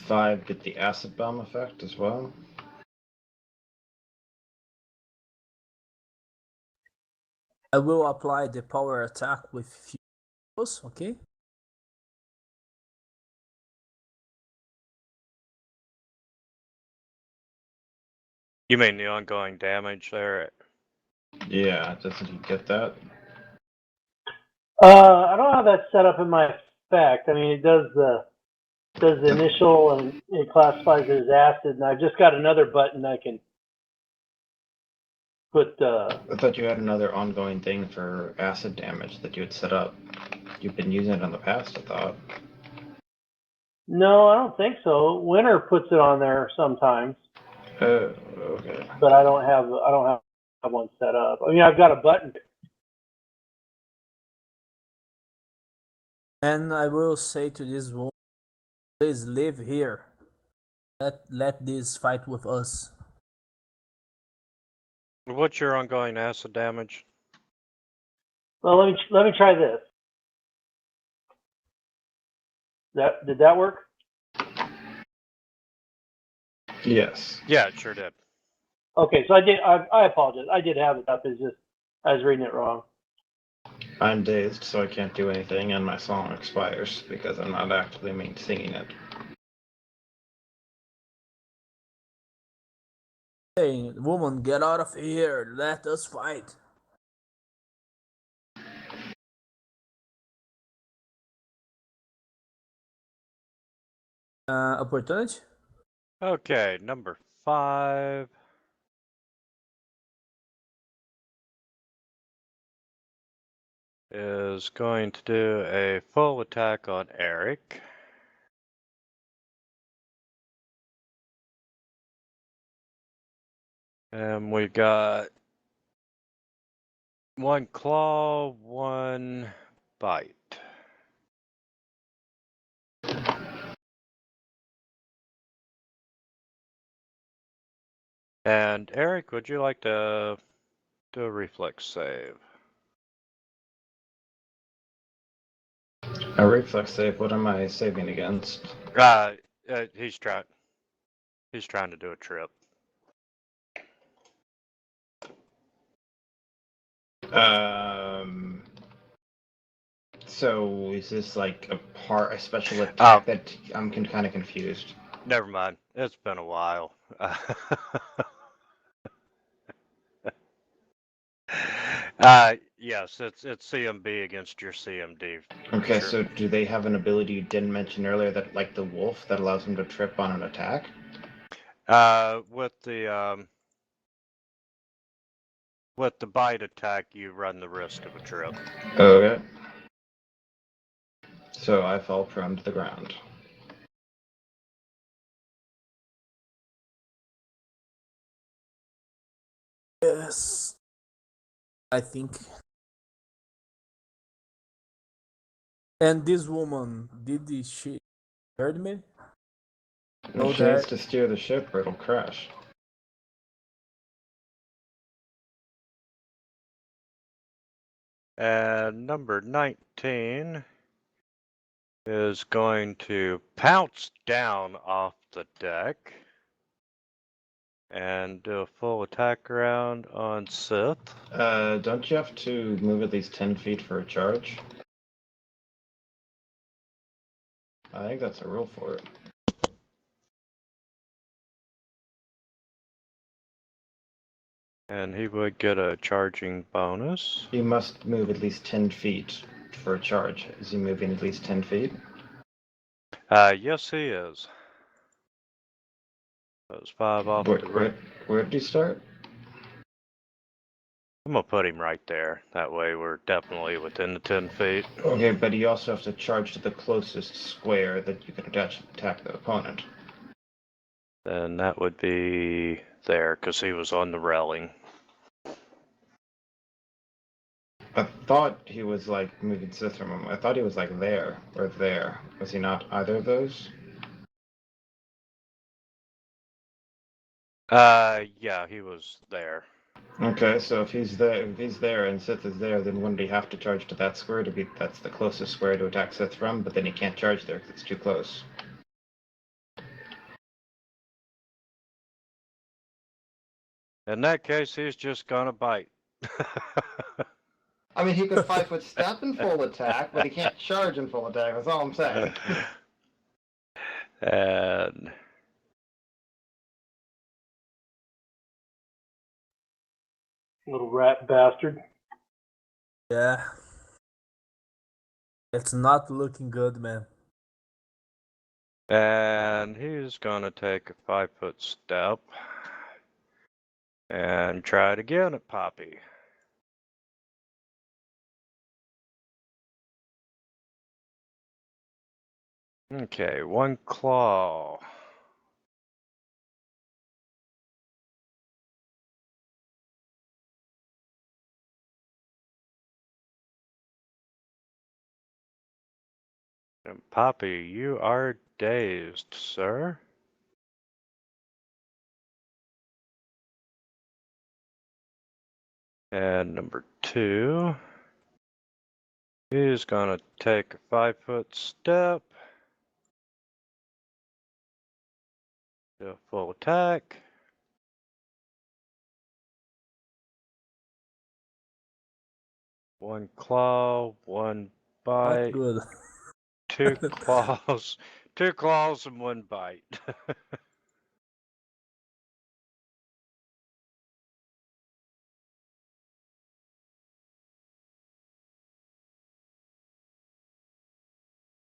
5 get the acid bomb effect as well? I will apply the power attack with fuse, okay? You mean the ongoing damage there? Yeah, doesn't he get that? I don't have that set up in my effect. I mean, it does the initial and it classifies it as acid, and I've just got another button I can put. I thought you had another ongoing thing for acid damage that you had set up. You've been using it in the past, I thought. No, I don't think so. Winter puts it on there sometimes. Oh, okay. But I don't have one set up. I mean, I've got a button. And I will say to this woman, please live here. Let this fight with us. What's your ongoing acid damage? Well, let me try this. Did that work? Yes. Yeah, it sure did. Okay, so I apologize. I did have it up. It's just I was reading it wrong. I'm dazed, so I can't do anything, and my song expires because I'm not actively singing it. Hey, woman, get out of here. Let us fight. Opportunity? Okay, number 5. Is going to do a full attack on Eric. And we got 1 claw, 1 bite. And Eric, would you like to do a reflex save? A reflex save, what am I saving against? He's trying to do a trip. So is this like a special attack that I'm kind of confused? Never mind. It's been a while. Yes, it's CMB against your CMD. Okay, Sure. so do they have an ability you didn't mention earlier that, like the wolf, that allows them to trip on an attack? With the bite attack, you run the risk of a trip. Okay. So I fall prone to the ground. Yes. I think. And this woman, did she hurt me? No, she needs to steer the ship or it'll crash. And number 19 is going to pounce down off the deck and do a full attack round on Sith. Don't you have to move at least 10 feet for a charge? I think that's a rule for it. And he would get a charging bonus. You must move at least 10 feet for a charge. Is he moving at least 10 feet? Yes, he is. That was 5 off the road. Where did he start? I'm gonna put him right there. That way we're definitely within the 10 feet. Okay, but you also have to charge to the closest square that you can attack the opponent. Then that would be there, because he was on the railing. I thought he was like moving Sith from him. I thought he was like there or there. Was he not either of those? Yeah, he was there. Okay, so if he's there and Sith is there, then wouldn't he have to charge to that square that's the closest square to attack Sith from? But then he can't charge there because it's too close. In that case, he's just gonna bite. I mean, he could 5-foot step in full attack, but he can't charge in full attack. That's all I'm saying. And Little rat bastard. Yeah. It's not looking good, man. and he's gonna take a 5-foot step and try it again at Poppy. Okay, one claw. And Poppy, you are dazed, sir. And number 2, he's gonna take a 5-foot step. Do a full attack. One claw, one Not bite, good. 2 claws, 2 claws and 1 bite.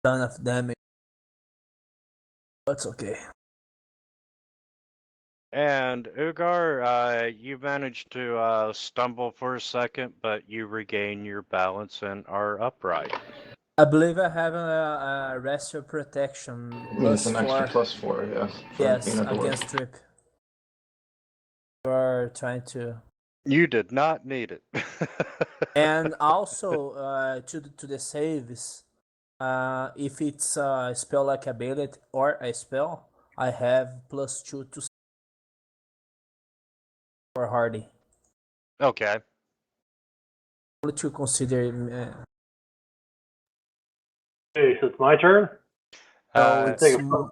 Ton of damage. That's okay. And Ugar, you managed to stumble for a second, but you regain your balance and are upright. I believe I have a restore protection It's an extra +4. +4, yes. For Yes, being at the against trip. We're trying to. You did not need it. And also to the saves, if it's a spell like ability or a spell, I have +2 to for hardy. Okay. Only to consider. Okay, so it's my turn. No, Uh, it's Take a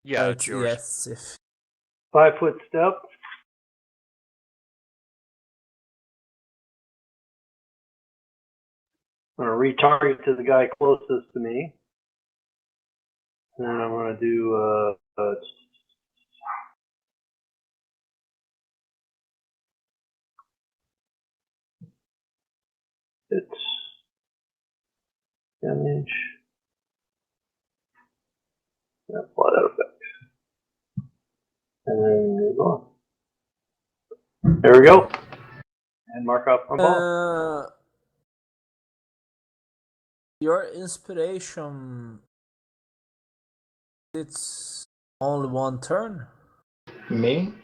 yeah, it's yours. yes. If 5-foot step. I'm gonna retarget to the guy closest to me. And I'm gonna do it's damage. Yeah, apply that effect. And then move on. There we go. And mark off my ball. your inspiration, it's only one turn. Me?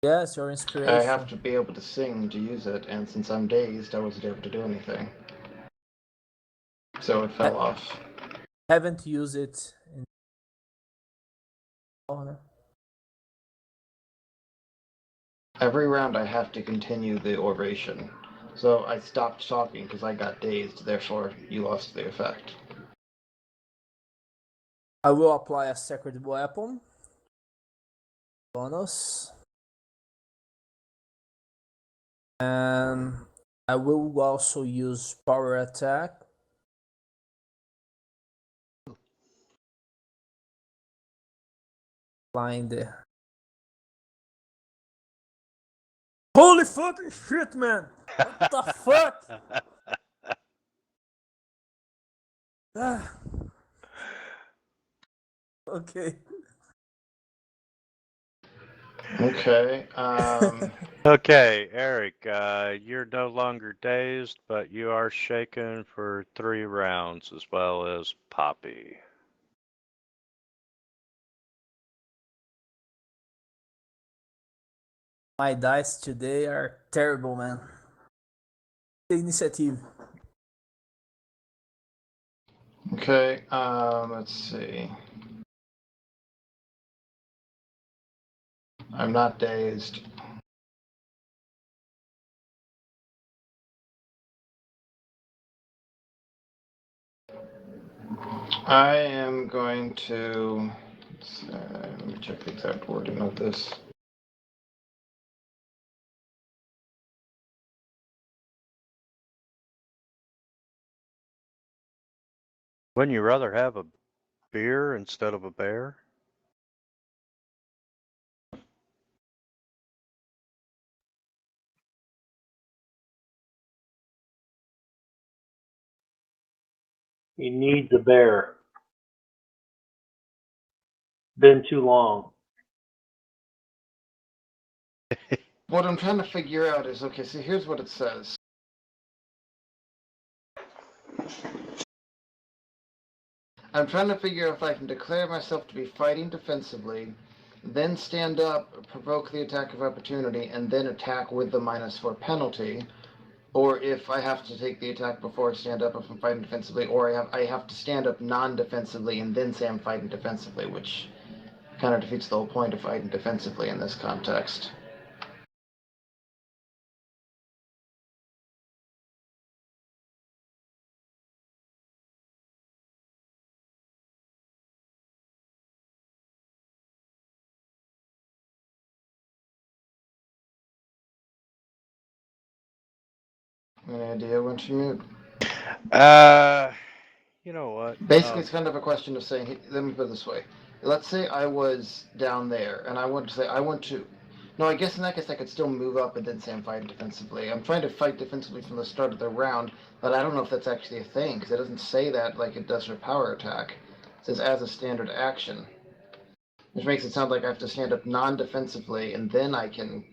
Yes, your I inspiration. have to be able to sing to use it, and since I'm dazed, I wasn't able to do anything. So it fell off. Haven't used it in. Oh, no. Every round I have to continue the oration. So I stopped talking because I got dazed, therefore you lost the effect. I will apply a sacred weapon. Bonus. And I will also use power attack. Applying the. Holy fucking shit, man! What the fuck? Ah. Okay. Okay, Okay, Eric, you're no longer dazed, but you are shaken for 3 rounds, as well as Poppy. My dice today are terrible, man. The initiative. okay, let's see. I'm not dazed. I am going to. Let me check the exact wording of this. Wouldn't you rather have a beer instead of a bear? He needs a bear. Been too long. What I'm trying to figure out is, okay, so here's what it says. I'm trying to figure out if I can declare myself to be fighting defensively, then stand up, provoke the attack of opportunity, and then attack with the -4 penalty, or if I have to take the attack before I stand up if I'm fighting defensively, or I have to stand up non-defensively and then say I'm fighting defensively, which kind of defeats the whole point of fighting defensively in this context. Any idea, Wintermute? You know what? Basically, it's kind of a question of saying, let me put it this way. Let's say I was down there, and I want to say, I want to. No, I guess in that case I could still move up and then say I'm fighting defensively. I'm trying to fight defensively from the start of the round, but I don't know if that's actually a thing, because it doesn't say that like it does for power attack. It says as a standard action, which makes it sound like I have to stand up non-defensively, and then I can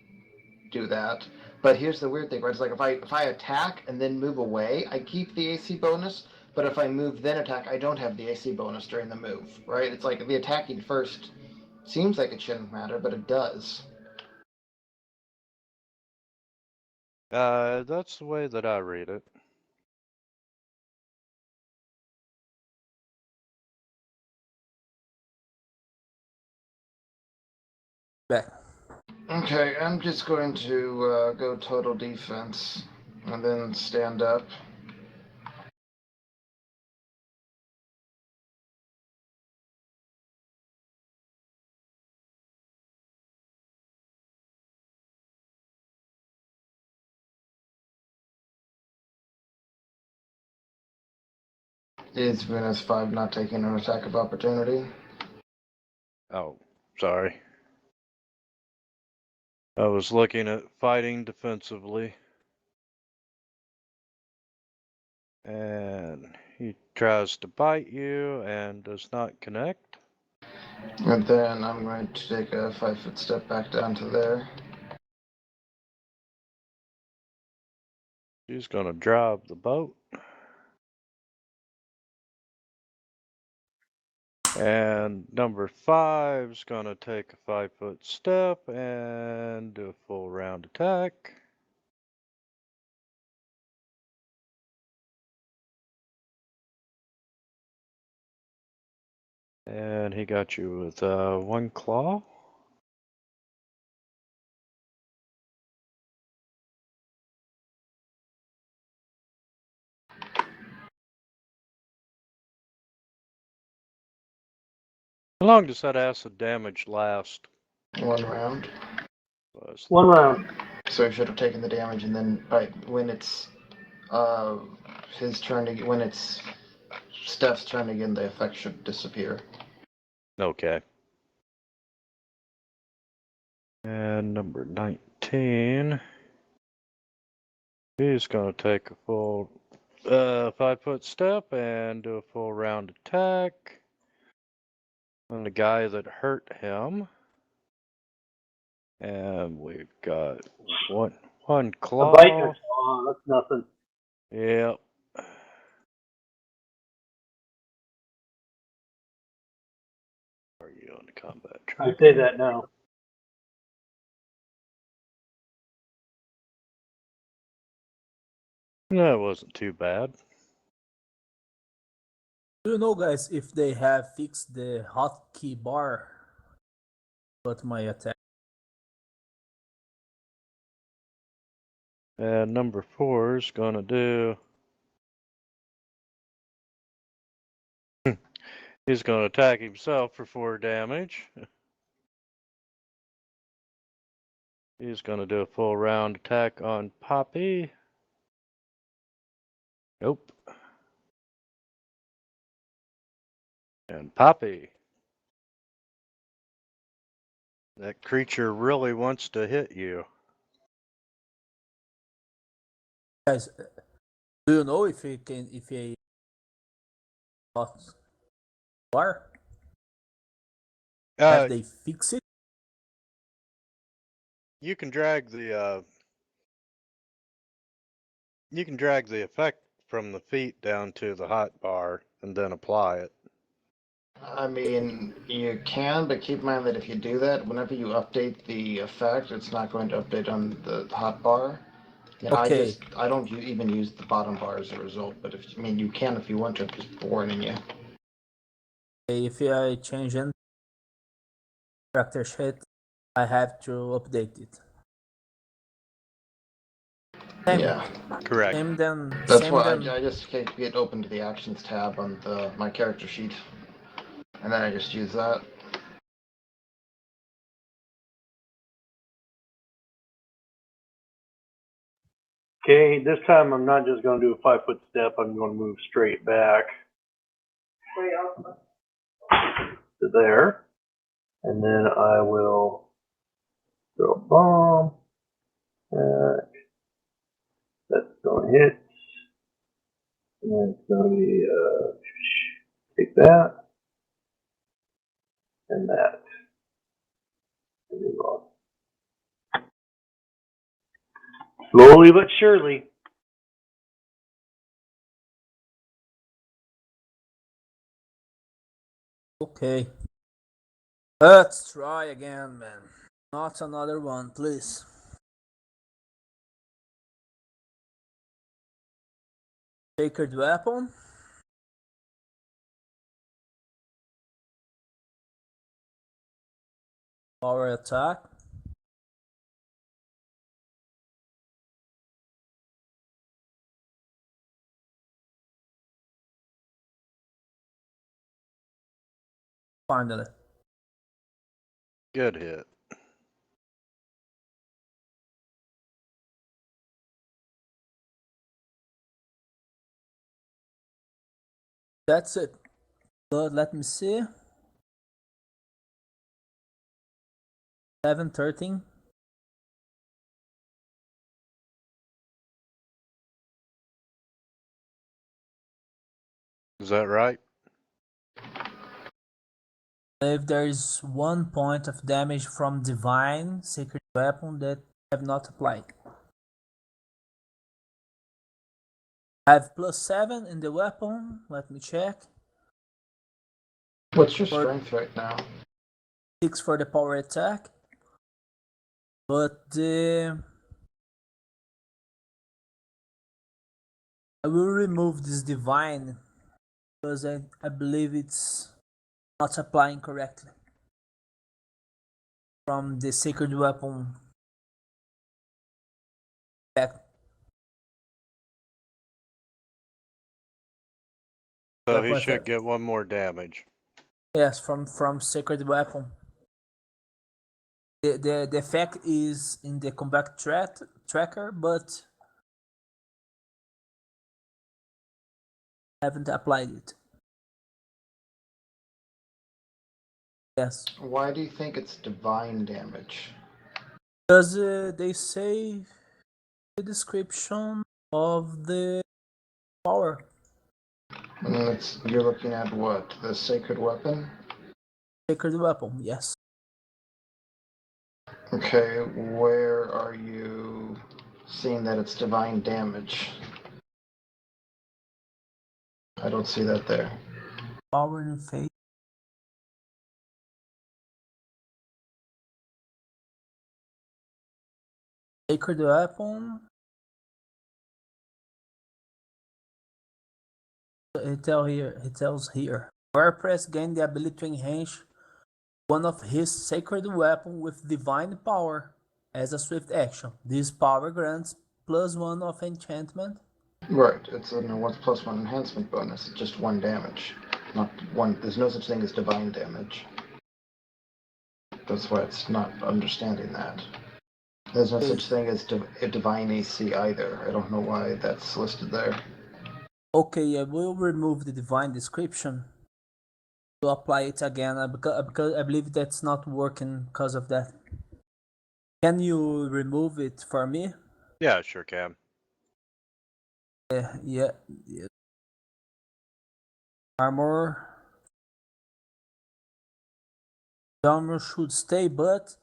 do that. But here's the weird thing, right? It's like if I attack and then move away, I keep the AC bonus. But if I move then attack, I don't have the AC bonus during the move, right? It's like the attacking first seems like it shouldn't matter, but it does. That's the way that I read it. Back. Okay, I'm just going to go total defense and then stand up. Is -5 not taking an attack of opportunity? Oh, sorry. I was looking at fighting defensively. And he tries to bite you and does not connect. And then I'm going to take a 5-foot step back down to there. She's gonna drive the boat. And number 5's gonna take a 5-foot step and do a full round attack. And he got you with 1 claw. How long does that acid damage last? 1 round. One round. So he should have taken the damage, and then when it's his turn to when it's Steph's turn again, the effect should disappear. Okay. And number 19. He's gonna take a full 5-foot step and do a full round attack on the guy that hurt him. And we've got one A claw. bite or claw, that's nothing. Yep. Are you on the combat track? I say that now. That wasn't too bad. Do you know, guys, if they have fixed the hotkey bar but my attack? And number 4 is gonna do. He's gonna attack himself for 4 damage. He's gonna do a full round attack on Poppy. Nope. And Poppy. That creature really wants to hit you. Guys, do you know if he lost war? Have they fixed it? You can drag the effect from the feet down to the hot bar and then apply it. I mean, you can, but keep in mind that if you do that, whenever you update the effect, it's not going to update on the hotbar. And Okay. I don't even use the bottom bar as a result, but you can if you want to, I'm just warning you. If I change in character sheet, I have to update it. Same, Yeah, Correct. same then. that's Same why then. I just keep it open to the actions tab on my character sheet, and then I just use that. Okay, this time I'm not just going to do a 5-foot step. I'm going to move straight back to there, and then I will throw a bomb. That's going to hit, and then it's going to be take that and that. And move on. Slowly but surely. Okay. Let's try again, man. Not another one, please. Sacred weapon. Power attack. Finally. Good hit. That's it. But let me see. 7-13. Is that right? If there is 1 point of damage from divine sacred weapon that I have not applied. I have +7 in the weapon. Let me check. What's your strength right now? 6 for the power attack. But I will remove this divine because I believe it's not applying correctly from the sacred weapon back. So he should get 1 more damage. Yes, from sacred weapon. The effect is in the combat tracker, but I haven't applied it. Yes. Why do you think it's divine damage? Because they say the description of the power. And you're looking at what? The sacred weapon? Sacred weapon, yes. Okay, where are you seeing that it's divine damage? I don't see that there. Power and faith. Sacred weapon. It tells here. WordPress gained the ability to enhance one of his sacred weapon with divine power as a swift action. This power grants +1 of enchantment. Right, it's a 1+1 enhancement bonus. It's just 1 damage. Not 1. There's no such thing as divine damage. That's why it's not understanding that. There's no such thing as a divine AC either. I don't know why that's listed there. Okay, I will remove the divine description to apply it again because I believe that's not working because of that. Can you remove it for me? Yeah, sure can. Yeah. Armor. The armor should stay, but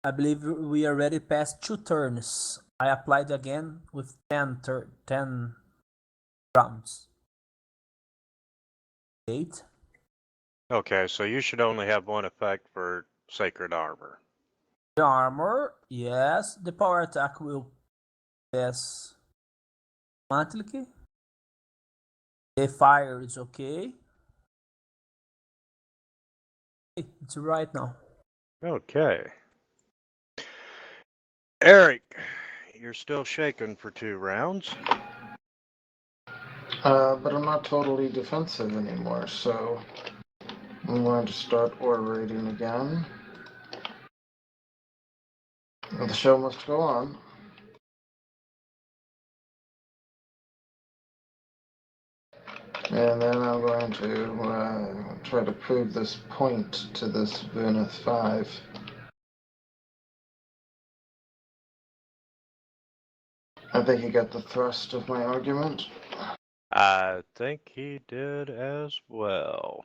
I believe we already passed 2 turns. I applied again with 10 rounds. 8. Okay, so you should only have one effect for Sacred Armor. The armor, yes. The power attack will pass automatically. The fire is okay. It's right now. Okay. Eric, you're still shaken for 2 rounds. But I'm not totally defensive anymore, so I'm going to start orating again. The show must go on. And then I'm going to try to prove this point to this Vunith 5. I think you got the thrust of my argument. I think he did as well.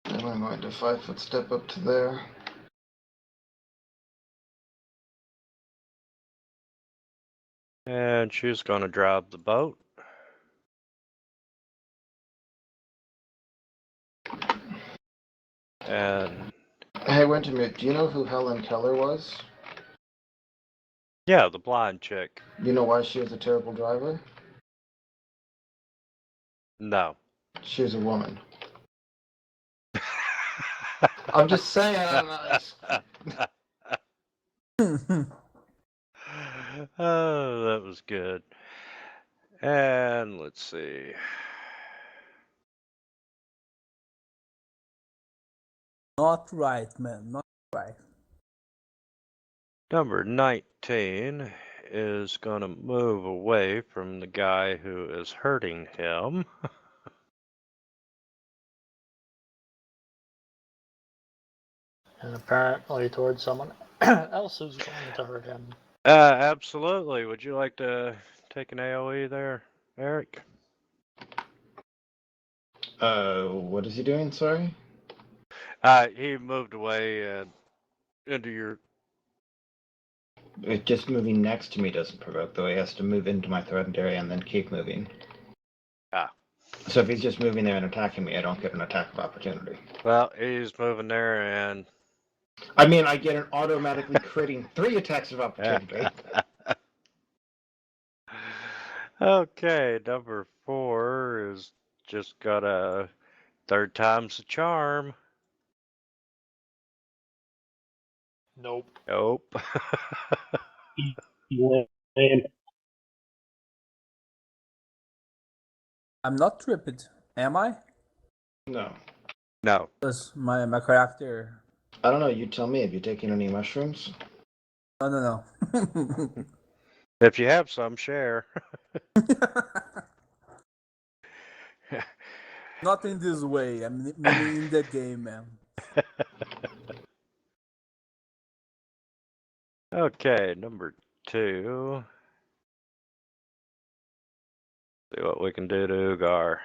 And I'm going to 5-foot step up to there. And she's going to drive the boat. And Hey, Wintermute, do you know who Helen Keller was? yeah, the blind chick. You know why she was a terrible driver? No. She was a woman. I'm just saying. Oh, that was good. And let's see. Not right, man. Not right. Number 19 is going to move away from the guy who is hurting him. And apparently towards someone else who's going to hurt him. Absolutely. Would you like to take an AoE there, Eric? What is he doing? Sorry. He moved away into your. Just moving next to me doesn't provoke, though. He has to move into my threatened area and then keep moving. Ah. So if he's just moving there and attacking me, I don't get an attack of opportunity. Well, he's moving there and. I mean, I get an automatically critting 3 attacks of opportunity. Okay, number 4 is just got a 3rd time's the charm. Nope. Nope. I'm not tripped, am I? No. No. Because my character. I don't know. You tell me. Have you taken any mushrooms? No. If you have some, share. Not in this way. I mean in the game, man. Okay, number 2. See what we can do to Ugar.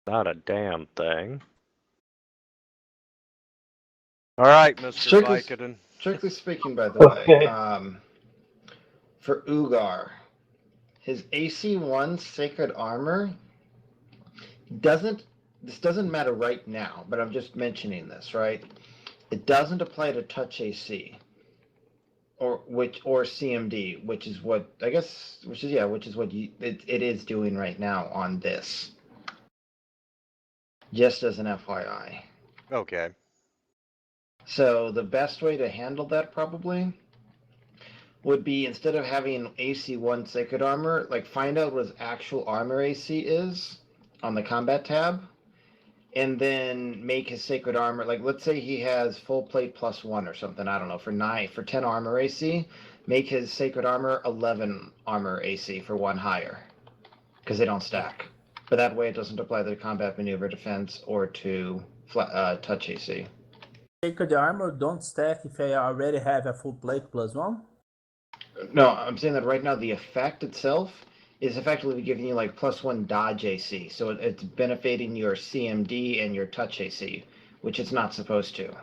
Not a damn thing. All right, Mr. Vicodin. Strictly speaking, by the Okay. way, for Ugar, his AC1 Sacred Armor this doesn't matter right now, but I'm just mentioning this, right? It doesn't apply to touch AC or CMD, which is what it is doing right now on this. Just as an FYI. Okay. So the best way to handle that probably would be, instead of having AC1 Sacred Armor, like find out what his actual armor AC is on the combat tab, and then make his Sacred Armor, like let's say he has full plate +1 or something, I don't know, for 10 armor AC, make his sacred armor 11 armor AC for 1 higher, because they don't stack. But that way it doesn't apply to the combat maneuver defense or to touch AC. Sacred armor don't stack if I already have a full plate +1. No, I'm saying that right now the effect itself is effectively giving you like +1 dodge AC, so it's benefiting your CMD and your touch AC, which it's not supposed to.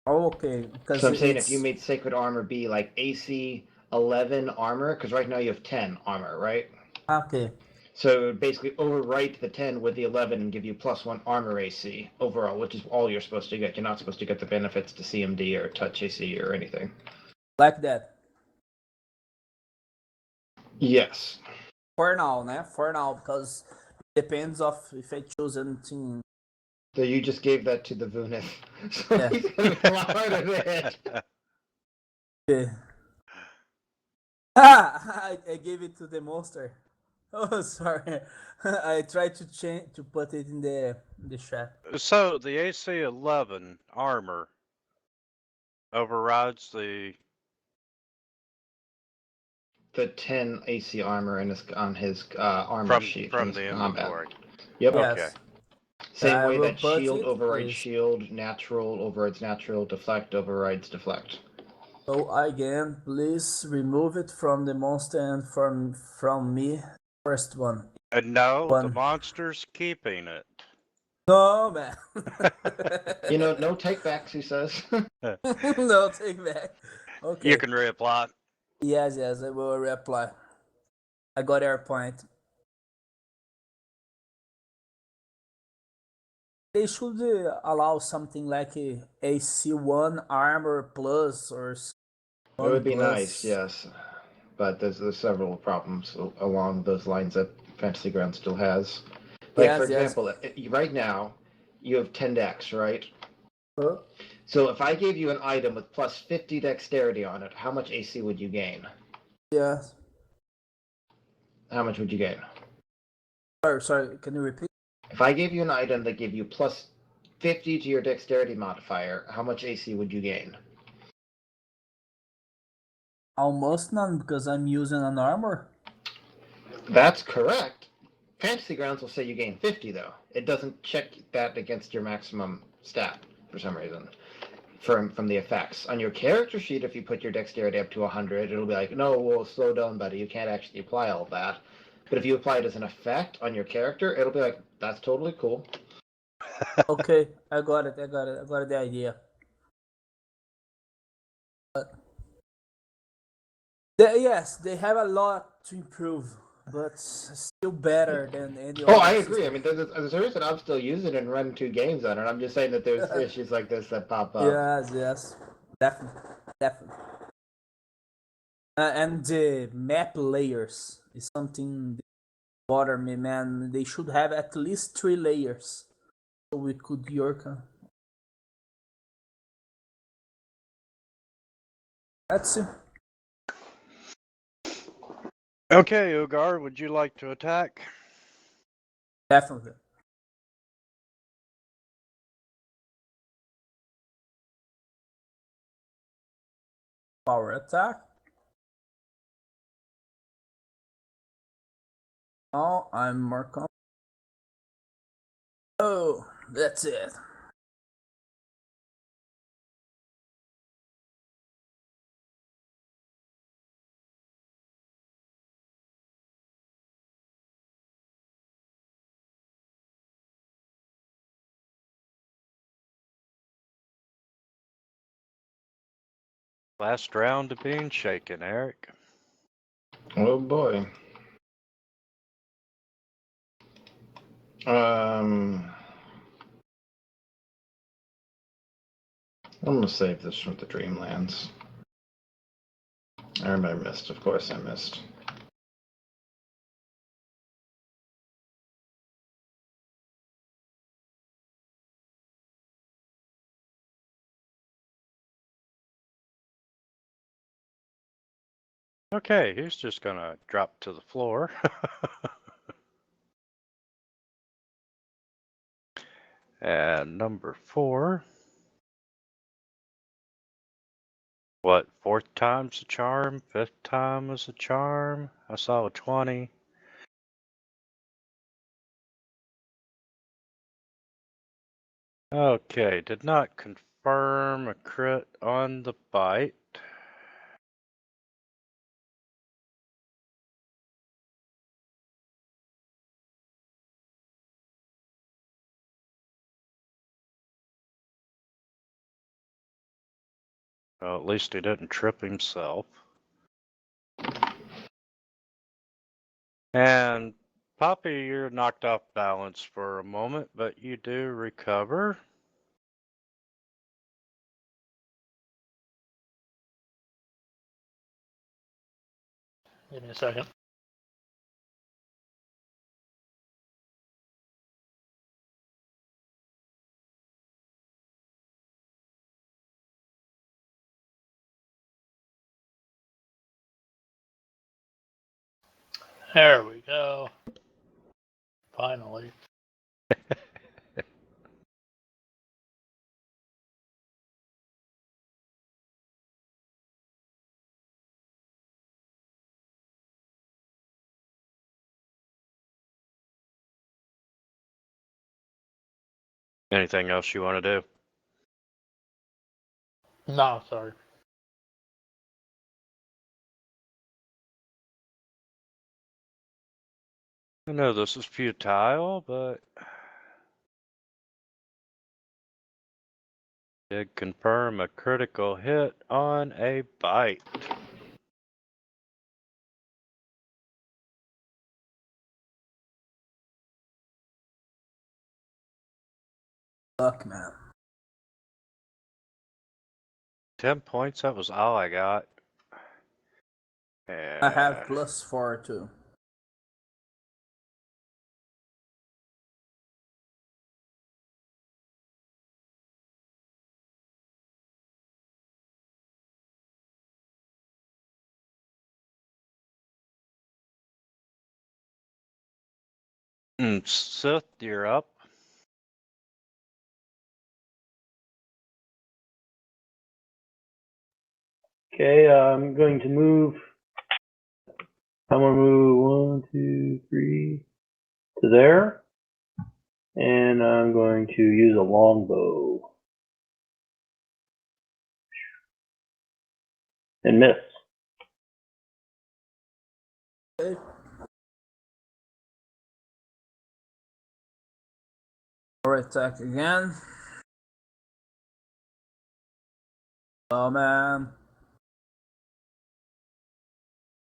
Oh, okay, because So I'm saying if you made sacred armor be like AC 11 armor, because right now you have 10 armor, right? okay. So it would basically overwrite the 10 with the 11 and give you +1 armor AC overall, which is all you're supposed to get. You're not supposed to get the benefits to CMD or touch AC or anything. Like that. Yes. For now, né? For now, because it depends of if I choose anything. So you just gave that to the Vunith. So Yeah. he's gonna be a lot harder to hit. Okay. I gave it to the monster. Oh, sorry. I tried to change to put it in the chat. So the AC 11 armor overrides the 10 AC armor on his armor sheet from his the combat. inventory. Yep. Okay. Yes. Same I way will that put shield it overrides is- shield, natural overrides natural, deflect overrides deflect. So again, please remove it from the monster and from me. First one. No, the One. monster's keeping it. No, man. You know, no takebacks, he says. No, take back. Okay. You can reapply. Yes, I will reply. I got your point. They should allow something like a AC1 armor plus or It one would be plus. nice, yes. But there's several problems along those lines that Fantasy Ground still has. Like, Yes, for yes. example, right now, you have 10 decks, right? Huh? So if I gave you an item with plus 50 dexterity on it, how much AC would you gain? Yes. How much would you gain? Sorry, can you repeat? If I gave you an item that gave you plus 50 to your dexterity modifier, how much AC would you gain? Almost none because I'm using an armor. That's correct. Fantasy Grounds will say you gain 50, though. It doesn't check that against your maximum stat for some reason. From the effects. On your character sheet, if you put your dexterity up to 100, it'll be like, no, well, slow down, buddy. You can't actually apply all that. But if you apply it as an effect on your character, it'll be like, that's totally cool. Okay, I got it. I got the idea. Yes, they have a lot to improve, but still better than any Oh, other I agree. I system. mean, there's a reason I'm still using it and running 2 games on it. I'm just saying that there's issues like this that pop up. Yes, definitely. And the map layers is something that bother me, man. They should have at least 3 layers so we could work. Let's see. Okay, Ugar, would you like to attack? Definitely. Power attack. Oh, I'm more confident. Oh, that's it. Last round of being shaken, Eric. Oh boy. I'm gonna save this from the Dreamlands. I missed. Of course I missed. Okay, he's just gonna drop to the floor. And number 4. What, fourth time's a charm? Fifth time is a charm? I saw a 20. Okay, did not confirm a crit on the bite. Well, at least he didn't trip himself. And Poppy, you're knocked off balance for a moment, but you do recover. Give me a second. There we go. Finally. Anything else you want to do? No, sorry. I know this is futile, but did confirm a critical hit on a bite. Luck, man. 10 points, that was all I got. I have +4 too. Sith, you're up. Okay, I'm going to move. I'm going to move 1, 2, 3 to there. And I'm going to use a longbow. And miss. Okay. Or attack again. Oh man.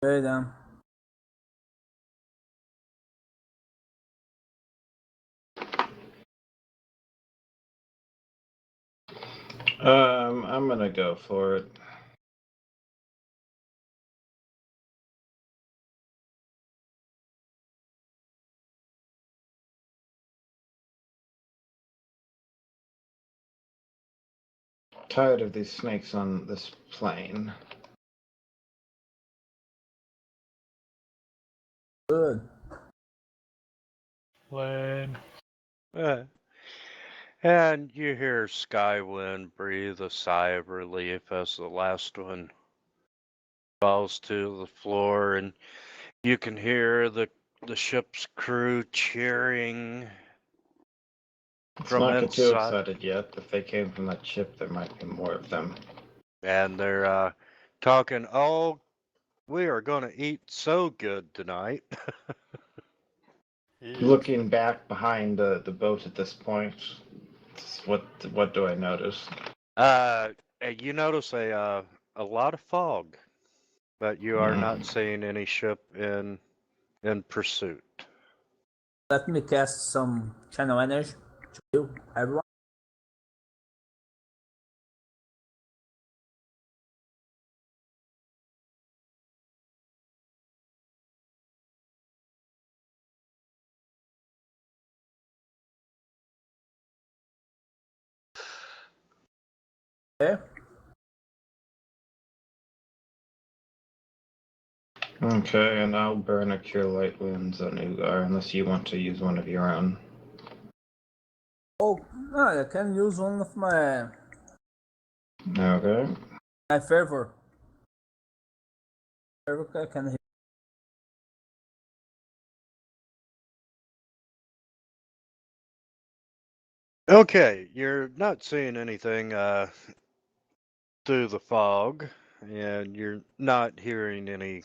Okay then. I'm gonna go for it. Tired of these snakes on this plane. Good. Lame. And you hear Skywind breathe a sigh of relief as the last one falls to the floor, and you can hear the ship's crew cheering Let's from not get too inside. excited yet. If they came from that ship, there might be more of them. And they're talking, oh, we are going to eat so good tonight. Ew. Looking back behind the boat at this point, what do I notice? You notice a lot of fog, but you are not seeing any ship in pursuit. Let me cast some channel energy to heal everyone. Okay. Okay, and I'll burn a Cure Light Wounds on Ugar, unless you want to use one of your own. Oh, no, I can use one of my. Okay. My favor. Favor can hear. Okay, you're not seeing anything through the fog, and you're not hearing any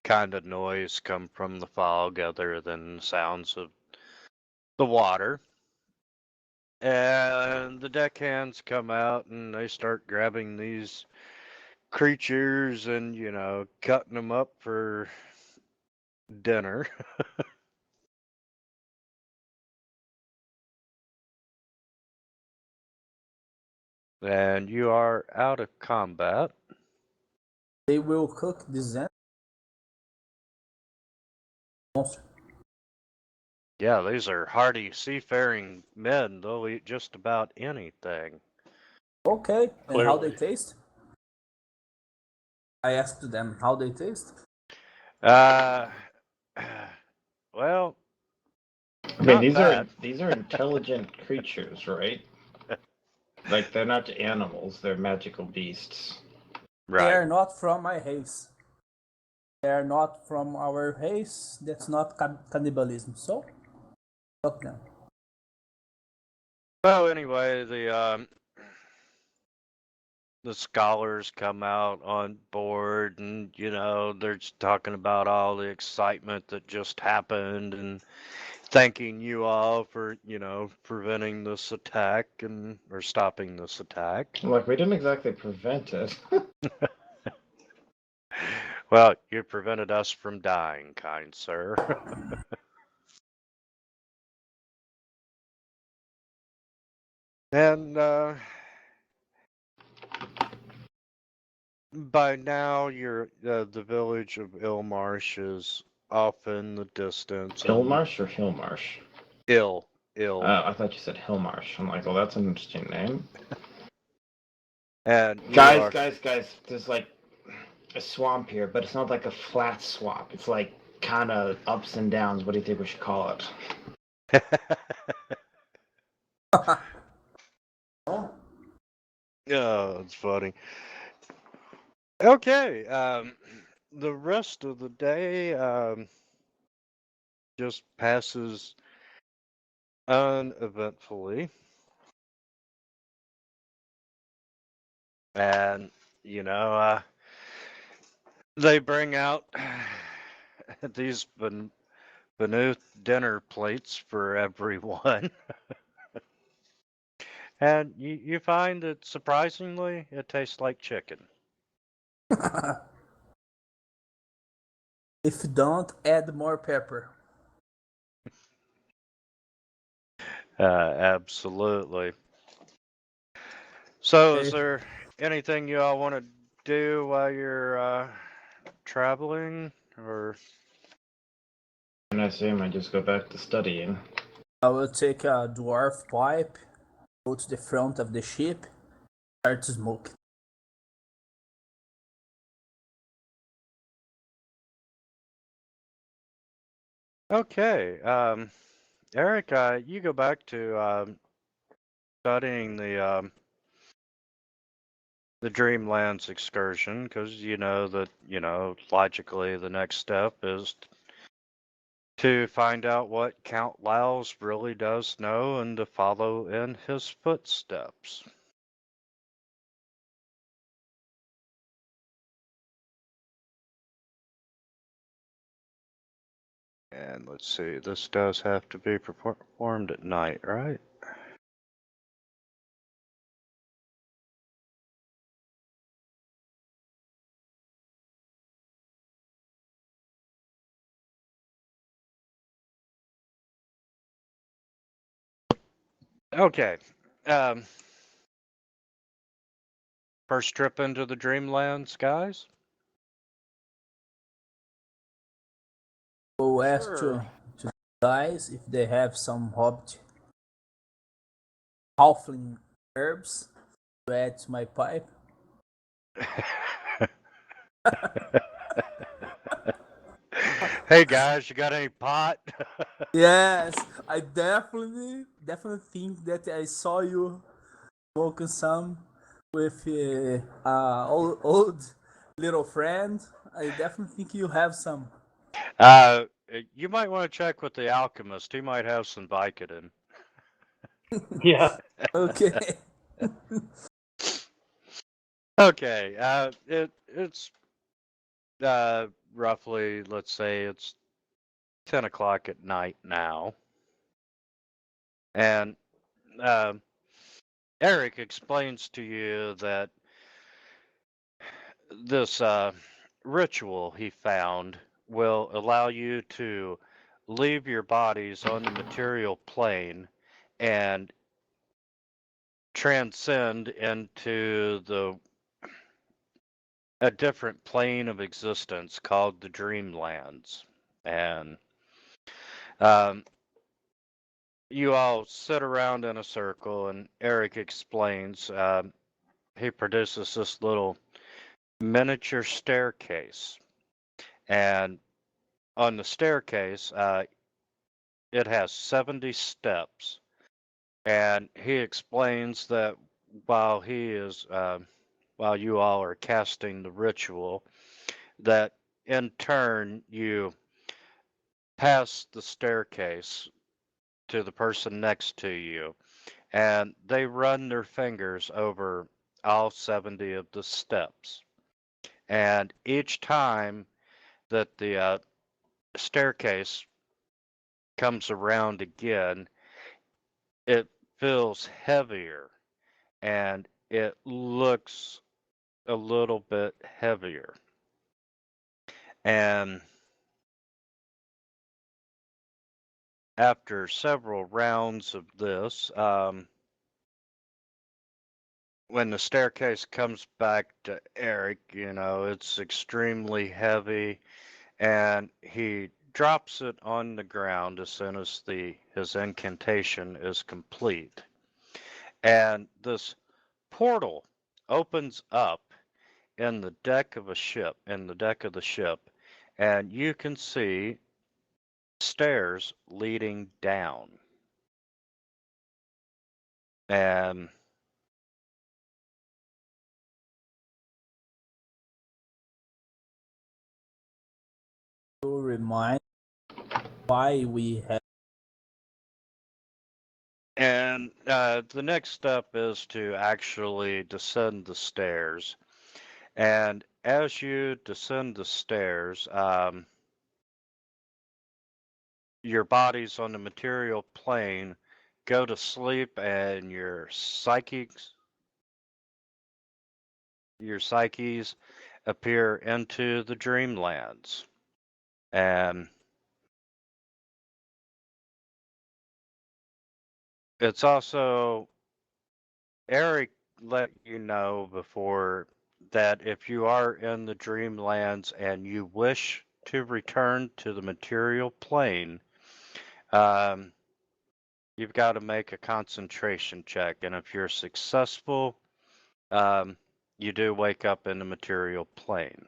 kind of noise come from the fog other than sounds of the water. And the deckhands come out and they start grabbing these creatures and, cutting them up for dinner. And you are out of combat. They will cook this monster. Yeah, these are hardy seafaring men. They'll eat just about anything. Okay, and how they Clearly. taste? I asked them how they taste. Well, Okay, not these bad. are intelligent creatures, right? Like they're not animals; they're magical beasts. They are Right. not from my race. They are not from our race. That's not cannibalism. So, fuck them. Well, anyway, the scholars come out on board, and they're just talking about all the excitement that just happened, and thanking you all for preventing this attack or stopping this attack. Like we didn't exactly prevent it. Well, you prevented us from dying, kind sir. And by now, the village of Ilmarsh is off in the distance. Ilmarsh or Hillmarsh? Ill. I thought you said Hillmarsh. I'm like, well, that's an interesting name. And Guys, there's like a swamp here, but it's not like a flat swamp. It's like kind of ups and downs. What do you think we should call it? Oh, Oh, it's funny. Okay, the rest of the day just passes uneventfully. And, they bring out these Beneath dinner plates for everyone. And you find that surprisingly, it tastes like chicken. if you don't, add more pepper. Absolutely. So, is Okay. there anything you all want to do while you're traveling, or? And I assume I just go back to studying. I will take a dwarf pipe, go to the front of the ship, start to smoke. Okay, Eric, you go back to studying the Dreamlands excursion, because you know that logically the next step is to find out what Count Laos really does know and to follow in his footsteps. And let's see, this does have to be performed at night, right? Okay. Um, first trip into the Dreamlands, guys? Go ask Sure. to guys if they have some hobbit halfling herbs to add to my pipe. Hey guys, you got any pot? Yes, I definitely think that I saw you smoking some with old little friend, I definitely think you have some. You might want to check with the alchemist. He might have some Vicodin. Yeah. Okay. Okay. It's roughly, let's say it's 10 o'clock at night now, and Eric explains to you that this ritual he found will allow you to leave your bodies on the material plane and transcend into a different plane of existence called the Dreamlands. And you all sit around in a circle, and Eric explains. He produces this little miniature staircase, and on the staircase, it has 70 steps. And he explains that while while you all are casting the ritual, that in turn you pass the staircase to the person next to you, and they run their fingers over all 70 of the steps. And each time that the staircase comes around again, it feels heavier and it looks a little bit heavier. And after several rounds of this, when the staircase comes back to Eric, it's extremely heavy, and he drops it on the ground as soon as his incantation is complete. And this portal opens up in the deck of the ship, and you can see stairs leading down. And To remind why we have. the next step is to actually descend the stairs. And as you descend the stairs, your bodies on the material plane go to sleep, and your psyches appear into the dreamlands. And it's also, Eric let you know before that if you are in the dreamlands and you wish to return to the material plane, you've got to make a concentration check. And if you're successful, you do wake up in the material plane.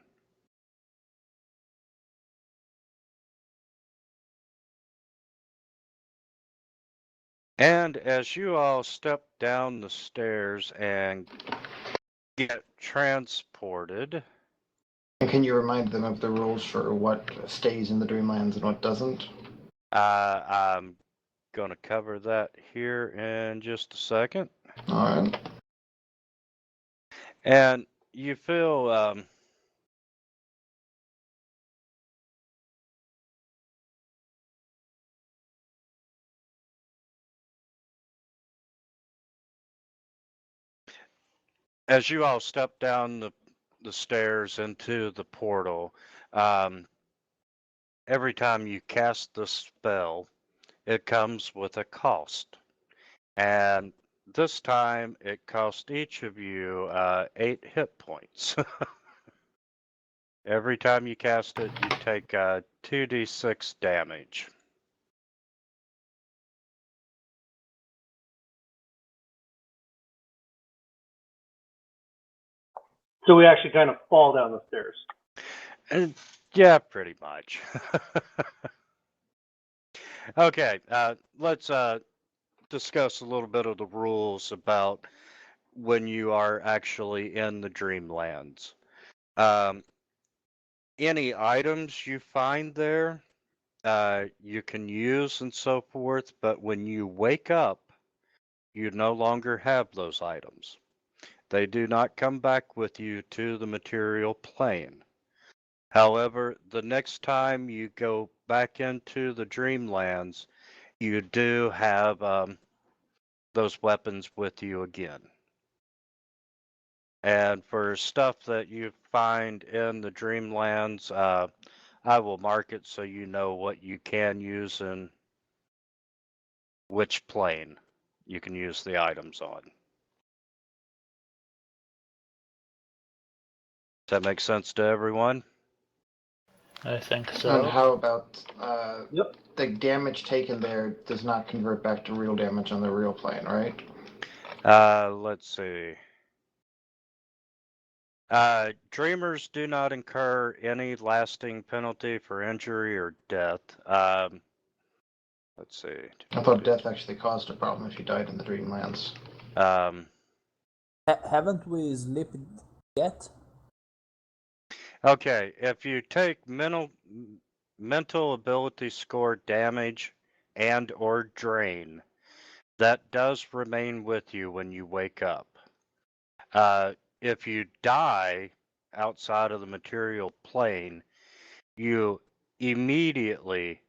And as you all step down the stairs and get transported. And can you remind them of the rules for what stays in the Dreamlands and what doesn't? I'm going to cover that here in just a second. All right. And you feel as you all step down the stairs into the portal, every time you cast the spell, it comes with a cost. And this time it cost each of you 8 hit points. Every time you cast it, you take 2d6 damage. So we actually kind of fall down the stairs. And yeah, pretty much. Okay, let's discuss a little bit of the rules about when you are actually in the Dreamlands. Any items you find there, you can use and so forth, but when you wake up, you no longer have those items. They do not come back with you to the material plane. However, the next time you go back into the Dreamlands, you do have those weapons with you again. And for stuff that you find in the Dreamlands, I will mark it so you know what you can use and which plane you can use the items on. Does that make sense to everyone? I think And so. how about Yep. the damage taken there does not convert back to real damage on the real plane, right? Let's see. Dreamers do not incur any lasting penalty for injury or death. Let's see. I thought death actually caused a problem if you died in the Dreamlands. Haven't we slept yet? Okay, if you take mental ability score damage and or drain, that does remain with you when you wake up. If you die outside of the material plane, you immediately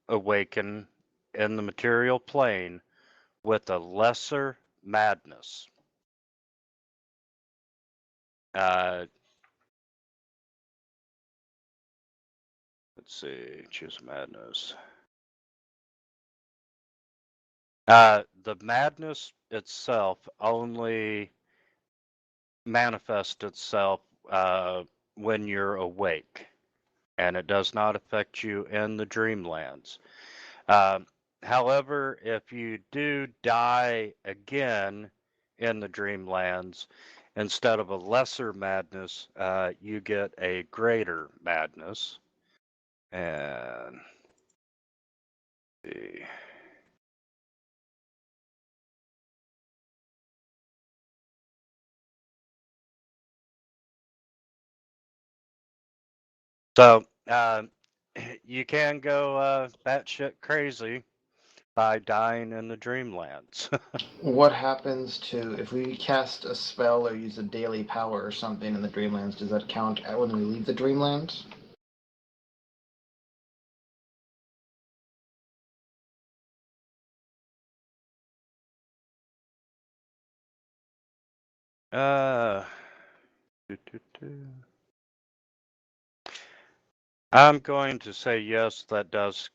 awaken in the material plane with a lesser madness. Let's see, choose madness. The madness itself only manifests itself when you're awake, and it does not affect you in the Dreamlands. However, if you do die again in the Dreamlands, instead of a lesser madness, you get a greater madness. And let's see. So you can go batshit crazy by dying in the Dreamlands. What happens to if we cast a spell or use a daily power or something in the Dreamlands? Does that count when we leave the Dreamlands? I'm going to say yes, that does.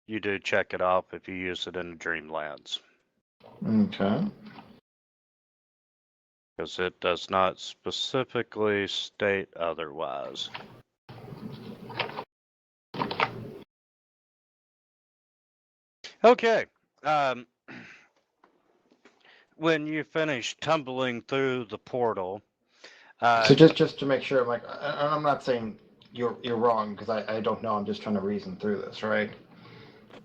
You do check it off if you use it in the Dreamlands, Okay. because it does not specifically state otherwise. Okay. When you finish tumbling through the portal, So just to make sure, I'm not saying you're wrong because I don't know. I'm just trying to reason through this, right?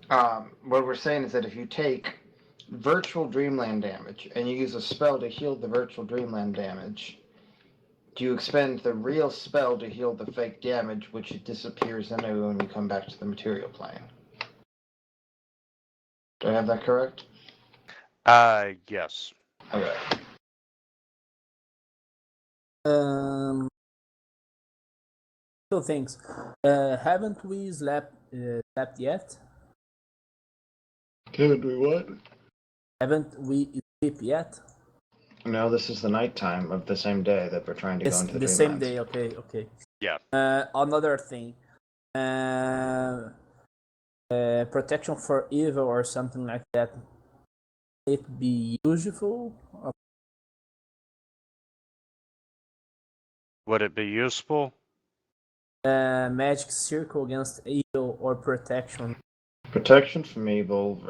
What we're saying is that if you take virtual Dreamland damage and you use a spell to heal the virtual Dreamland damage, do you expend the real spell to heal the fake damage, which disappears anyway when you come back to the material plane? Do I have that correct? yes. Okay. Two things. Haven't we slept yet? Can we what? Haven't we slept yet? No, this is the nighttime of the same day that we're trying to go It's into the Dreamlands. same day. Okay. Yeah. Another thing. Protection for evil or something like that. It be useful? Would it be useful? Magic circle against evil or protection. Protection from evil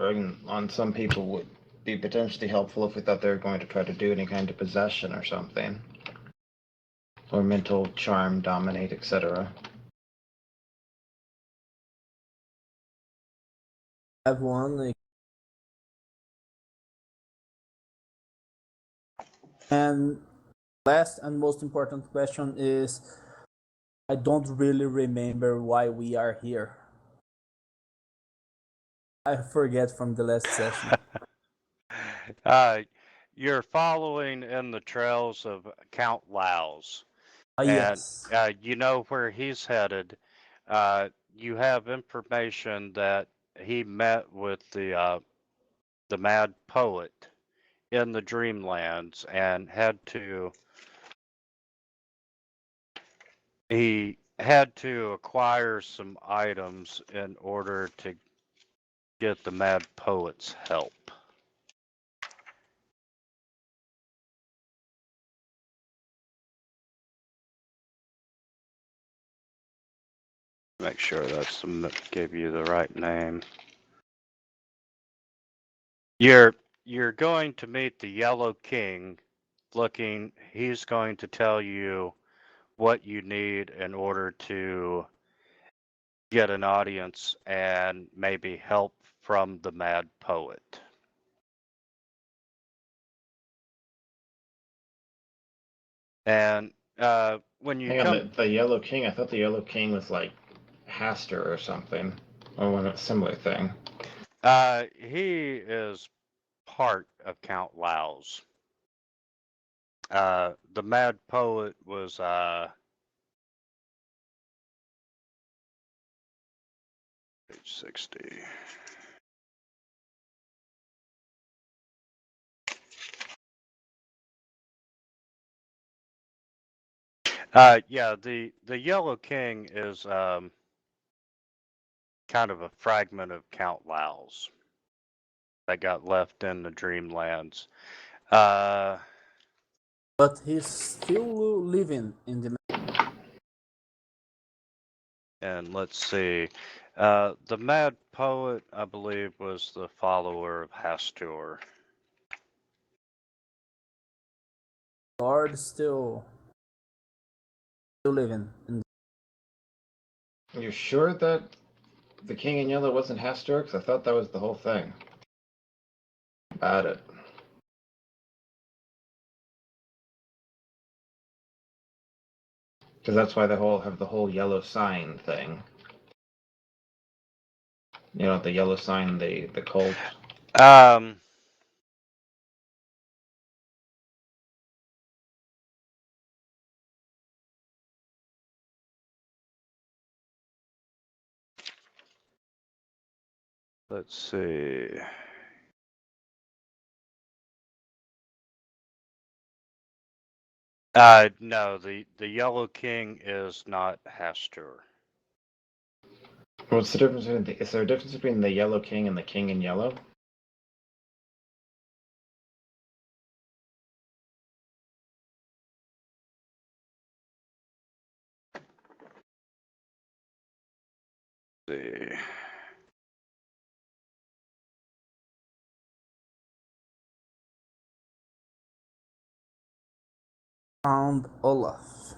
on some people would be potentially helpful if we thought they were going to try to do any kind of possession or something. Or mental charm, dominate, etc. Have one. And last and most important question is, I don't really remember why we are here. I forget from the last session. You're following in the trails of Count Laos. And Yes. you know where he's headed. You have information that he met with the Mad Poet in the Dreamlands and he had to acquire some items in order to get the Mad Poet's help. Make sure that's gave you the right name. You're going to meet the Yellow King. He's going to tell you what you need in order to get an audience and maybe help from the Mad Poet. And when you Hang on, the Yellow King, I thought the Yellow King was like Hastur or something, or one similar thing. He is part of Count Laos. The Mad Poet was page 60. Yeah, the Yellow King is kind of a fragment of Count Laos that got left in the Dreamlands. But he's still living in the. And let's see. The Mad Poet, I believe, was the follower of Hastur. Lord still living in. You're sure that the King in Yellow wasn't Hastur? Because I thought that was the whole thing about it. Because that's why they have the whole yellow sign thing. You know, the yellow sign, the cult. Let's see. No, the Yellow King is not Hastur. What's the difference is there a difference between the Yellow King and the King in Yellow? Let's see. Count Olaf.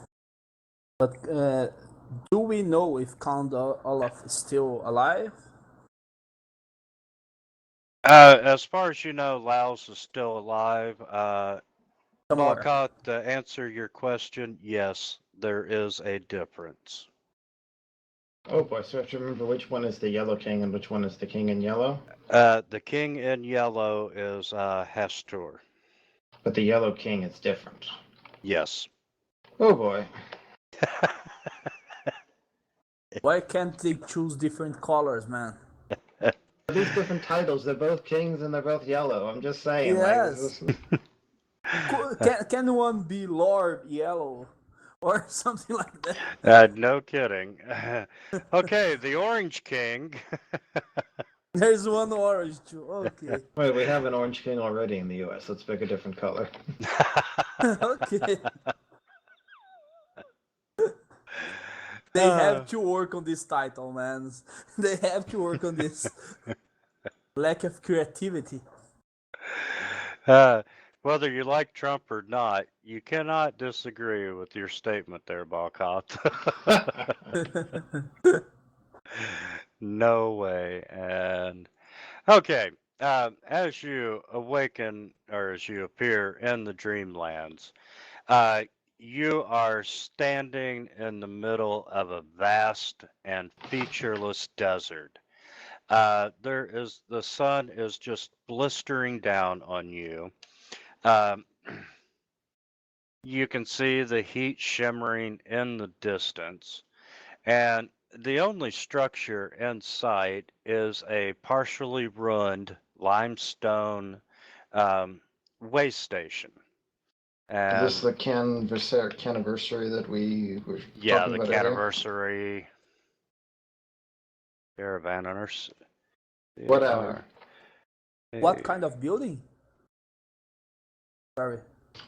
But do we know if Count Olaf is still alive? As far as you know, Laos is still alive. Somewhere. Balcott, to answer your question, yes, there is a difference. Oh boy, so I have to remember which one is the Yellow King and which one is the King in Yellow? The King in Yellow is Hastur. But the Yellow King is different. Yes. Oh boy. Why can't they choose different colors, man? These different titles, they're both kings and they're both yellow. I'm just saying. Yes. Like, Can one be Lord Yellow or something like that? No kidding. Okay, the Orange King. There's one orange too. Okay. Wait, we have an Orange King already in the US. Let's pick a different color. Okay. They have to work on this title, man. They have to work on this lack of creativity. Whether you like Trump or not, you cannot disagree with your statement there, Balcott. No way. And okay, as you awaken or as you appear in the Dreamlands, you are standing in the middle of a vast and featureless desert. The sun is just blistering down on you. Um, you can see the heat shimmering in the distance, and the only structure in sight is a partially ruined limestone way station. Is this And the caniversary that we were yeah, talking the about earlier? Caniversary Caravan Owners. Whatever. What kind of building? Sorry.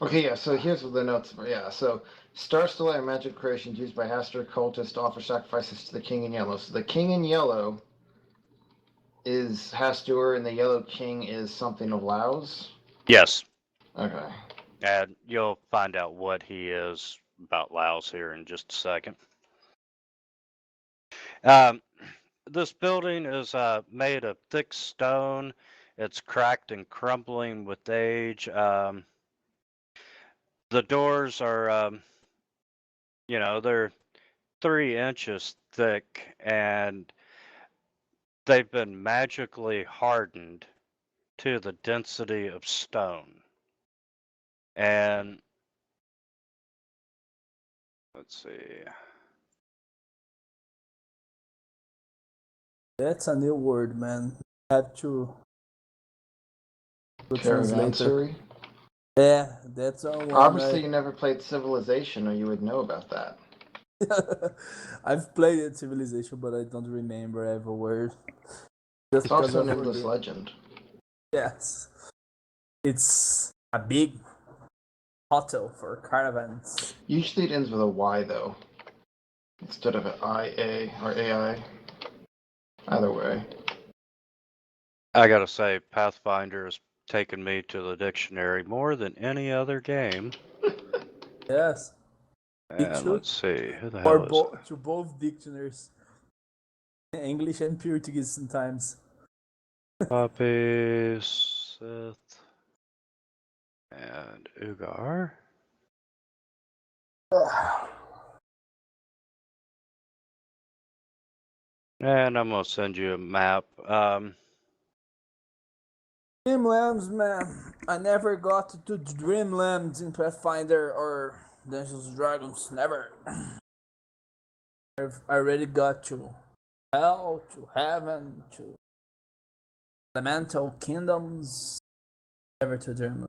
Okay, yeah, so here's what the notes are. Yeah, so Star Stellar are magic creations used by Hastur cultists to offer sacrifices to the King in Yellow. So the King in Yellow is Hastur, and the Yellow King is something of Laos? Yes. Okay. And you'll find out what he is about Laos here in just a second. This building is made of thick stone. It's cracked and crumbling with age. The doors are, they're 3 inches thick, and they've been magically hardened to the density of stone. And let's see. That's a new word, man. Have to translate it. Caravansary? Yeah, that's a one. Obviously, you never played Civilization, or you would know about that. I've played Civilization, but I don't remember every word. Just It's also because an of endless the- legend. Yes, it's a big hotel for caravans. Usually it ends with a Y, though, instead of an IA or AI. Either way. I gotta say, Pathfinder has taken me to the dictionary more than any other game. Yes, And should. let's see, who the or hell is to both dictionaries, English and Portuguese sometimes. Poppy, Sith, and Ugar? And I'm gonna send you a map. Dreamlands, man. I never got to Dreamlands in Pathfinder or Dungeons and Dragons. Never. I already got to Hell, to Heaven, to Elemental Kingdoms. Never to Dreamlands.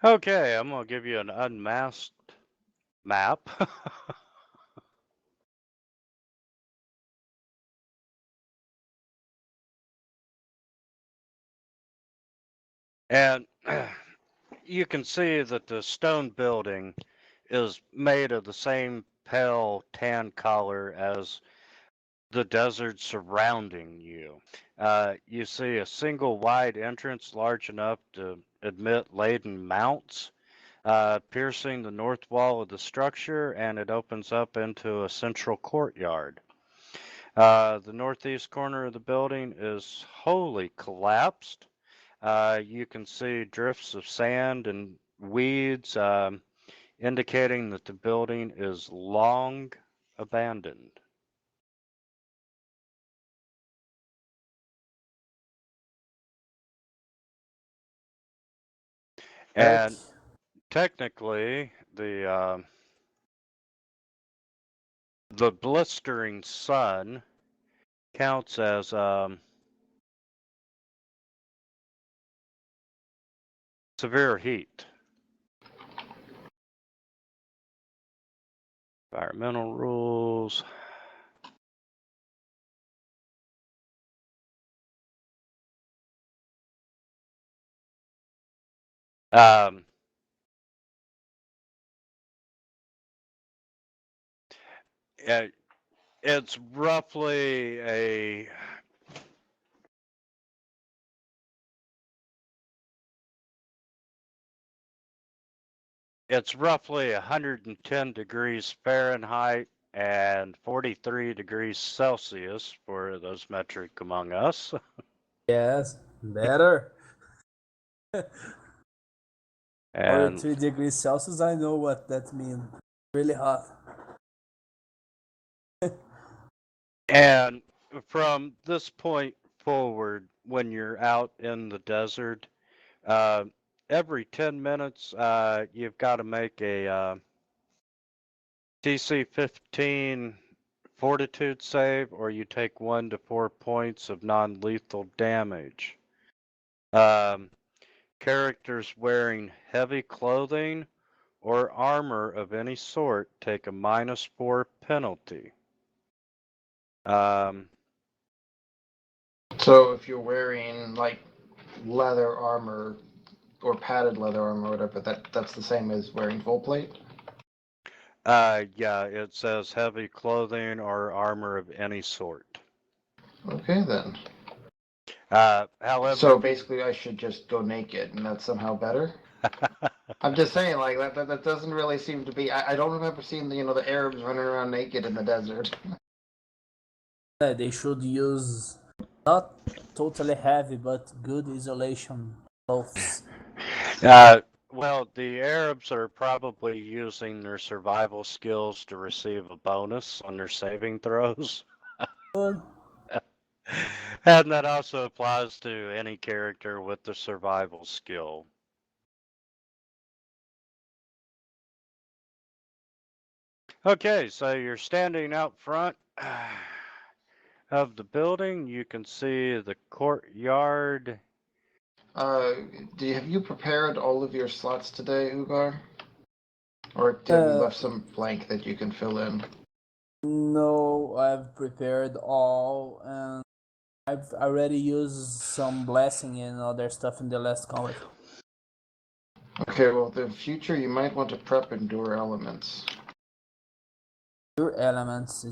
Okay, I'm gonna give you an unmasked map. And you can see that the stone building is made of the same pale tan color as the desert surrounding you. You see a single wide entrance large enough to admit laden mounts, piercing the north wall of the structure, and it opens up into a central courtyard. The northeast corner of the building is wholly collapsed. You can see drifts of sand and weeds, indicating that the building is long abandoned. And technically, the blistering sun counts as severe heat. Environmental rules. It's roughly a It's roughly 110 degrees Fahrenheit and 43 degrees Celsius for those metric among us. Yes, better. And 43 degrees Celsius, I know what that means. Really hot. and from this point forward, when you're out in the desert, every 10 minutes, you've got to make a DC 15 fortitude save, or you take 1 to 4 points of non-lethal damage. Characters wearing heavy clothing or armor of any sort take a -4 penalty. So if you're wearing like leather armor or padded leather armor or whatever, that's the same as wearing full plate? Yeah, it says heavy clothing or armor of any sort. Okay then. However, So basically I should just go naked and that's somehow better? I'm just saying, like, that doesn't really seem to be. I don't remember seeing the Arabs running around naked in the desert. They should use not totally heavy, but good isolation clothes. well, the Arabs are probably using their survival skills to receive a bonus on their saving throws. Good. And that also applies to any character with the survival skill. Okay, so you're standing out front of the building. You can see the courtyard. Have you prepared all of your slots today, Ugar? Or have you left some blank that you can fill in? No, I've prepared all, and I've already used some blessing and other stuff in the last combat. Okay, well, in the future you might want to prep endure elements. Your elements,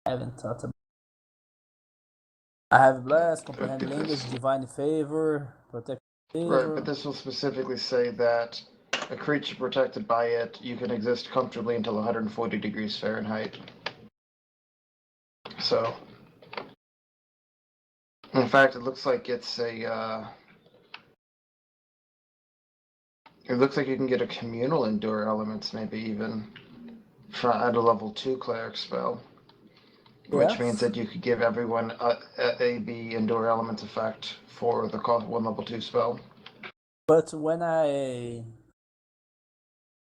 I haven't thought about. I have bless, comprehend language, divine favor, protect favor. Right, but this will specifically say that a creature protected by it, you can exist comfortably until 140 degrees Fahrenheit. So, in fact, it looks like it's a. It looks like you can get a communal endure elements, maybe even at a level 2 cleric spell, which means that you could give everyone the endure elements effect for the cost 1 level 2 spell. But when I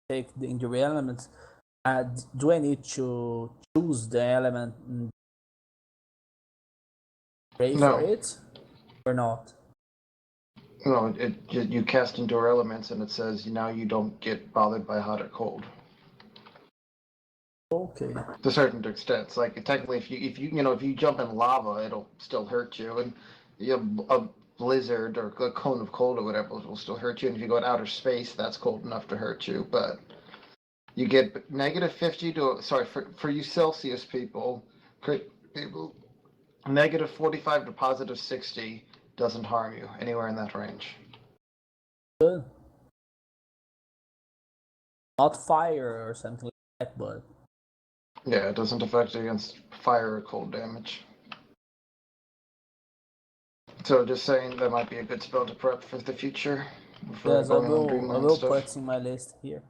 take the endure elements, do I need to choose the element and pray No. for it, or not? No, you cast endure elements and it says now you don't get bothered by hot or cold. Okay. To a certain extent, it's like technically, if you jump in lava, it'll still hurt you, and a blizzard or a cone of cold or whatever will still hurt you. And if you go to outer space, that's cold enough to hurt you. But you get -50 to for you Celsius people, -45 to +60 doesn't harm you anywhere in that range. Good. Not fire or something like that, but Yeah, it doesn't affect against fire or cold damage. So just saying that might be a good spell to prep for the future. For yes, I going on will Dreamland stuff. put in my list here.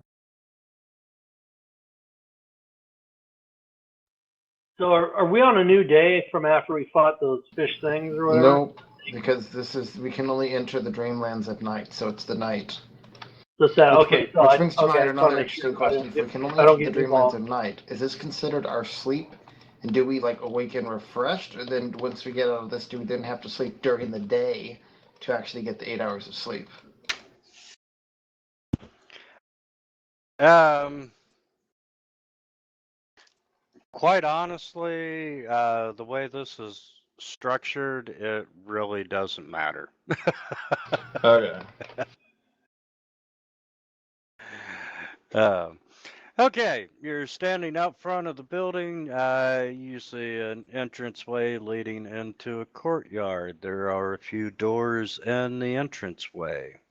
So are we on a new day from after we fought those fish things or whatever? Nope, because we can only enter the Dreamlands at night, so it's the night. Which Brings to mind another interesting question. If we can only enter the Dreamlands at night, is this considered our sleep? And do we awaken refreshed, or then once we get out of this, do we then have to sleep during the day to actually get the 8 hours of sleep? Quite honestly, the way this is structured, it really doesn't matter. Okay. Okay, you're standing out front of the building. You see an entranceway leading into a courtyard. There are a few doors in the entranceway.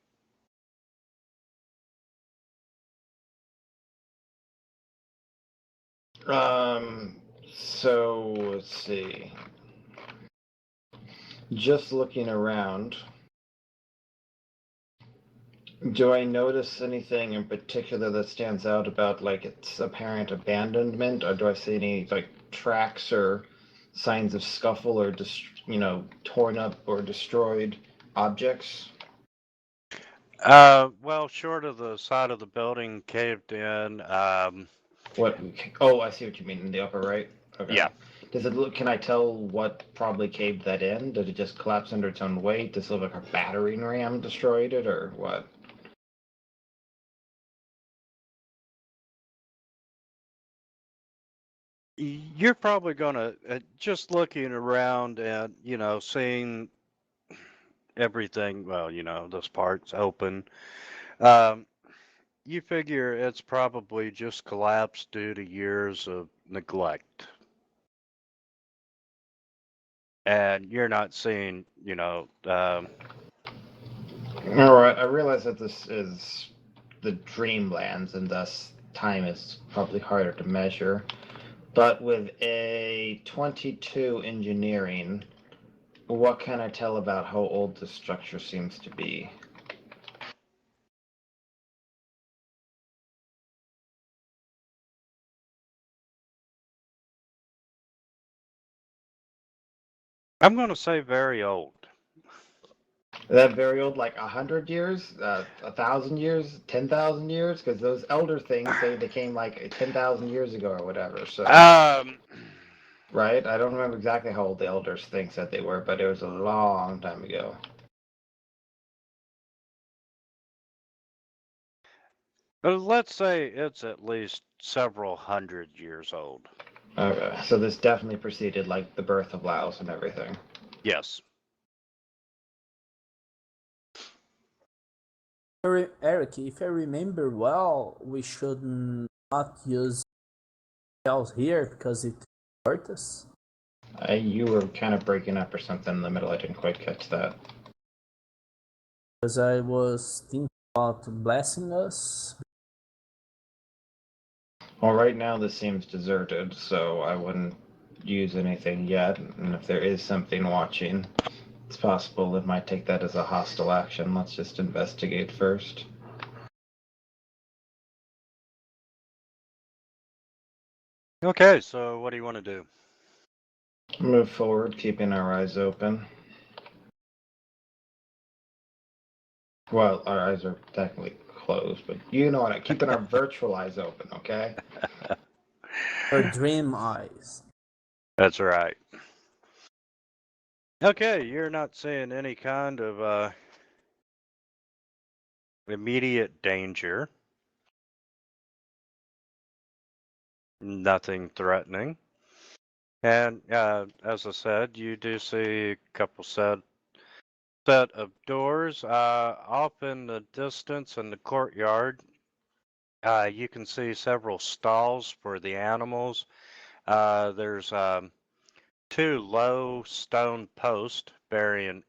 So let's see. Just looking around, do I notice anything in particular that stands out about like its apparent abandonment, or do I see any like tracks or signs of scuffle or torn up or destroyed objects? Well, short of the side of the building caved in, What? Oh, I see what you mean in the upper right. Okay. yeah. Does it look? Can I tell what probably caved that in? Did it just collapse under its own weight? Does it look like a battering ram destroyed it, or what? You're probably gonna, just looking around and, seeing everything, well, this part's open. You figure it's probably just collapsed due to years of neglect. And you're not seeing, All right. I realize that this is the dreamlands, and thus time is probably harder to measure. But with a 22 engineering, what can I tell about how old the structure seems to be? I'm going to say very old. That very old, like 100 years, 1,000 years, 10,000 years, because those elder things say they came like 10,000 years ago or whatever. So, right? I don't remember exactly how old the elders think said they were, but it was a long time ago. Let's say it's at least several hundred years old. Okay, so this definitely preceded like the birth of Laos and everything. Yes. Eric, if I remember well, we should not use shells here because it hurt us. You were kind of breaking up or something in the middle. I didn't quite catch that. Because I was thinking about blessing us. Well, right now this seems deserted, so I wouldn't use anything yet. And if there is something watching, it's possible it might take that as a hostile action. Let's just investigate first. Okay, so what do you want to do? Move forward, keeping our eyes open. Well, our eyes are technically closed, but you know what? Keeping our virtual eyes open, okay? Our dream eyes. That's right. Okay, you're not seeing any kind of immediate danger. Nothing threatening. And as I said, you do see a couple set of doors off in the distance in the courtyard. You can see several stalls for the animals. There's 2 low stone posts burying.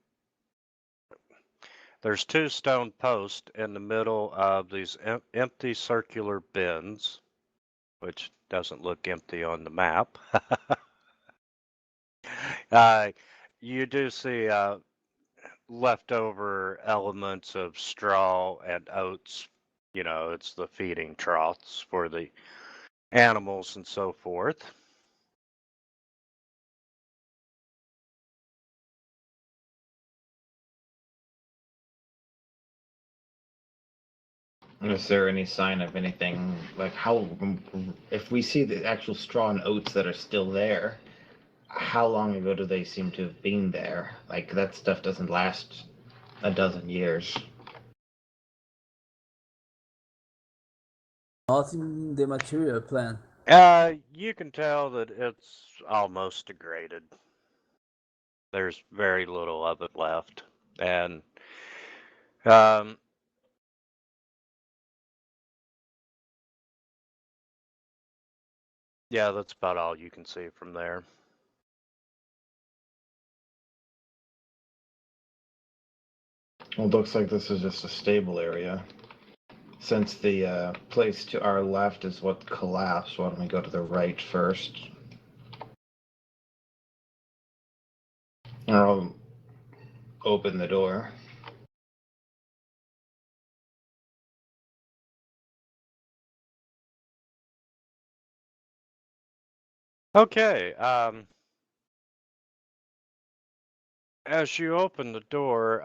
There's 2 stone posts in the middle of these empty circular bins, which doesn't look empty on the map. You do see leftover elements of straw and oats. It's the feeding troughs for the animals and so forth. Is there any sign of anything like how, if we see the actual straw and oats that are still there, how long ago do they seem to have been there? Like that stuff doesn't last a dozen years. Not in the material plan. You can tell that it's almost degraded. There's very little of it left, and yeah, that's about all you can see from there. Well, it looks like this is just a stable area. Since the place to our left is what collapsed, why don't we go to the right first? Or I'll open the door. Okay. As you open the door,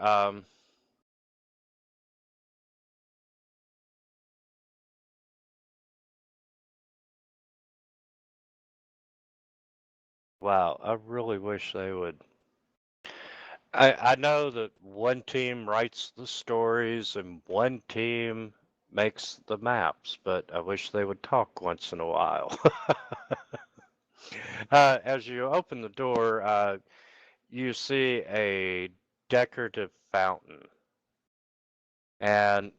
wow, I really wish they would. I know that one team writes the stories and one team makes the maps, but I wish they would talk once in a while. As you open the door, you see a decorative fountain. And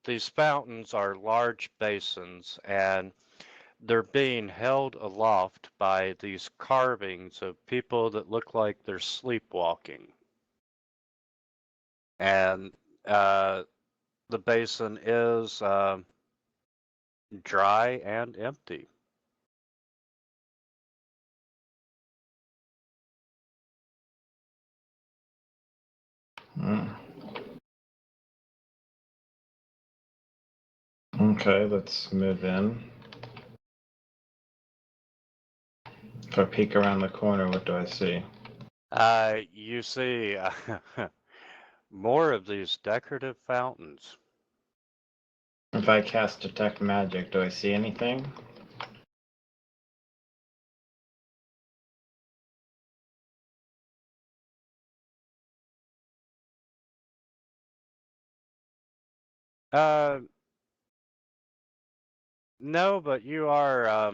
these fountains are large basins, and they're being held aloft by these carvings of people that look like they're sleepwalking. And the basin is dry and empty. Hmm. Okay, let's move in. If I peek around the corner, what do I see? You see more of these decorative fountains. If I cast Detect Magic, do I see anything? No, but you are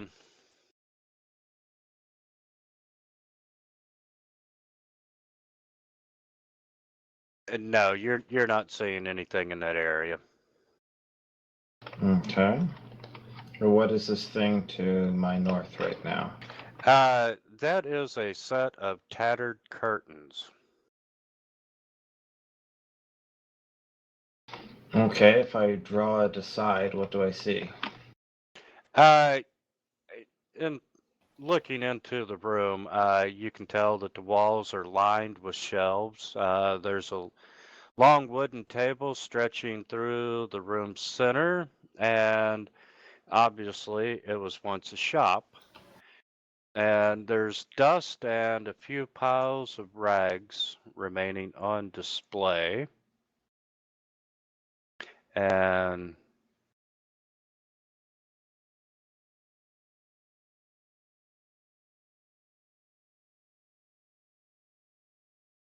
no, you're not seeing anything in that area. Okay. Or what is this thing to my north right now? That is a set of tattered curtains. Okay, if I draw it aside, what do I see? In looking into the room, you can tell that the walls are lined with shelves. There's a long wooden table stretching through the room's center, and obviously it was once a shop. And there's dust and a few piles of rags remaining on display. And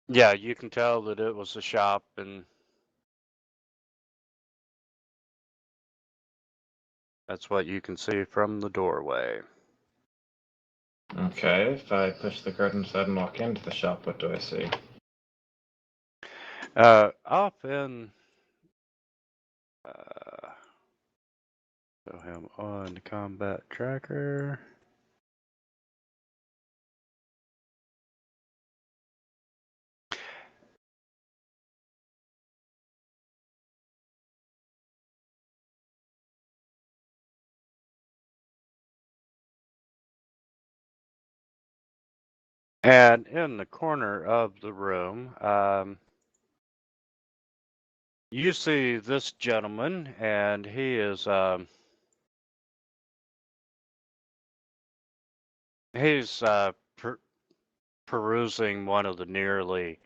yeah, you can tell that it was a shop, and that's what you can see from the doorway. Okay, if I push the curtain aside and walk into the shop, what do I see? Up in show him on the combat tracker. And in the corner of the room, you see this gentleman, and he is he's perusing one of the nearly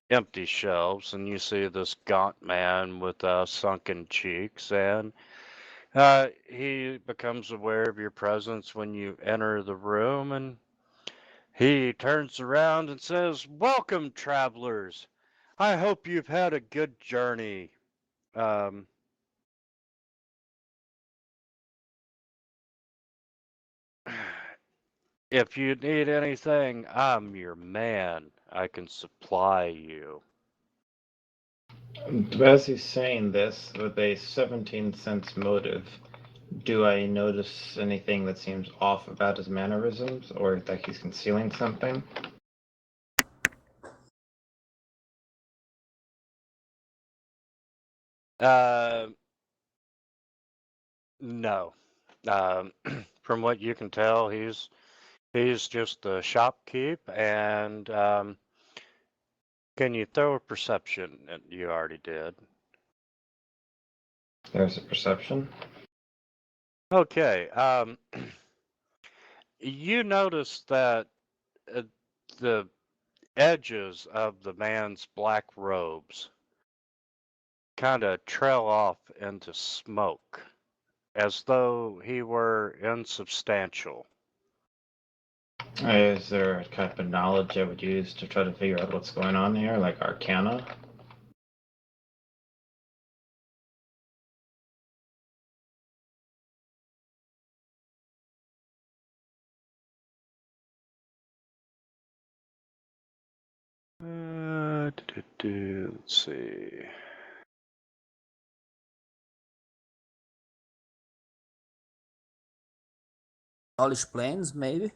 empty shelves, and you see this gaunt man with sunken cheeks, and he becomes aware of your presence when you enter the room, and he turns around and says, "Welcome, travelers. I hope you've had a good journey. Um, if you need anything, I'm your man. I can supply you." As he's saying this, with a 17 cents motive, do I notice anything that seems off about his mannerisms, or that he's concealing something? No. From what you can tell, he's just the shopkeep. And can you throw a perception? You already did. There's a perception. Okay. You notice that the edges of the man's black robes kind of trail off into smoke, as though he were insubstantial. Is there a type of knowledge I would use to try to figure out what's going on here, like Arcana? Let's see. Knowledge plans, maybe.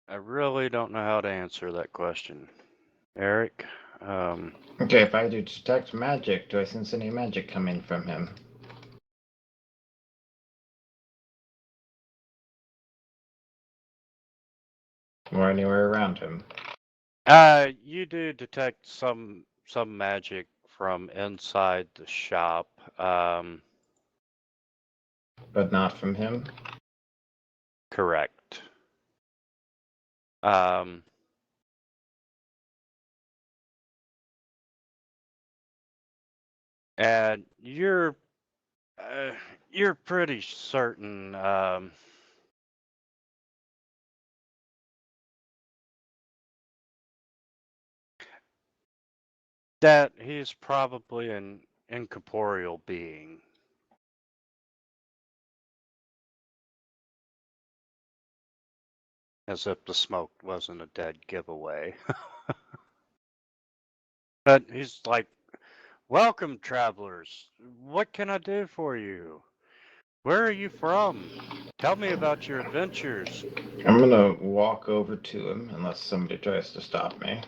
I really don't know how to answer that question, Eric. Okay, if I do detect magic, do I sense any magic coming from him? Or anywhere around him? You do detect some magic from inside the shop. But not from him? Correct. And you're pretty certain that he's probably an incorporeal being. As if the smoke wasn't a dead giveaway. But he's like, "Welcome, travelers. What can I do for you? Where are you from? Tell me about your adventures." I'm gonna walk over to him, unless somebody tries to stop me.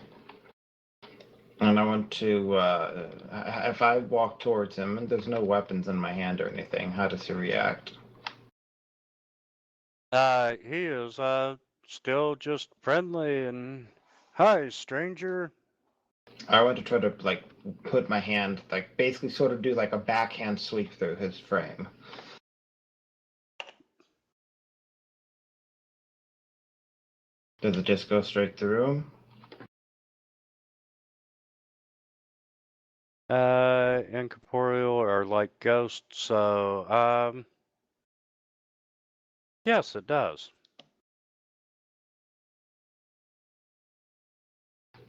And I want to, if I walk towards him and there's no weapons in my hand or anything, how does he react? He is still just friendly and, "Hi, stranger." I want to try to, like, put my hand, like, basically sort of do, like, a backhand sweep through his frame. Does it just go straight through him? Incorporeal or like ghosts, so, yes, it does.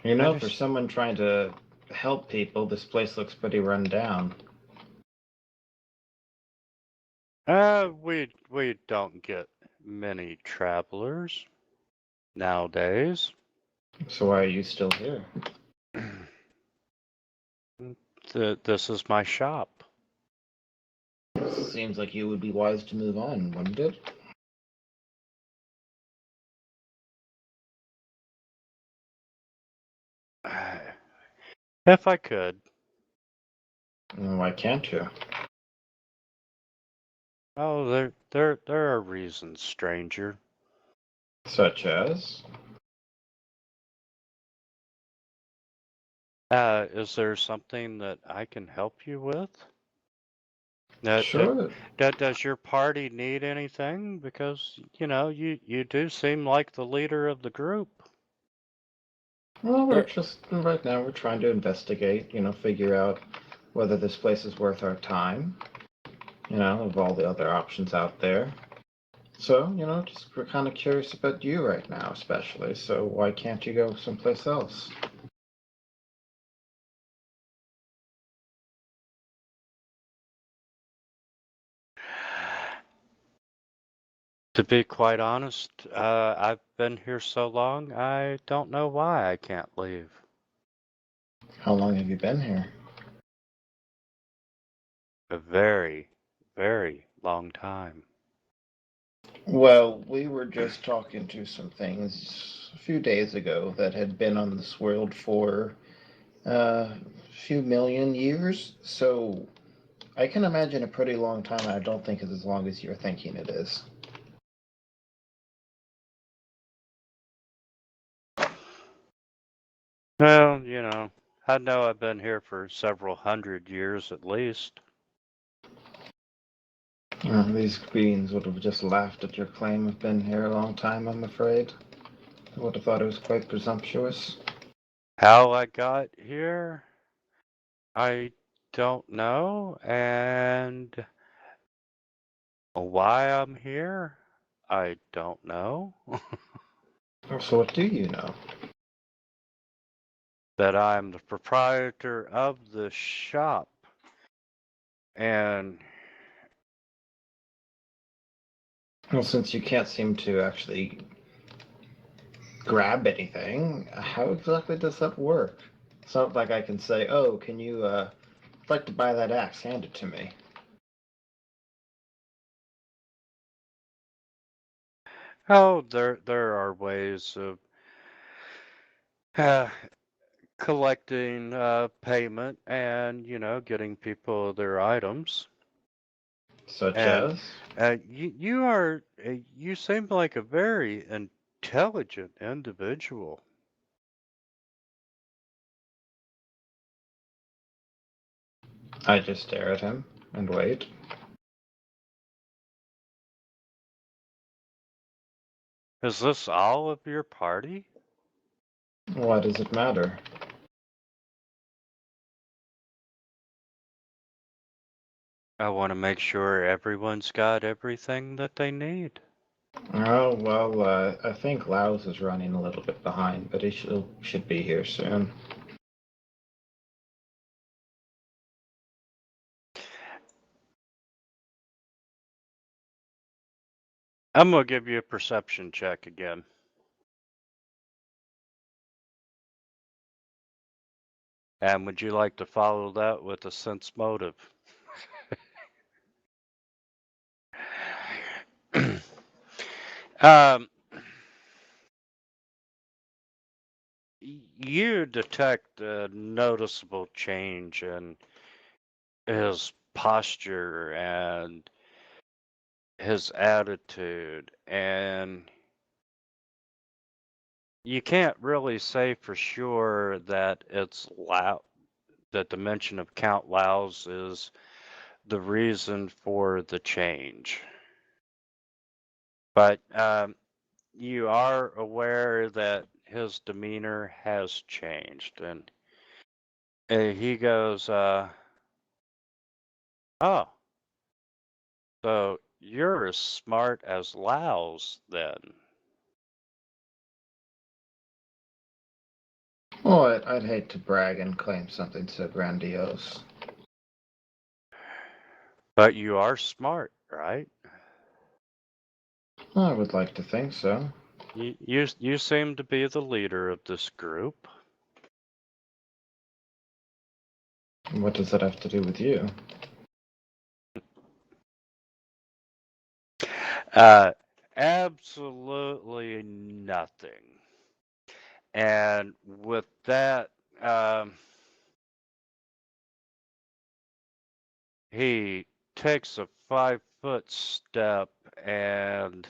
You know, for someone trying to help people, this place looks pretty run down. We don't get many travelers nowadays. So why are you still here? This is my shop. Seems like you would be wise to move on, wouldn't it? If I could. Why can't you? Oh, there are reasons, stranger. Such as? Is there something that I can help you with? Sure. Does your party need anything? Because, you know, you do seem like the leader of the group. Well, we're just, right now, we're trying to investigate, figure out whether this place is worth our time, of all the other options out there. So, just we're kind of curious about you right now, especially. So why can't you go someplace else? To be quite honest, I've been here so long, I don't know why I can't leave. How long have you been here? A very, very long time. Well, we were just talking to some things a few days ago that had been on this world for a few million years, so I can imagine a pretty long time. I don't think it's as long as you're thinking it is. Well, I know I've been here for several hundred years at least. These beings would have just laughed at your claim of been here a long time, I'm afraid. I would have thought it was quite presumptuous. How I got here, I don't know, and why I'm here, I don't know. So what do you know? That I'm the proprietor of the shop, and Well, since you can't seem to actually grab anything, how exactly does that work? It's not like I can say, oh, can you, I'd like to buy that axe, hand it to me. there are ways of uh, collecting payment and getting people their items. Such And as? you seem like a very intelligent individual. I just stare at him and wait. Is this all of your party? Why does it matter? I want to make sure everyone's got everything that they need. Oh, well, I think Laos is running a little bit behind, but he should be here soon. I'm gonna give you a perception check again. And would you like to follow that with a sense motive? um, you detect a noticeable change in his posture and his attitude, and you can't really say for sure that that the mention of Count Laos is the reason for the change. But you are aware that his demeanor has changed, and he goes, "Oh, so you're as smart as Laos then?" Well, I'd hate to brag and claim something so grandiose. But you are smart, right? I would like to think so. You seem to be the leader of this group. What does that have to do with you? Absolutely nothing. And with that, he takes a 5-foot step, and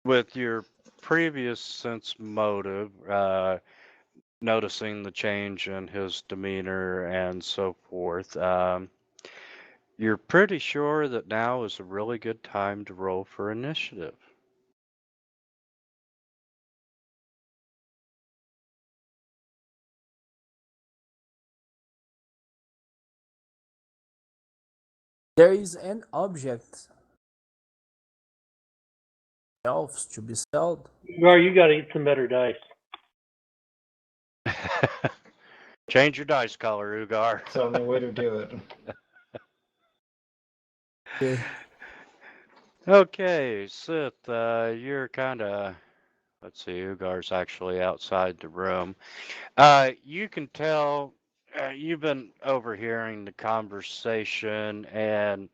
with your previous sense motive, noticing the change in his demeanor and so forth, you're pretty sure that now is a really good time to roll for initiative. There is an object shelves to be sold. Gar, you got to get some better dice. Change your dice color, Ugar. It's the only way to do it. Okay. Okay, Sith, you're kind of Let's see, Ugar's actually outside the room. You can tell you've been overhearing the conversation, and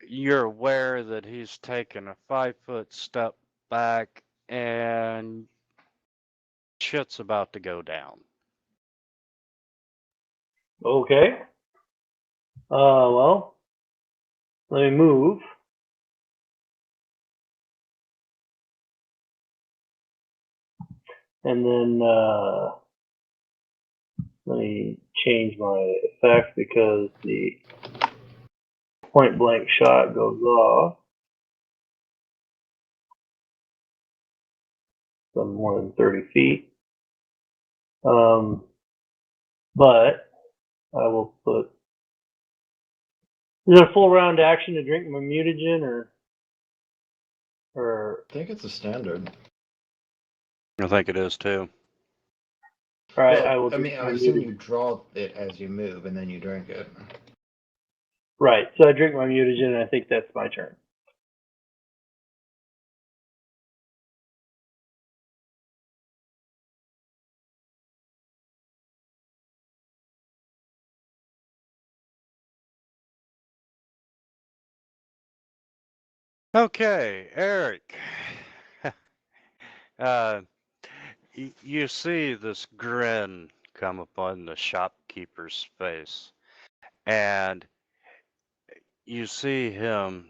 you're aware that he's taken a 5-foot step back, and shit's about to go down. Okay. Well, let me move. And then let me change my effect because the point blank shot goes off. Some more than 30 feet. But I will put. Is it a full round action to drink my mutagen or? I think it's a standard. I think it is too. All right, Well, I will. I mean, drink I my assume mutagen. you draw it as you move, and then you drink it. Right. So I drink my mutagen, and I think that's my turn. Okay, Eric. You see this grin come upon the shopkeeper's face, and you see him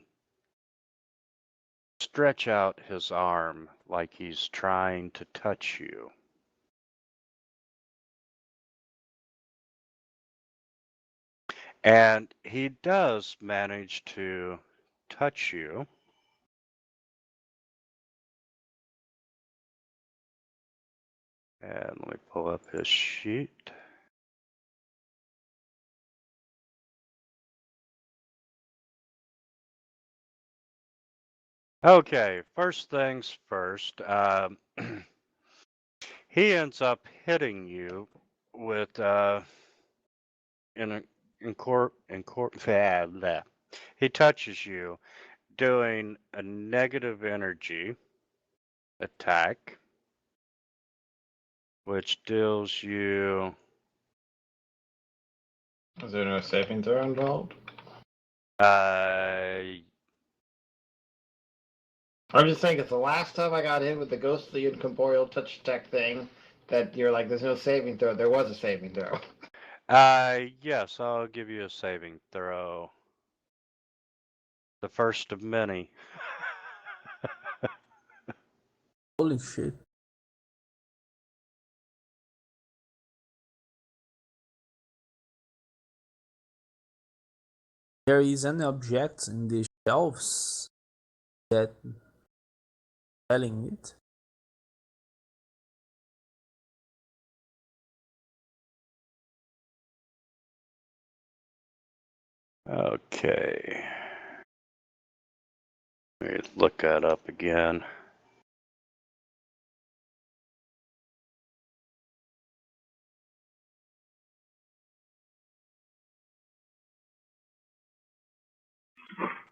stretch out his arm like he's trying to touch you. And he does manage to touch you. And let me pull up his sheet. Okay, first things first. He ends up hitting you with he touches you, doing a negative energy attack, which deals you. Is there no saving throw involved? I'm just saying, it's the last time I got hit with the ghostly incorporeal touch attack thing that you're like, there's no saving throw. There was a saving throw. Yes, I'll give you a saving throw. The first of many. Holy shit. There is an object in the shelves that selling it. Okay. Let me look that up again.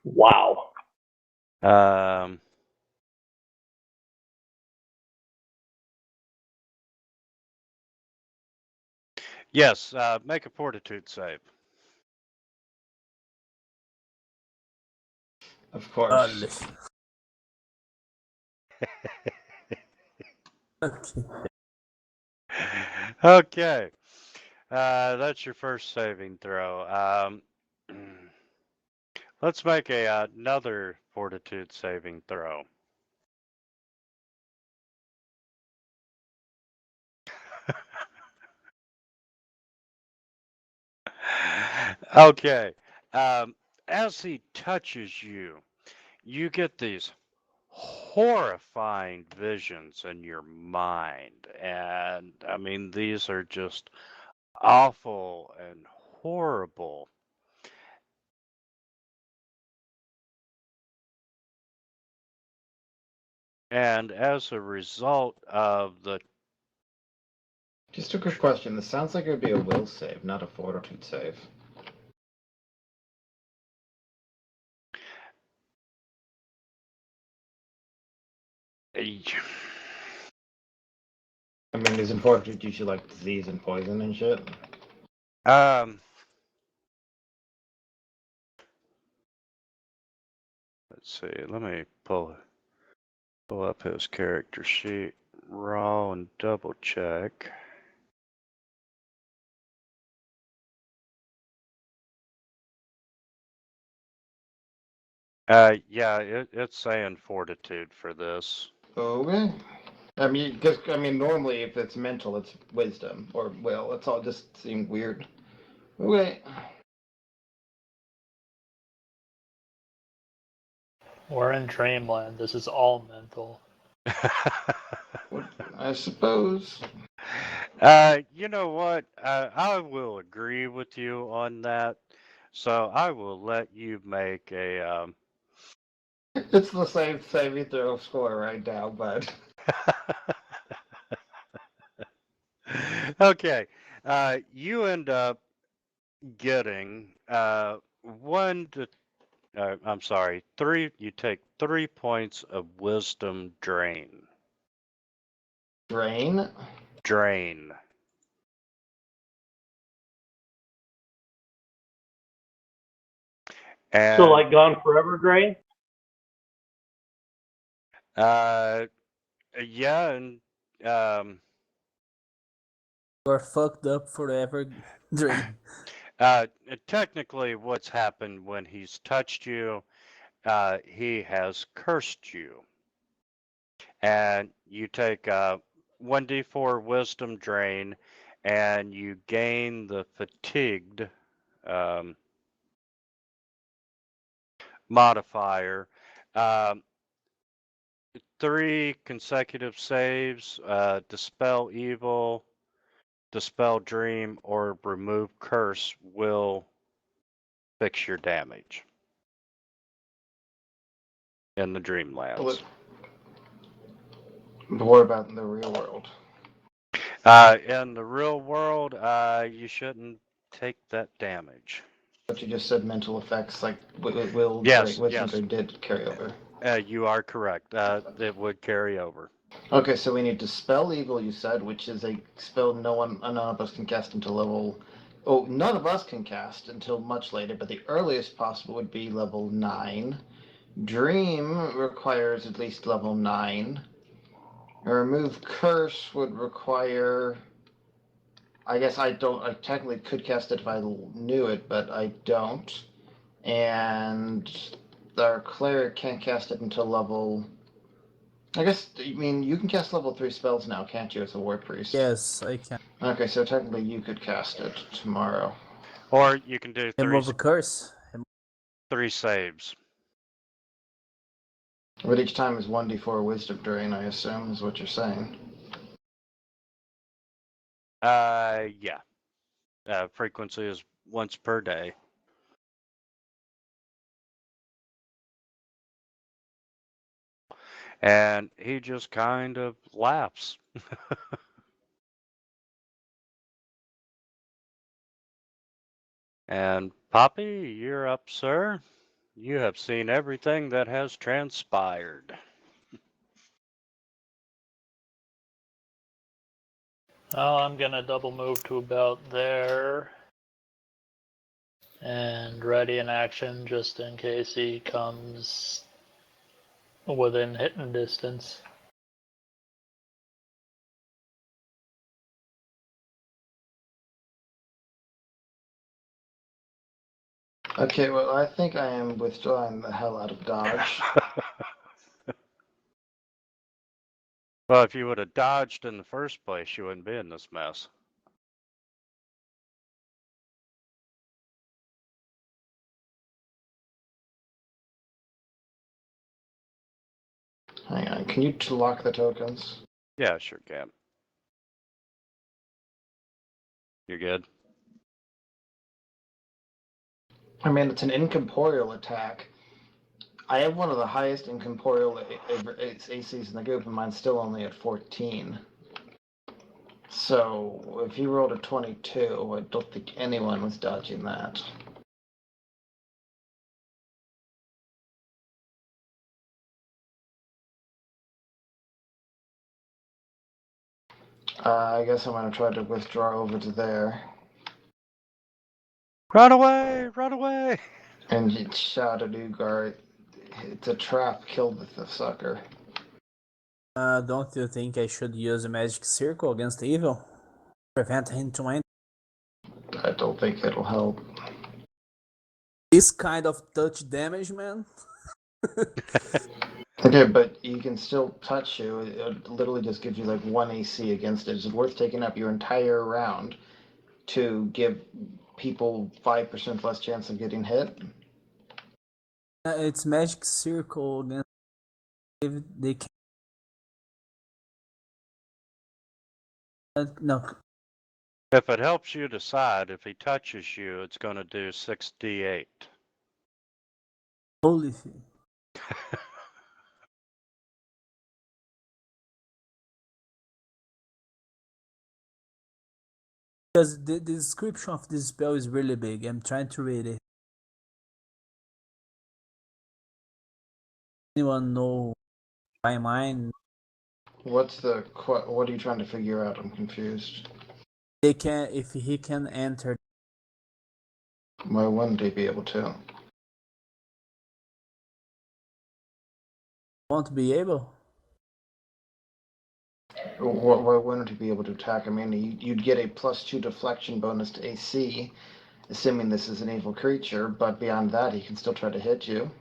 Wow. Yes, make a fortitude save. Of course. Listen. Okay. Okay. That's your first saving throw. Let's make another fortitude saving throw. Okay. As he touches you, you get these horrifying visions in your mind. And I mean, these are just awful and horrible. And as a result of the. Just a quick question. This sounds like it would be a will save, not a fortitude save. I mean, is important due to like disease and poison and shit? Let's see. Let me pull up his character sheet raw and double check. Yeah, it's saying fortitude for this. Okay. I mean, because normally if it's mental, it's wisdom or will. It's all just seemed weird. Okay. We're in dreamland. This is all mental. I suppose. You know what? I will agree with you on that. So I will let you make a. It's the same saving throw score right now, but Okay. You end up getting one to. I'm sorry, 3. You take 3 points of wisdom drain. drain. Drain. And, So like Gone Forever drain? yeah, and You're fucked up forever, Drain. technically, what's happened when he's touched you, he has cursed you, and you take 1d4 wisdom drain, and you gain the fatigued modifier. 3 consecutive saves, dispel evil, dispel dream, or remove curse will fix your damage in the Dreamlands. But what about in the real world? In the real world, you shouldn't take that damage. But you just said mental effects like will Yes, wisdom yes. did carry over. You are correct. It would carry over. Okay, so we need Dispel Evil, you said, which is a spell none of us can cast until level. Oh, none of us can cast until much later, but the earliest possible would be level 9. Dream requires at least level 9. Remove Curse would require. I guess I don't. I technically could cast it if I knew it, but I don't. And our cleric can't cast it until level. I guess, you can cast level 3 spells now, can't you, as a war priest? Yes, I can. Okay, so technically you could cast it tomorrow. Or you can do Remove a curse. 3 saves. But each time is 1d4 wisdom drain, I assume, is what you're saying. Yeah. Frequency is once per day. And he just kind of laughs. And Poppy, you're up, sir. You have seen everything that has transpired. Oh, I'm gonna double move to about there. And ready in action just in case he comes within hitting distance. Okay, well, I think I am withdrawing the hell out of Dodge. Well, if you would have dodged in the first place, you wouldn't be in this mess. Hang on, can you lock the tokens? Yeah, sure can. You're good? I mean, it's an incorporeal attack. I have one of the highest incorporeal ACs in the group, and mine's still only at 14. So, if he rolled a 22, I don't think anyone was dodging that. I guess I'm gonna try to withdraw over to there Run away! Run away! and shout at Ugar. It's a trap. Kill the sucker. Don't you think I should use a magic circle against evil? Prevent him to enter. I don't think it'll help. This kind of touch damage, man. Okay, but he can still touch you. It literally just gives you like 1 AC against it. Is it worth taking up your entire round to give people 5% less chance of getting hit? It's magic circle against if they can. No, If it helps you decide, if he touches you, it's going to do 6d8. holy shit. Because the description of this spell is really big. I'm trying to read it. Anyone know my mind? What are you trying to figure out? I'm confused. They can, if he can enter. Why wouldn't he be able to? Won't be able. Why wouldn't he be able to attack? I mean, you'd get a +2 deflection bonus to AC, assuming this is an evil creature, but beyond that, he can still try to hit you.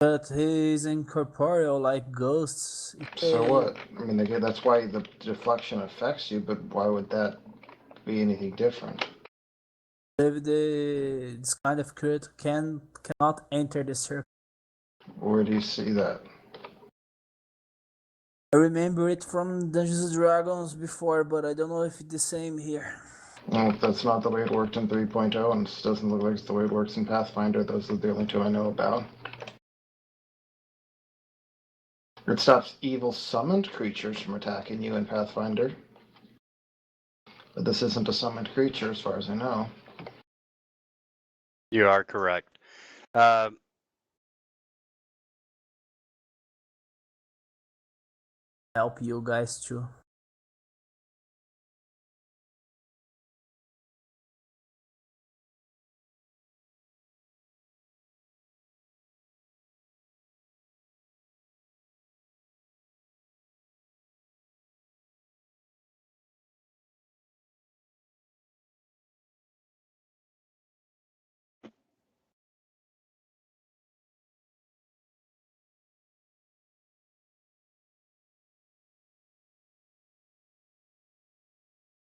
But he's incorporeal like ghosts. So what? I mean, that's why the deflection affects you, but why would that be anything different? If this kind of creature cannot enter the circle. Where do you see that? I remember it from Dungeons and Dragons before, but I don't know if it's the same here. Well, that's not the way it worked in 3.0, and it doesn't look like it's the way it works in Pathfinder. Those are the only two I know about. It stops evil summoned creatures from attacking you in Pathfinder. But this isn't a summoned creature, as far as I know. You are correct. Help you guys too.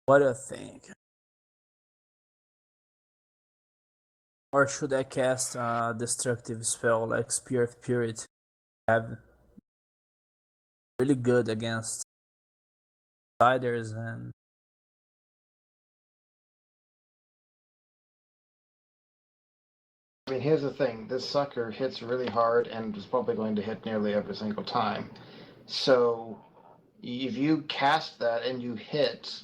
What do you think? Or should I cast a destructive spell like Spear of Purity? Have really good against outsiders and I mean, here's the thing. This sucker hits really hard and is probably going to hit nearly every single time. So, if you cast that and you hit,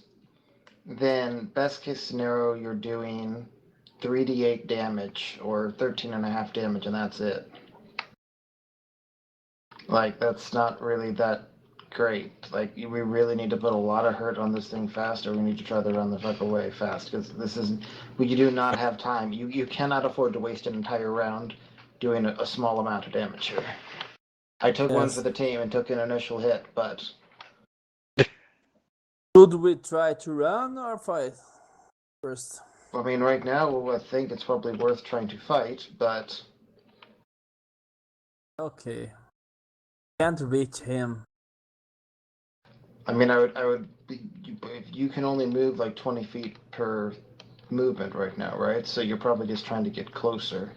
then best case scenario, you're doing 3d8 damage or 13.5 damage, and that's it. Like, that's not really that great. Like, we really need to put a lot of hurt on this thing fast, or we need to try to run the fuck away fast, because this isn't. We do not have time. You cannot afford to waste an entire round doing a small amount of damage here. I took one for the team and took an initial hit, but should we try to run or fight first? I mean, right now I think it's probably worth trying to fight, but Okay. Can't reach him. I mean, I would. You can only move like 20 feet per movement right now, right? So you're probably just trying to get closer.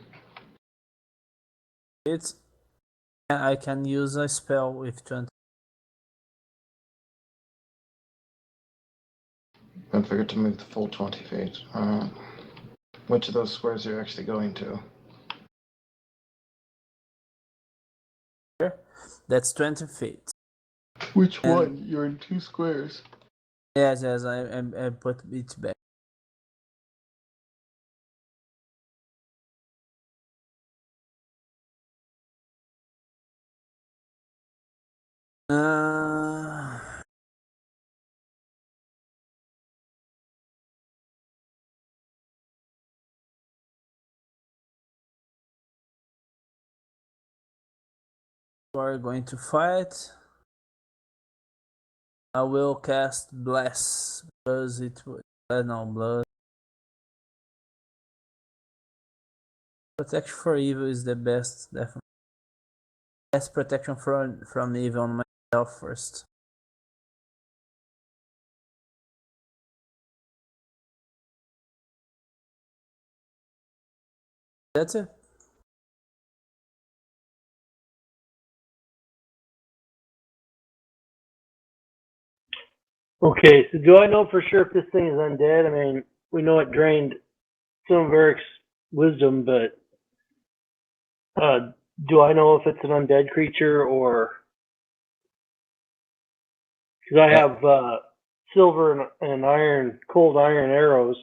I can use a spell with 20. Don't forget to move the full 20 feet. Which of those squares are you actually going to? That's 20 feet. Which And- one? You're in 2 squares. Yes, I put it back. We're going to fight. I will cast Bless because it will. No, blood. Protection for evil is the best, definitely. Best protection from evil on myself first. That's it. Okay, so do I know for sure if this thing is undead? I mean, we know it drained some of Eric's wisdom, but do I know if it's an undead creature or... Because I have silver and iron, cold iron arrows.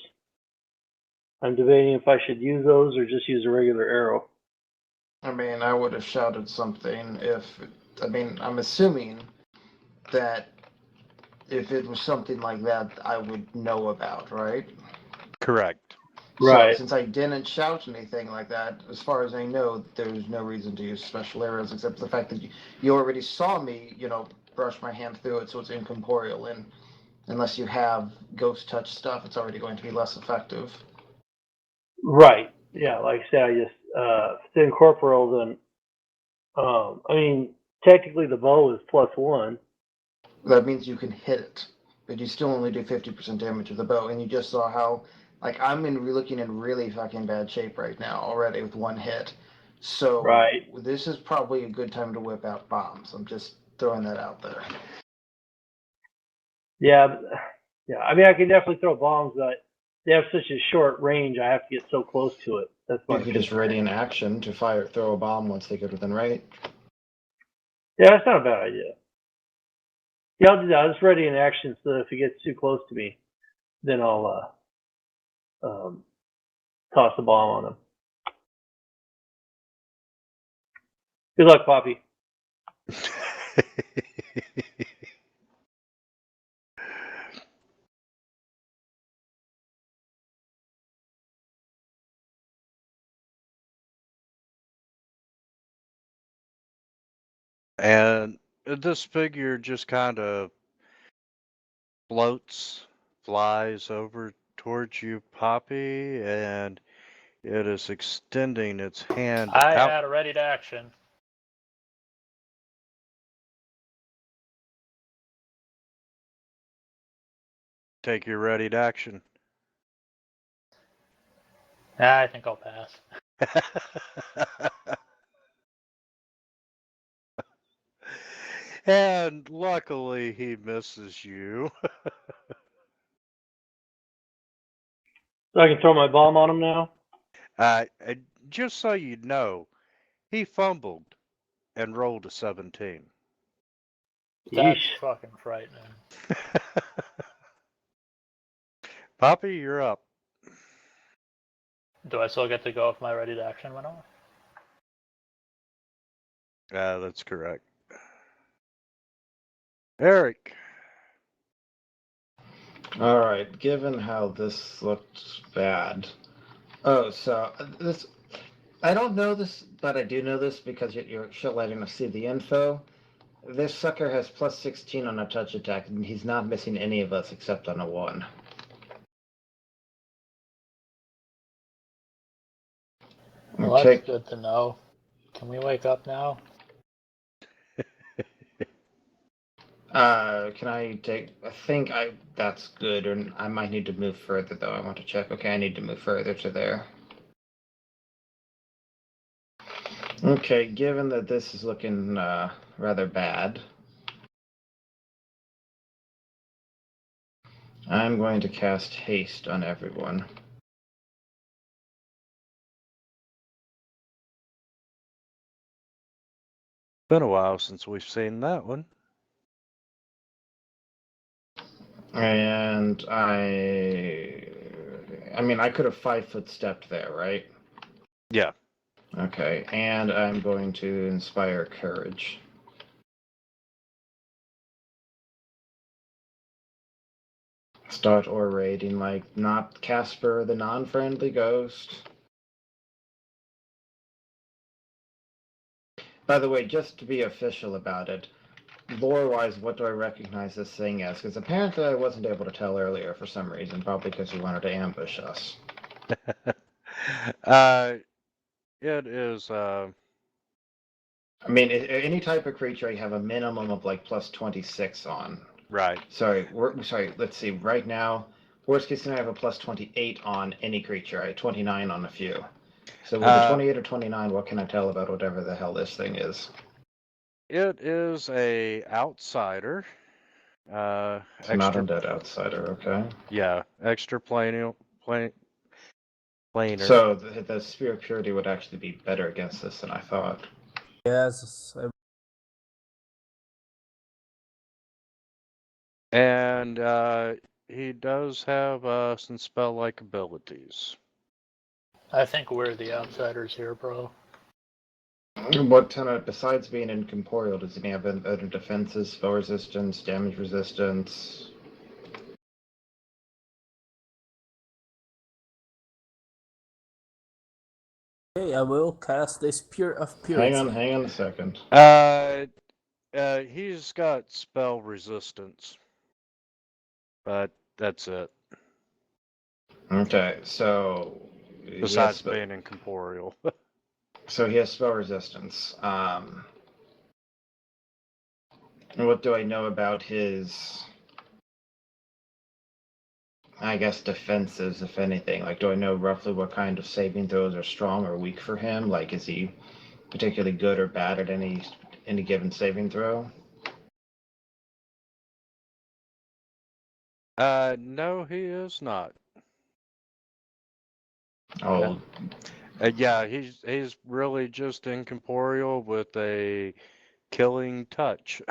I'm debating if I should use those or just use a regular arrow. I mean, I would have shouted something if. I mean, I'm assuming that if it was something like that, I would know about, right? Correct. Right. So since I didn't shout anything like that, as far as I know, there's no reason to use special arrows except the fact that you already saw me, brush my hand through it, so it's incorporeal, and unless you have ghost touch stuff, it's already going to be less effective. Right. Yeah, like I said, I just, if it's incorporeal, then, I mean, technically the bow is +1. That means you can hit it, but you still only do 50% damage with the bow, and you just saw how, like, I'm looking in really fucking bad shape right now already with one hit. So Right. this is probably a good time to whip out bombs. I'm just throwing that out there. Yeah, I mean, I can definitely throw bombs, but they have such a short range, I have to get so close to it. That's my You can just ready an action to throw a bomb once they get within range. Yeah, that's not a bad idea. Yeah, I'll do that. I'll just ready an action so that if it gets too close to me, then I'll toss the bomb on him. Good luck, Poppy. And this figure just kind of flies over towards you, Poppy, and it is extending its hand I out. had a ready to action. Take your ready to action. I think I'll pass. And luckily he misses you. So I can throw my bomb on him now? Just so you know, he fumbled and rolled a 17. That's Yeesh. fucking frightening. Poppy, you're up. Do I still get to go if my ready to action went off? That's correct. Eric. All right. Given how this looked bad. Oh, so this. I don't know this, but I do know this because you're letting us see the info. This sucker has +16 on a touch attack, and he's not missing any of us except on a 1. Well, Okay. that's good to know. Can we wake up now? Can I take? I think that's good, or I might need to move further though. I want to check. Okay, I need to move further to there. Okay, given that this is looking rather bad, I'm going to cast haste on everyone. Been a while since we've seen that one. And I mean, I could have 5-foot stepped there, right? Yeah. Okay, and I'm going to inspire courage. Start orating like not Casper the non-friendly ghost. By the way, just to be official about it, lore-wise, what do I recognize this thing as? Because apparently I wasn't able to tell earlier for some reason, probably because he wanted to ambush us. It is I mean, any type of creature I have a minimum of like plus 26 on. right. Sorry, let's see. Right now, worst case scenario, I have a plus 28 on any creature. I have 29 on a few. So with a 28 or 29, what can I tell about whatever the hell this thing is? It is a outsider. So Extra, not undead outsider, okay. yeah, extra planar. So the Spear of Purity would actually be better against this than I thought. Yes, And he does have some spell-like abilities. I think we're the outsiders here, bro. What kind of, besides being incorporeal, does he have other defenses, spell resistance, damage resistance? okay, I will cast the Spear of Purity. Hang on a second. He's got spell resistance, but that's it. Okay, so Besides being incorporeal. So he has spell resistance. What do I know about his, I guess, defenses, if anything? Like, do I know roughly what kind of saving throws are strong or weak for him? Like, is he particularly good or bad at any given saving throw? No, he is not. Oh, Yeah, he's really just incorporeal with a killing touch.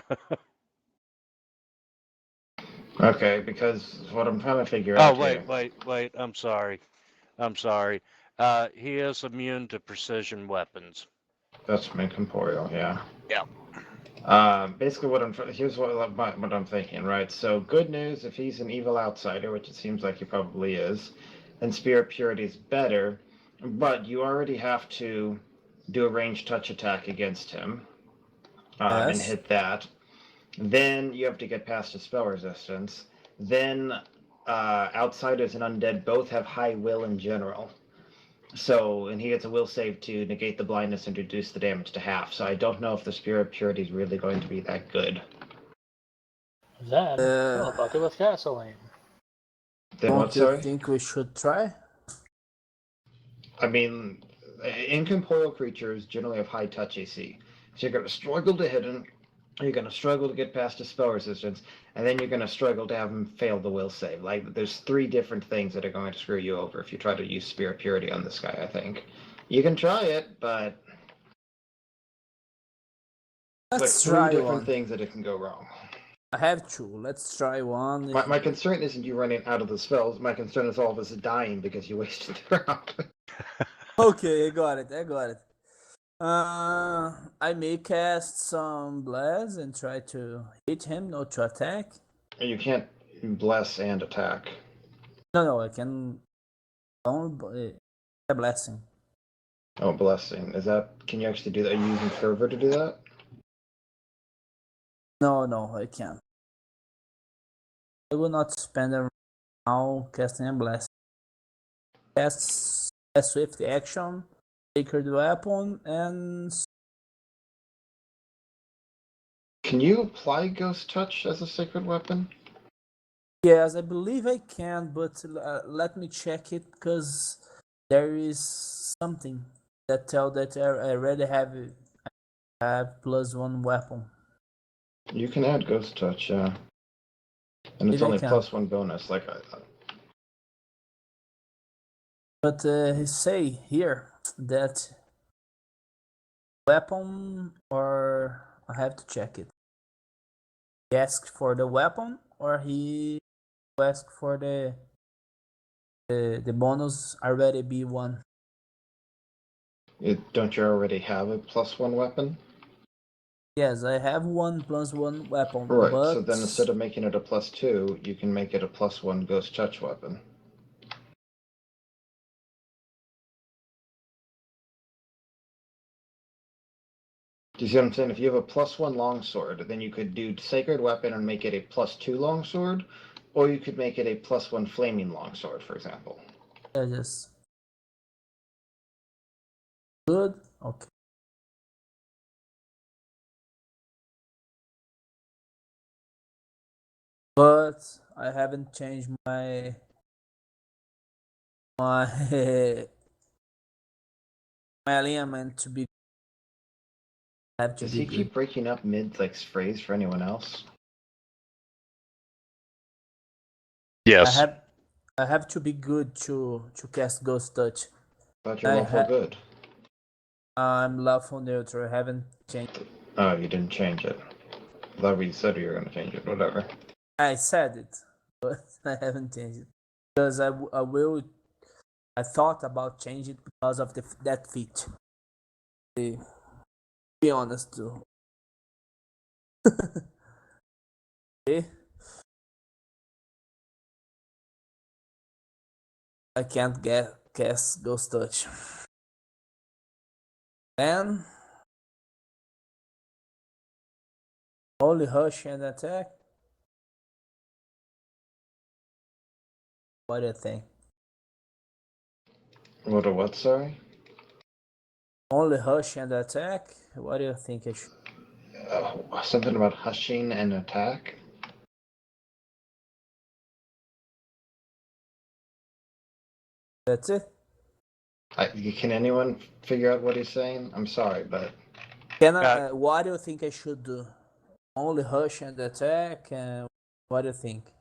okay, because what I'm trying to figure out here. Wait. I'm sorry. He is immune to precision weapons. That's incorporeal, yeah. Yeah. Basically, here's what I'm thinking, right? So, good news if he's an evil outsider, which it seems like he probably is, then Spear of Purity is better, but you already have to do a ranged touch attack against him and Yes. hit that. Then you have to get past his spell resistance. Then outsiders and undead both have high will in general. So, and he gets a will save to negate the blindness and reduce the damage to half. So I don't know if the Spear of Purity is really going to be that good. Then fill a bucket with gasoline. Then what, Don't you sorry? think we should try? I mean, incorporeal creatures generally have high touch AC. So you're going to struggle to hit him, you're going to struggle to get past his spell resistance, and then you're going to struggle to have him fail the will save. Like, there's 3 different things that are going to screw you over if you try to use Spear of Purity on this guy, I think. You can try it, but Let's like 3 try different one. things that it can go wrong. I have 2. Let's try one. My concern isn't you running out of the spells. My concern is all of us dying because you wasted the round. Okay, I got it. I may cast some blast and try to hit him, not to attack. You can't bless and attack. No, I can. A blessing. Oh, blessing. Is that? Can you actually do that? Are you using fervor to do that? No, I can't. I will not spend a round casting a blessing. Cast a swift action, sacred weapon, and Can you apply Ghost Touch as a sacred weapon? yes, I believe I can, but let me check it because there is something that tell that I already have +1 weapon. You can add Ghost Touch, yeah. And it's Maybe I only can. +1 bonus, like I thought. But he say here that weapon, or I have to check it. He asked for the weapon, or he asked for the bonus already be 1. Don't you already have a +1 weapon? Yes, I have 1+1 weapon, Right, but so then instead of making it a +2, you can make it a +1 ghost touch weapon. Do you see what I'm saying? If you have a +1 longsword, then you could do Sacred Weapon and make it a +2 longsword, or you could make it a +1 flaming longsword, for example. yeah, just good. Okay. But I haven't changed my my alignment to be. Have to Does be he good. keep breaking up mid like phrase for anyone else? Yes. I have to be good to cast Ghost Touch. I thought you're I lawful good. I'm lawful neutral. I haven't changed. Oh, you didn't change it. I thought we said you were going to change it. Whatever. I said it, but I haven't changed it because I will. I thought about changing it because of that feat. To be honest, too. Okay. I can't get cast Ghost Touch. Then only Hush and attack. What do you think? What, sorry? Only Hush and attack. What do you think I should? Something about hushing and attack? That's it. Can anyone figure out what he's saying? I'm sorry, but Can I? What do you think I should do? Only Hush and attack. What do you think?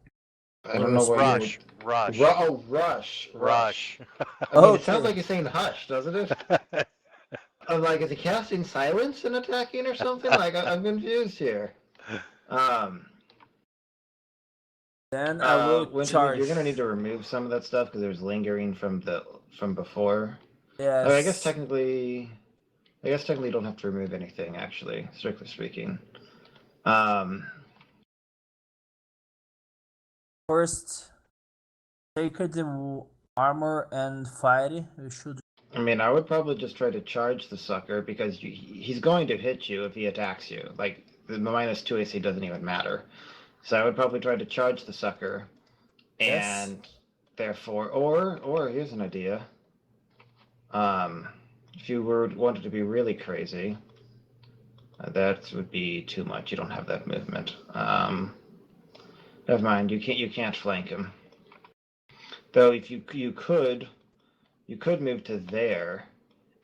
I don't know what you Rush. would... Rush. Rush. Rush. I mean, it Okay. sounds like he's saying hush, doesn't it? I'm like, is he casting silence and attacking or something? Like, I'm confused here. Then I will Wintermute, charge. you're gonna need to remove some of that stuff because there's lingering from before. Yes. I guess technically you don't have to remove anything, actually, strictly speaking. First, sacred the armor and fire. You should. I mean, I would probably just try to charge the sucker because he's going to hit you if he attacks you. Like, the -2 AC doesn't even matter. So I would probably try to charge the sucker, Yes. and therefore, or here's an idea. If you wanted to be really crazy, that would be too much. You don't have that movement. Never mind. You can't flank him. Though if you could move to there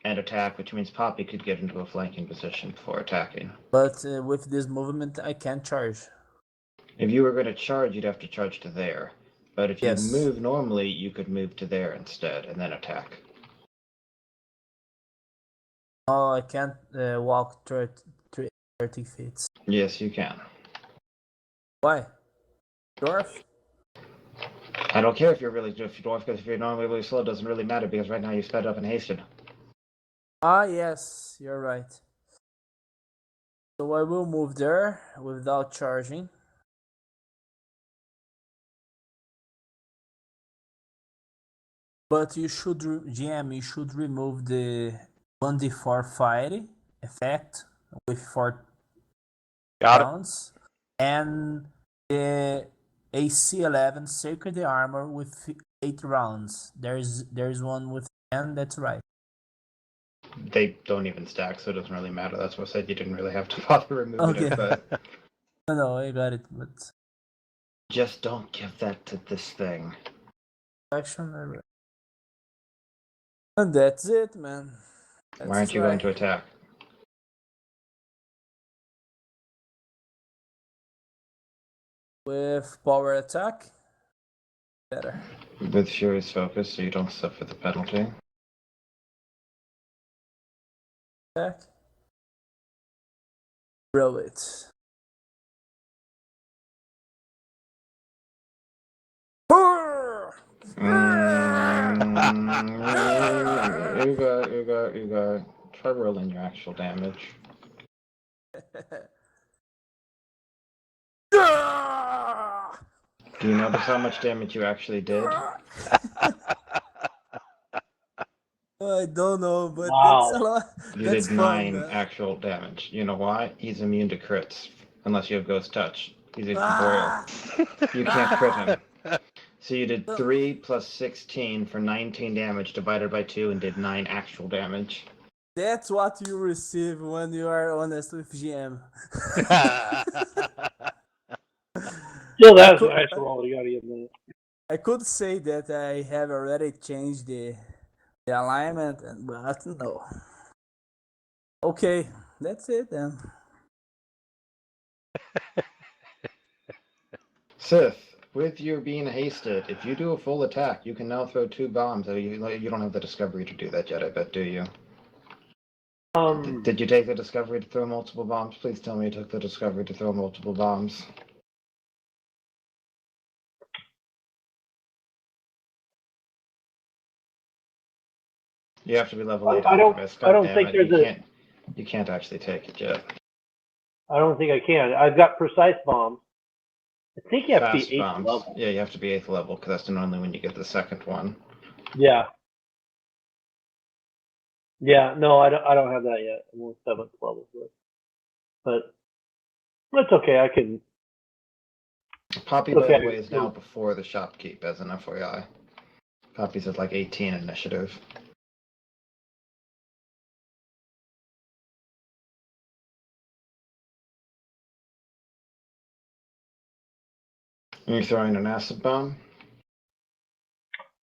and attack, which means Poppy could get into a flanking position before attacking. But with this movement, I can't charge. If you were going to charge, you'd have to charge to there. But if you Yes. move normally, you could move to there instead and then attack. Oh, I can't walk 30 feet. Yes, you can. Why? Dwarf? I don't care if you're really dwarf, because if you're normally really slow, it doesn't really matter, because right now you sped up and hasted. Ah, yes, you're right. So I will move there without charging. But you should, GM, you should remove the 1d4 fire effect with 4 Got it. rounds and the AC11 Sacred Armor with 8 rounds. There's one with 10. That's right. They don't even stack, so it doesn't really matter. That's what I said. You didn't really have to bother removing Okay. it, but No, I got it. But just don't give that to this thing. action. And that's it, man. Why aren't you going to attack? With power attack? Better. With Furious Focus, so you don't suffer the penalty. Attack. Roll it. You got. Try rolling your actual damage. Do you notice how much damage you actually did? I don't know, but Wow. that's a lot. You That's did fun. 9 actual damage. You know why? He's immune to crits. Unless you have Ghost Touch. He's incorporeal. Ah! You can't crit him. So you did No. 3 plus 16 for 19 damage divided by 2 and did 9 actual damage. That's what you receive when you are honest with GM. Still, I that was a could, nice roll. You gotta give him that. I could say that I have already changed the alignment, but no. Okay, that's it then. Sith, with your being hasted, if you do a full attack, you can now throw 2 bombs. You don't have the discovery to do that yet, I bet, do you? Did you take the discovery to throw multiple bombs? Please tell me you took the discovery to throw multiple bombs. You have to be level 8 I don't- Alchemist. I don't God think damn it, there's you can't actually take it yet. I don't think I can. I've got precise bombs. I think you have to Fast be 8th bombs. level. Yeah, you have to be 8th level, because that's normally when you get the second one. Yeah. Yeah, no, I don't have that yet. I'm on 7th level, but that's okay. I can. Poppy, Okay. by the way, is now before the shopkeep, as an FYI. Poppy's at like 18 initiative. You're throwing an acid bomb?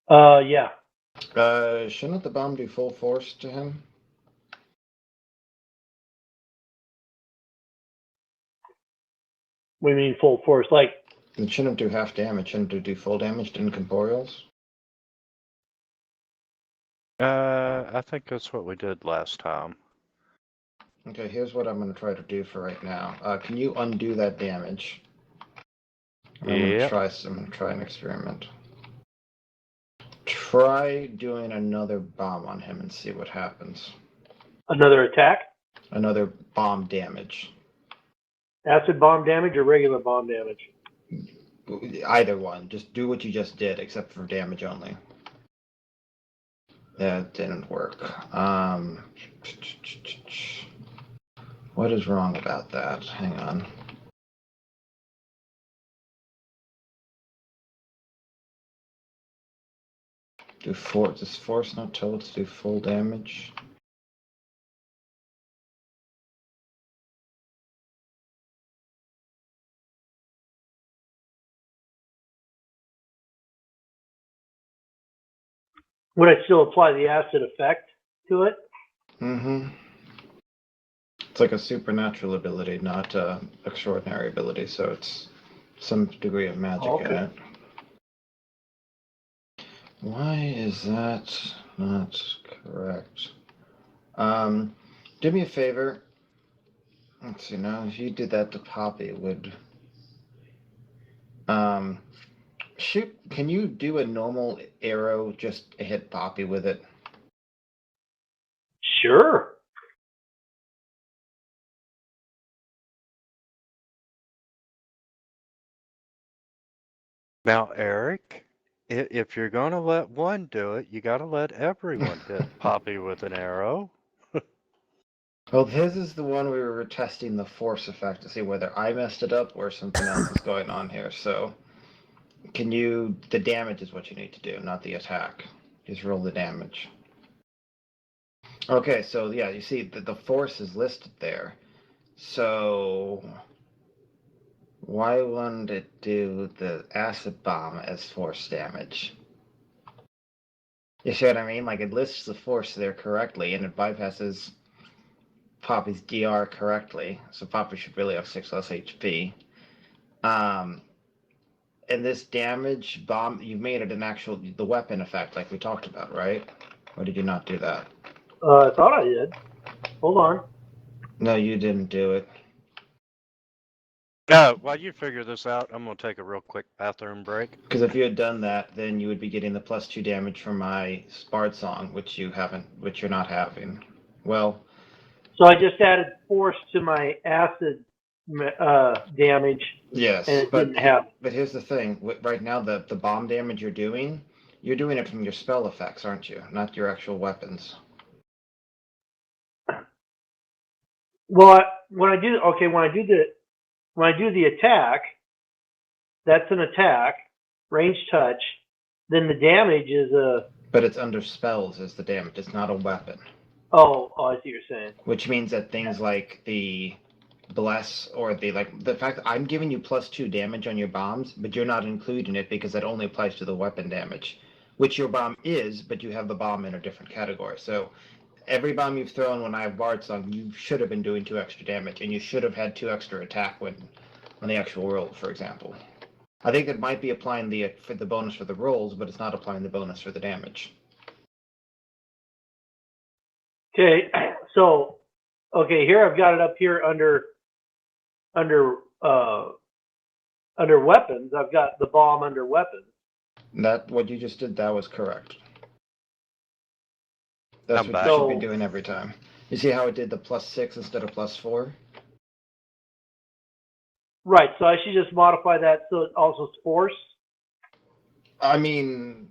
Yeah. Shouldn't the bomb do full force to him? We mean full force, like. It shouldn't do half damage. Shouldn't it do full damage to incorporeals? I think that's what we did last time. Okay, here's what I'm going to try to do for right now. Can you undo that damage? I'm going to try an experiment. Try doing another bomb on him and see what happens. Another attack? Another bomb damage. Acid bomb damage or regular bomb damage? Either one. Just do what you just did, except for damage only. That didn't work. What is wrong about that? Hang on. Does force not tell it to do full damage? Would I still apply the acid effect to it? Mm-hmm. It's like a supernatural ability, not an extraordinary ability, so it's some degree of magic in it. Why is that not correct? Do me a favor. Let's see, now if you did that to Poppy, it would... shoot, can you do a normal arrow, just hit Poppy with it? Sure. Now, Eric, if you're going to let one do it, you got to let everyone hit Poppy with an arrow. Well, his is the one we were testing the force effect to see whether I messed it up or something else is going on here, so... the damage is what you need to do, not the attack. Just roll the damage. Okay, so yeah, you see the force is listed there. So why wouldn't it do the acid bomb as force damage? You see what I mean? Like it lists the force there correctly and it bypasses Poppy's DR correctly. So Poppy should really have 6 less HP. And this damage bomb, you made it the weapon effect like we talked about, right? Or did you not do that? I thought I did. Hold on. No, you didn't do it. While you figure this out, I'm going to take a real quick bathroom break. Because if you had done that, then you would be getting the +2 damage from my Bard Song, which you're not having. Well, So I just added force to my acid damage, Yes, and it but didn't have. but here's the thing. Right now, the bomb damage you're doing it from your spell effects, aren't you? Not your actual weapons. Well, when I do the attack, that's an attack, range touch. Then the damage is a. But it's under spells as the damage. It's not a weapon. Oh, I see what you're saying. Which means that things like the bless or the fact that I'm giving you +2 damage on your bombs, but you're not including it because that only applies to the weapon damage, which your bomb is, but you have the bomb in a different category. So every bomb you've thrown when I have Bard Song, you should have been doing 2 extra damage, and you should have had 2 extra attack when on the actual roll, for example. I think it might be applying the bonus for the rolls, but it's not applying the bonus for the damage. Okay, so here I've got it up here under weapons. I've got the bomb under weapons. That what you just did, that was correct. That's I'm what back. you should be doing every time. You see how it did the +6 instead of +4? Right, so I should just modify that so it also force. I mean,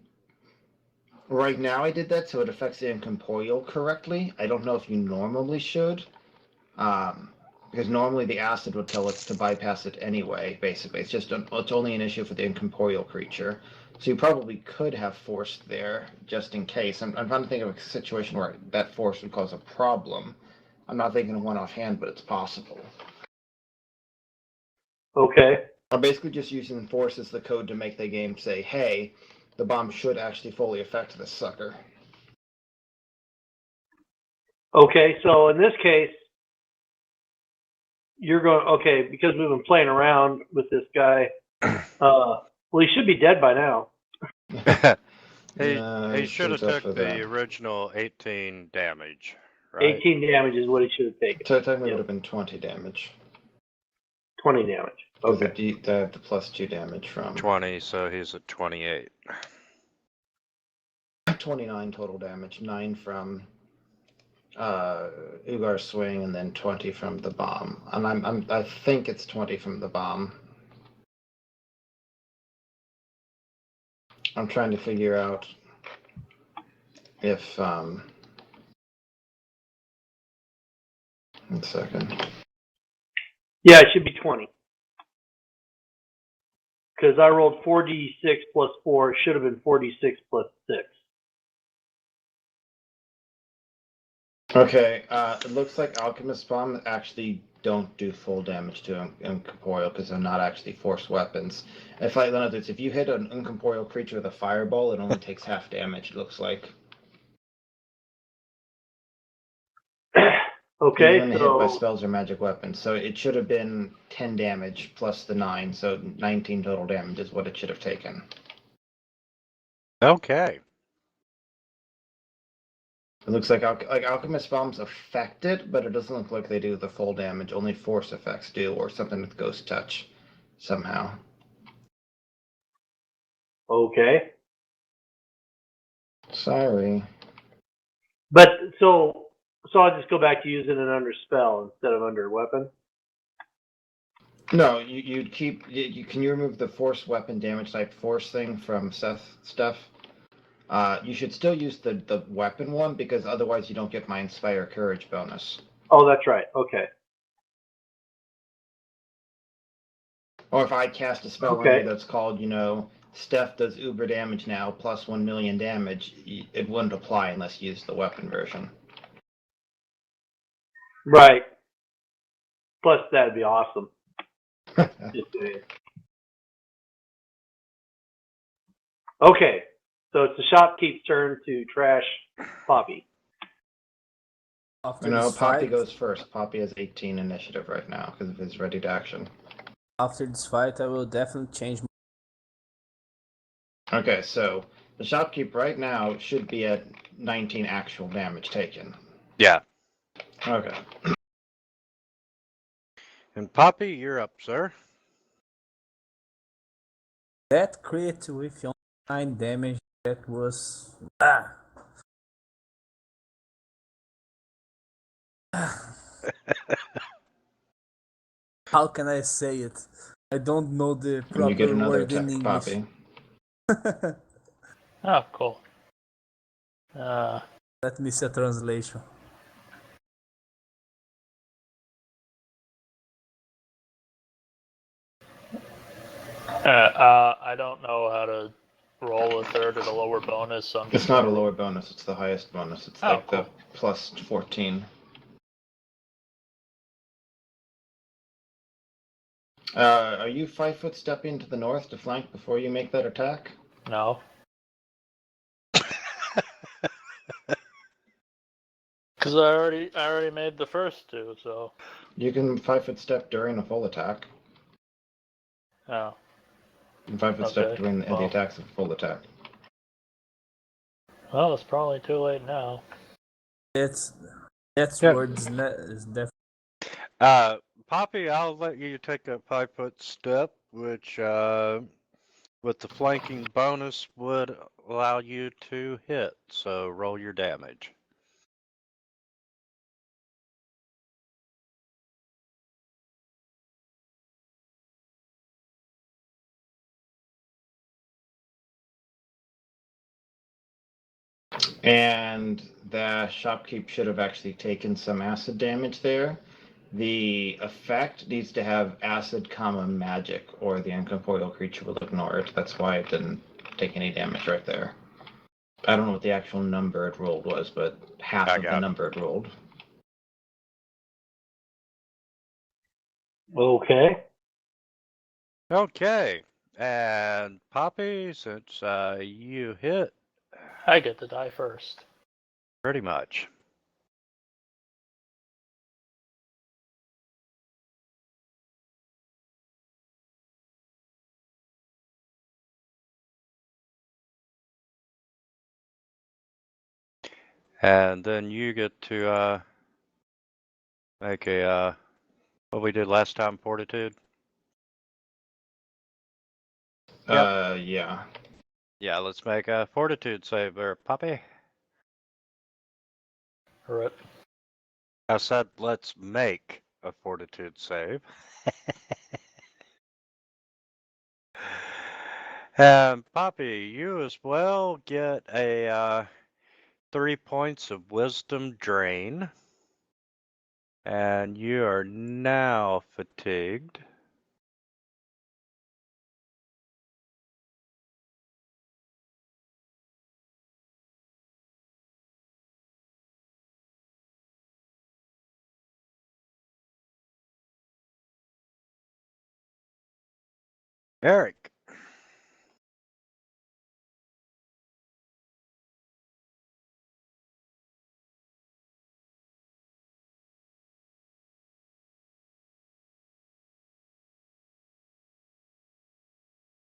right now I did that so it affects the incorporeal correctly. I don't know if you normally should, because normally the acid would tell it to bypass it anyway. Basically, it's only an issue for the incorporeal creature. So you probably could have force there just in case. I'm trying to think of a situation where that force would cause a problem. I'm not thinking of one offhand, but it's possible. Okay. I'm basically just using force as the code to make the game say, hey, the bomb should actually fully affect this sucker. Okay, so in this case, you're going, because we've been playing around with this guy, well, he should be dead by now. He should have took the original 18 damage, right? 18 damage is what he should have taken. So technically it would have been 20 damage. 20 damage. Okay. The +2 damage from 20, so he's at 28. 29 total damage, 9 from Ugar's swing, and then 20 from the bomb. And I think it's 20 from the bomb. I'm trying to figure out if 1 second. Yeah, it should be 20. Because I rolled 4d6 plus 4. It should have been 4d6 plus 6. Okay, it looks like Alchemist Bomb actually don't do full damage to incorporeal because they're not actually force weapons. If you hit an incorporeal creature with a fireball, it only takes half damage, it looks like. Okay, Even hit by spells or magic weapons. So it should have been 10 damage plus the 9, so 19 total damage is what it should have taken. Okay. It looks like Alchemist Bombs affect it, but it doesn't look like they do the full damage. Only force effects do, or something with Ghost Touch, somehow. Okay. Sorry. But, so I'll just go back to using it under spell instead of under weapon? No, you'd keep... Can you remove the force weapon damage type force thing from Seth's stuff? You should still use the weapon one, because otherwise you don't get my Inspire Courage bonus. Oh, that's right. Okay. Or if I cast a spell on you that's called, Steph does uber damage now, plus 1 million damage, it wouldn't apply unless you use the weapon version. Right. Plus, that'd be awesome. Just saying. Okay. So it's the shopkeep's turn to trash Poppy. After No, this Poppy fight, goes first. Poppy has 18 initiative right now because of his ready to action. after this fight, I will definitely change. Okay, so the shopkeep right now should be at 19 actual damage taken. Yeah. Okay. And Poppy, you're up, sir. That crit with your 9 damage, that was... How can I say it? I don't know the When you get proper another word in attack, English. Poppy. Oh, cool. Let me see a translation. I don't know how to roll a third at a lower bonus, so I'm just It's not a gonna lower bonus, it's the highest bonus. It's Oh, like cool. the plus 14. Are you 5 foot stepping to the north to flank before you make that attack? No. Because I already made the first two, so. You can 5 foot step during a full attack. Oh. And 5 foot step Okay, during the well. attacks of a full attack. Well, it's probably too late now. That's Yeah. word is definitely. Poppy, I'll let you take a 5 foot step, which with the flanking bonus would allow you to hit. So roll your damage. And the shopkeep should have actually taken some acid damage there. The effect needs to have acid, magic, or the incorporeal creature will ignore it. That's why it didn't take any damage right there. I don't know what the actual number it rolled was, but half I of the got it. number it rolled. Okay. Okay. And Poppy, since you hit I get to die first. pretty much. And then you get to make a what we did last time, fortitude. Yeah. Yeah, let's make a fortitude save there, Poppy. Rip. I said let's make a fortitude save. And Poppy, you as well get a 3 points of wisdom drain. And you are now fatigued. Eric.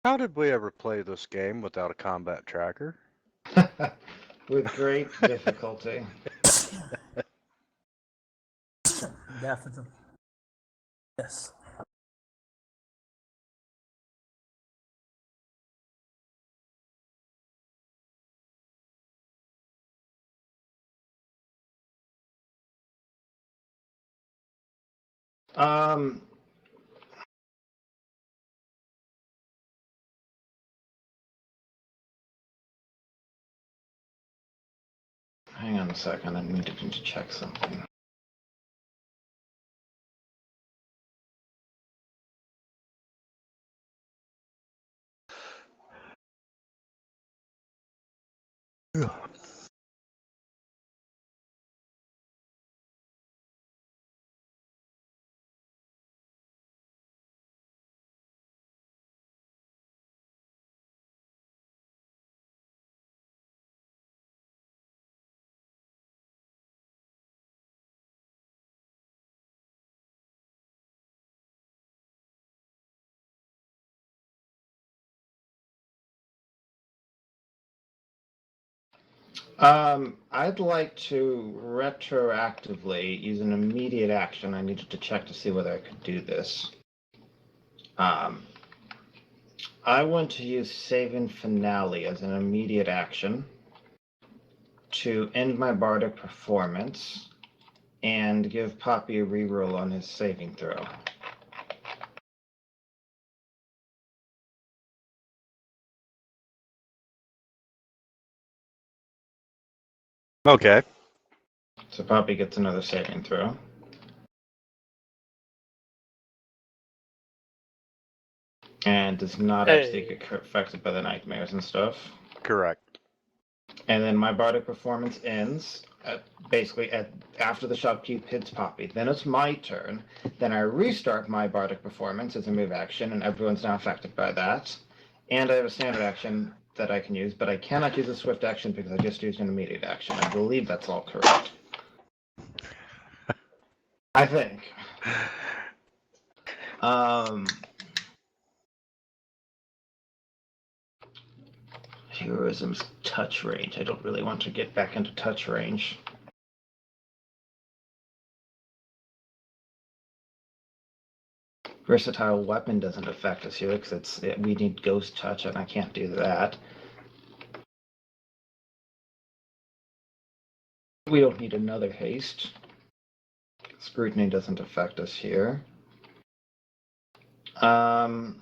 How did we ever play this game without a combat tracker? With great difficulty. Definitely. Yes. Um, hang on a second, I needed to check something. I'd like to retroactively use an immediate action. I needed to check to see whether I could do this. I want to use Saving Finale as an immediate action to end my bardic performance and give Poppy a reroll on his saving throw. Okay. So Poppy gets another saving throw. And does not actually get affected by the nightmares and stuff. Correct. And then my bardic performance ends after the shock cube hits Poppy. Then it's my turn. Then I restart my bardic performance as a move action, and everyone's now affected by that. And I have a standard action that I can use, but I cannot use a swift action because I just used an immediate action. I believe that's all correct. I think. Heroism's touch range. I don't really want to get back into touch range. Versatile weapon doesn't affect us here because we need ghost touch, and I can't do that. We don't need another haste. Scrutiny doesn't affect us here. I'm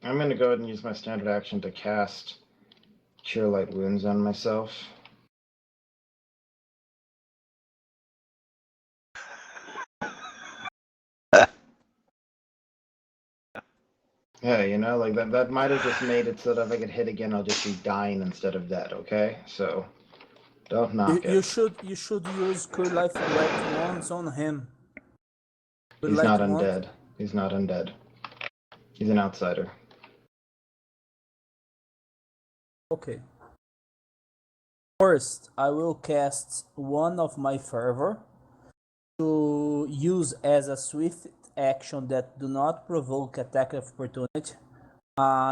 going to go ahead and use my standard action to cast Cure Light Wounds on myself. Yeah, you know, like that might have just made it so that if I get hit again, I'll just be dying instead of dead, okay? So, don't knock You it. should use Cure Life Wounds on him. He's not undead. He's not undead. He's an outsider. Okay. First, I will cast one of my fervor to use as a swift action that do not provoke attack of opportunity.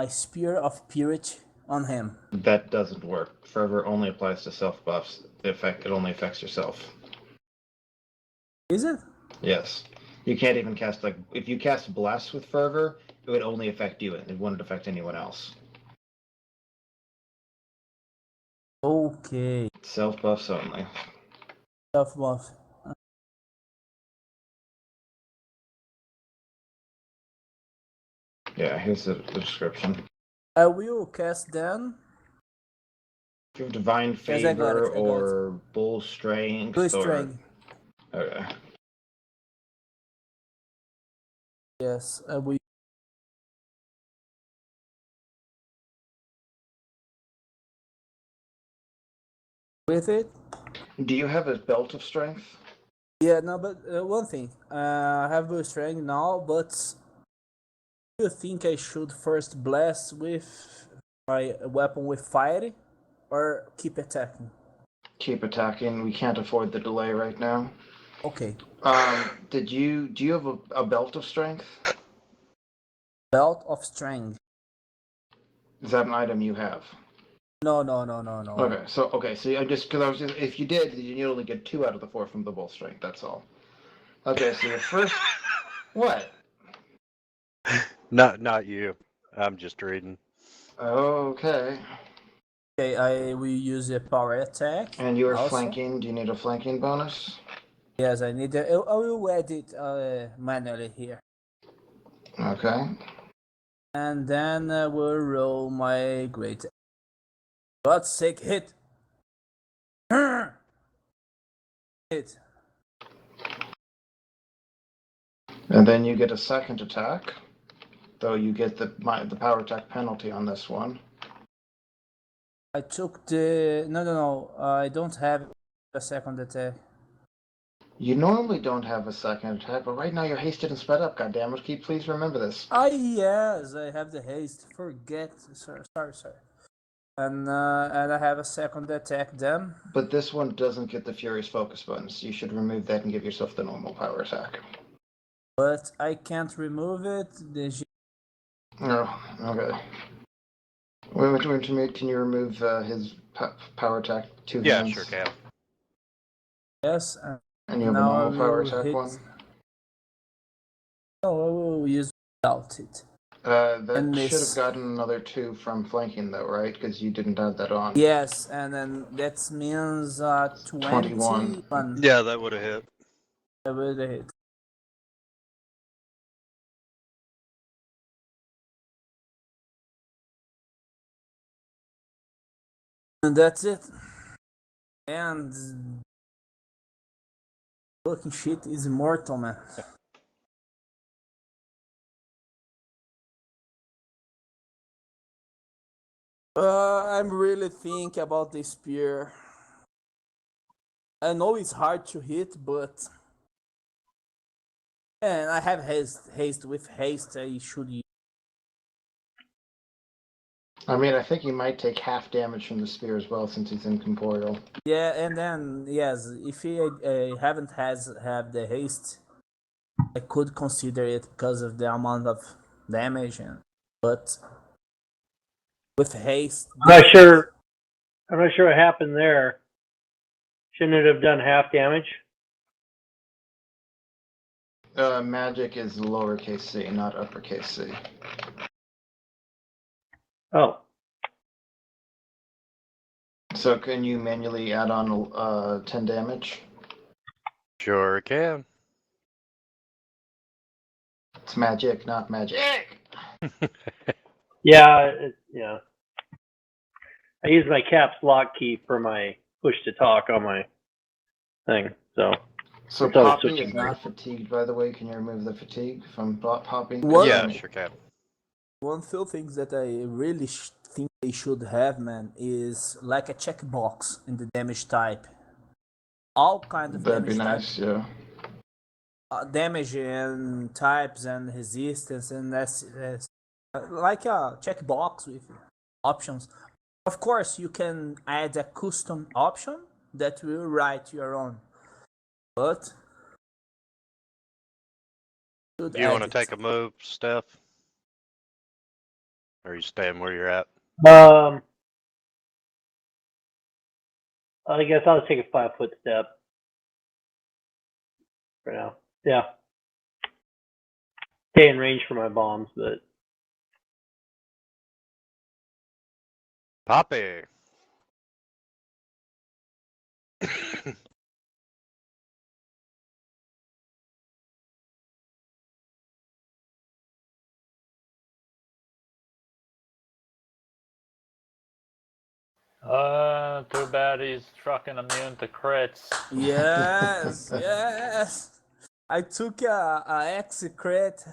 Spear of Purity on him. That doesn't work. Fervor only applies to self buffs. It only affects yourself. Is it? Yes. You can't even cast, if you cast Bless with Fervor, it would only affect you, and it wouldn't affect anyone else. Okay. Self buffs only. Self buff. Yeah, here's the description. I will cast then. If you have Divine Yes, I got Favor it. or Bull Strength. Bull Strength. Okay. Yes, I will. With it. Do you have a Belt of Strength? Yeah, no, but one thing. I have Bull Strength now, but do you think I should first blast with my weapon with fire, or keep attacking? Keep attacking. We can't afford the delay right now. Okay. Do you have a Belt of Strength? Belt of Strength. Is that an item you have? No. Okay, so I just if you did, you only get 2 out of the 4 from the Bull Strength. That's all. Okay, so your first what? Not you. I'm just reading. Okay. Okay, I will use a power attack. And you are also. flanking. Do you need a flanking bonus? Yes, I need. I will add it manually here. Okay. And then we'll roll my great. God's sake, hit! Hit. And then you get a second attack, though you get the power attack penalty on this one. I took the... No. I don't have a second attack. You normally don't have a second attack, but right now you're hasted and sped up, goddammit. Please remember this. Yes, I have the haste. Forget. Sorry. And I have a second attack then. But this one doesn't get the Furious Focus bonus. You should remove that and give yourself the normal power attack. But I can't remove it. Oh, okay. Wintermute, can you remove his power attack 2 hands? Yeah, sure can. Yes. And you have a normal power attack one? No, I will use without it. That should have gotten another 2 from flanking, though, right? Because you didn't have that on. Yes, and then that means 21. Yeah, Yeah, that would have hit. With the hit. And that's it. And fucking shit is immortal, man. I'm really thinking about the spear. I know it's hard to hit, but and I have haste. With haste, I should use. I mean, I think he might take half damage from the spear as well since he's incorporeal. Yeah, and then yes, if he haven't have the haste, I could consider it because of the amount of damage, but with haste, I'm not sure. I'm not sure what happened there. Shouldn't it have done half damage? Magic is lowercase c, not uppercase c. Oh, So can you manually add on 10 damage? Sure can. It's magic, not magic. yeah, yeah. I use my caps lock key for my push to talk on my thing, so. So It's always popping is switching not fatigued, by the way. Can you remove the fatigue from popping? What? Yeah, sure can. One few things that I really think they should have, man, is like a checkbox in the damage type. All kinds of That'd be damage nice, yeah. damage and types and resistance and that's like a checkbox with options. Of course, you can add a custom option that will write your own, but Do you want to take a move, Steph? Or are you staying where you're at? I guess I'll take a 5-foot step for now. Yeah. Stay in range for my bombs, but Poppy. Too bad he's fucking immune to crits. Yes, yes. I took a X crit.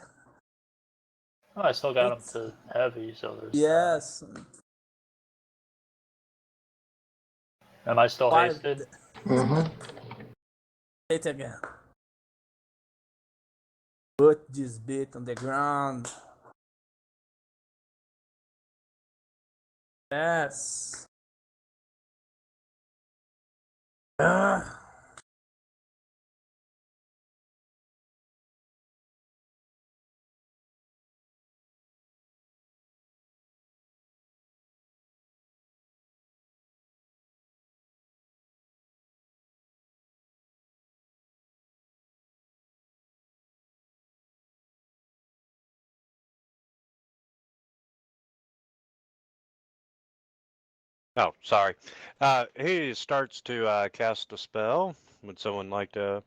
Oh, I still got him to heavy, so there's Yes. Am I still Five. hasted? Mm-hmm. Hit again. Put this bit on the ground. Yes. Oh, sorry. He starts to cast a spell. Would someone like to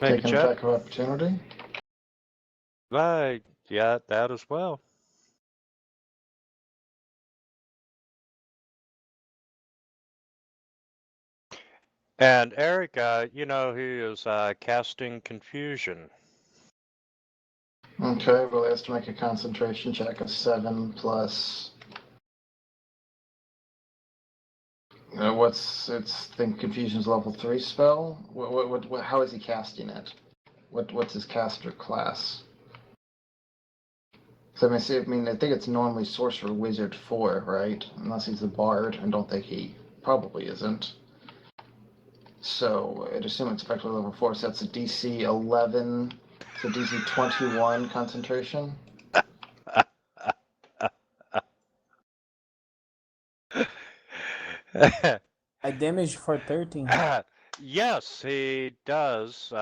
make Take a an check? attack of opportunity. Yeah, that as well. And Eric, you know, he is casting confusion. Okay, well, he has to make a concentration check of 7 plus. Think confusion's level 3 spell? How is he casting it? What's his caster class? So I think it's normally Sorcerer Wizard 4, right? Unless he's a Bard, I don't think he probably isn't. So I'd assume it's effectively level 4, so that's a DC 11, so DC 21 concentration. I damaged for 13. Yes, he does.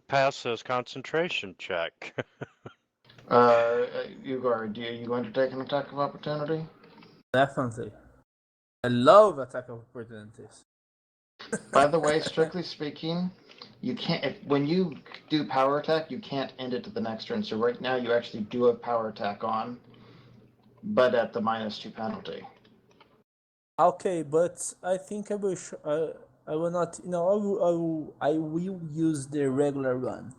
Pass his concentration check. Ugor, are you going to take an attack of opportunity? Definitely. I love attack of opportunities. By the way, strictly speaking, you can't. When you do power attack, you can't end it to the next turn. So right now, you actually do have power attack on, but at the -2 penalty. Okay, but I think I will. I will not. No, I will use the regular one.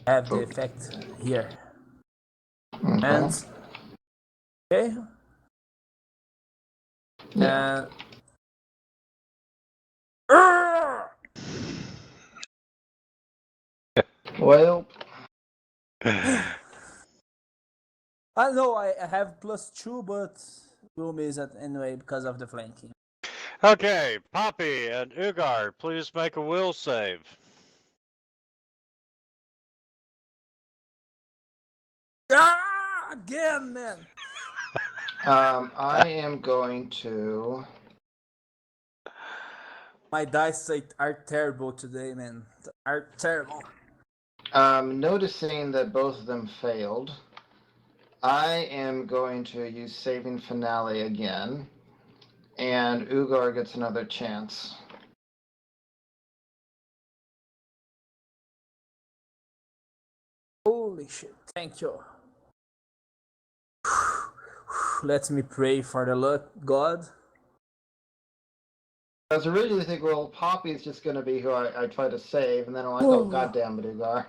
Have the effect here. Okay. And okay. Yeah. And Well, I know I have +2, but we'll miss it anyway because of the flanking. Okay, Poppy and Ugar, please make a will save. Again, man. I am going to. My dice are terrible today, man. Are terrible. Noticing that both of them failed, I am going to use Saving Finale again, and Ugar gets another chance. Holy shit! Thank you. Let me pray for the luck, God. I was originally thinking, well, Poppy is just going to be who I try to save, and then I'm like, oh, goddamn it, Ugar.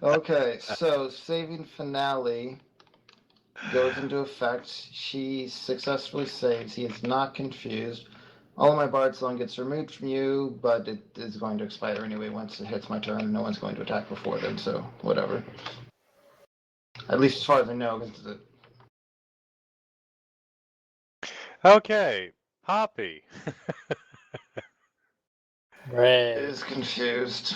Okay, so Saving Finale goes into effect. She successfully saves. He is not confused. All of my Bard Song gets removed from you, but it is going to expire anyway once it hits my turn. No one's going to attack before then, so whatever. At least as far as I know, because Okay, Poppy. Right. is confused.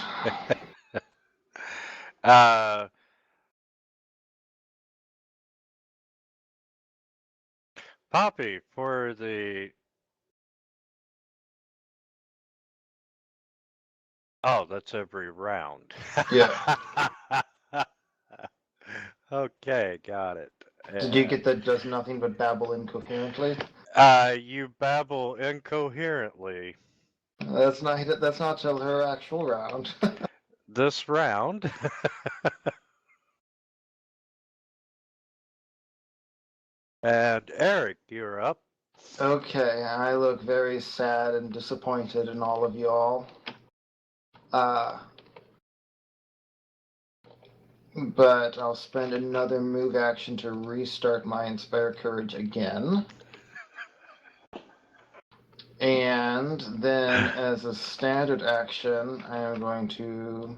Poppy, for the... Oh, that's every round. Yeah. Okay, got it. Did you get that does nothing but babble incoherently? You babble incoherently. That's not till her actual round. This round. And Eric, you're up. Okay, I look very sad and disappointed in all of y'all. But I'll spend another move action to restart my Inspire Courage again. And then, as a standard action, I am going to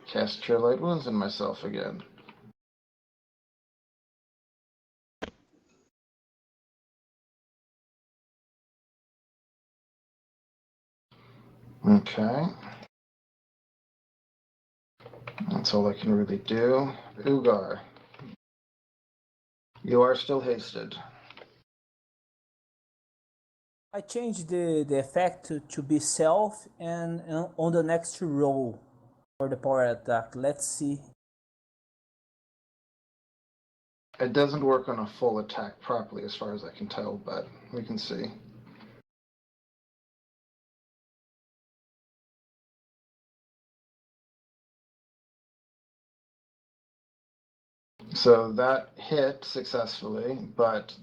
cast Cure Light Wounds on myself again. Okay. That's all I can really do. Ugar, you are still hasted. I changed the effect to be self and on the next roll for the power attack. Let's see. It doesn't work on a full attack properly as far as I can tell, but we can see. So that hit successfully, but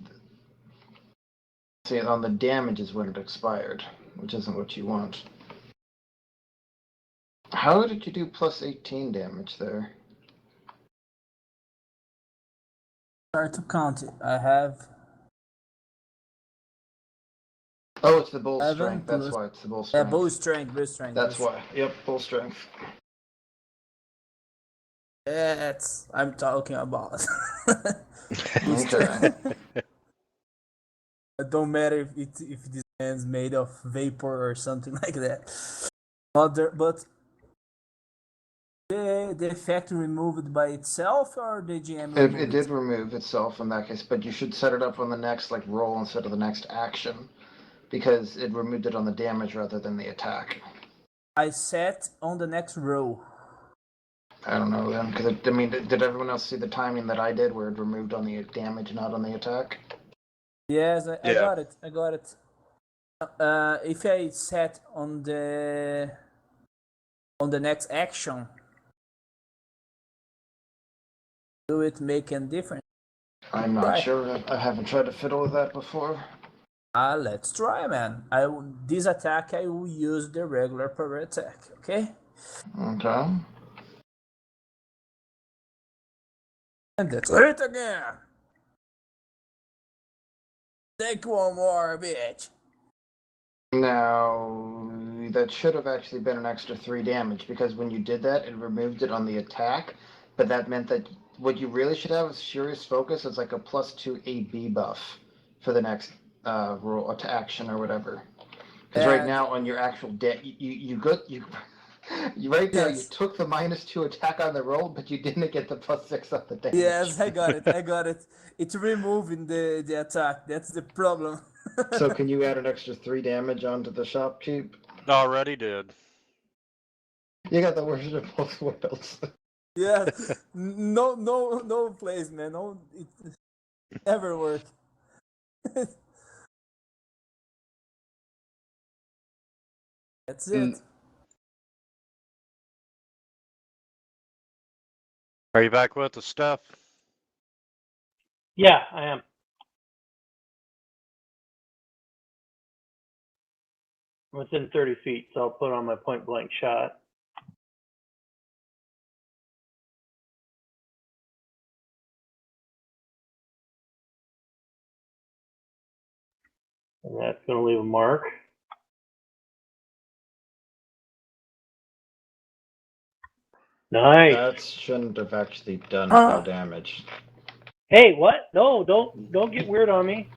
see, on the damage is when it expired, which isn't what you want. How did you do plus 18 damage there? Start to count it. I have. Oh, it's the bull 11 strength. That's plus- why it's the bull Yeah, strength. bull strength, bull strength. That's bull why. Yep, bull strength. That's I'm talking about. Bull Okay. strength. It don't matter if this man's made of vapor or something like that. But the effect removed by itself or the GM It removed did remove itself in that case, but you should set it up on the next roll instead of the next action, because it removed it on the damage rather than the attack. I set on the next row. I don't know then, because I mean, did everyone else see the timing that I did, where it removed on the damage, not on the attack? Yes, I Yeah. got it. I got it. If I set on the next action, do it make a difference? I'm not Right. sure. I haven't tried to fiddle with that before. Let's try, man. This attack I will use the regular power attack. Okay. Okay. And that's it again. Take one more, bitch. Now, that should have actually been an extra 3 damage, because when you did that, it removed it on the attack, but that meant that what you really should have is Furious Focus as like a +2 AB buff for the next roll to action or whatever. Because right now on your actual you right now you Yes. took the -2 attack on the roll, but you didn't get the +6 on the damage. Yes, I got it. I got it. It's removing the attack. That's the problem. So can you add an extra 3 damage onto the shopkeep? Already did. You got the worst of both worlds. Yes. No place, man. No, it never work. That's it. Are you back with the stuff? Yeah, I am. I'm within 30 feet, so I'll put on my point blank shot. And that's going to leave a mark. Nice. That shouldn't have actually done full damage. Hey, what? No, don't get weird on me.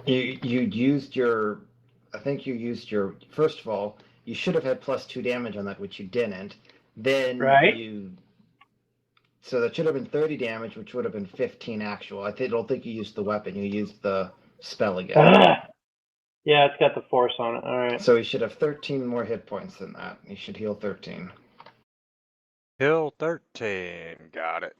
You used your, I think you used your, first of all, you should have had +2 damage on that, which you didn't. Then Right. So that should have been 30 damage, which would have been 15 actual. I don't think you used the weapon. You used the spell again. Yeah, it's got the force on it. All right. So he should have 13 more hit points than that. He should heal 13. Heal 13. Got it.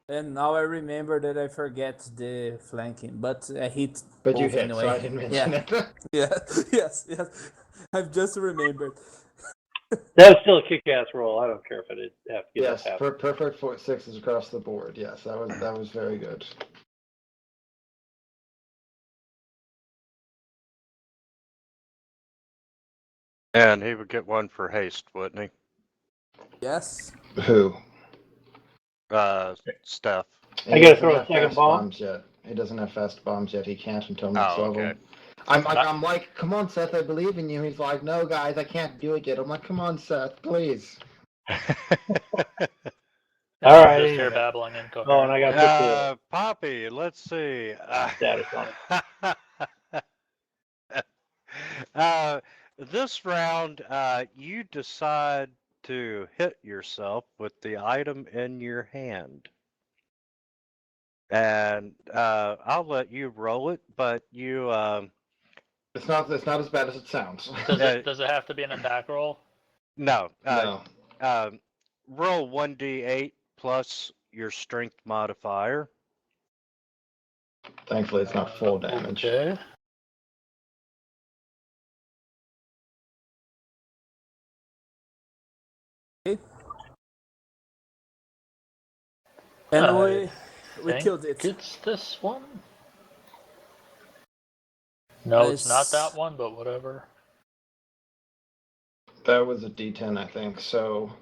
And now I remember that I forget the flanking, but I hit. But you both hit, anyway. so I didn't mention it. Yeah. Yes. I've just remembered. That was still a kick-ass roll. I don't care if I did have to get Yes, that half. perfect 6s across the board. Yes, that was very good. And he would get one for haste, wouldn't Yes. Who? he? Steph. I gotta throw a second bomb? Bombs yet. He doesn't have fast bombs yet. He can't until next Oh, level. okay. I'm like, come on, Seth, I believe in you. He's like, no, guys, I can't do it yet. I'm like, come on, Seth, please. All right. Just hear babbling incoherent. Oh, and I got to put Poppy, let's see. status on it. This round, you decide to hit yourself with the item in your hand. And I'll let you roll it, but you It's not as bad as it sounds. Does it have to be an attack roll? no. No. Roll 1d8 plus your strength modifier. Thankfully, it's not full damage. Okay. And we killed it. It's this one? No, it's not Nice. that one, but whatever. That was a D10, I think. So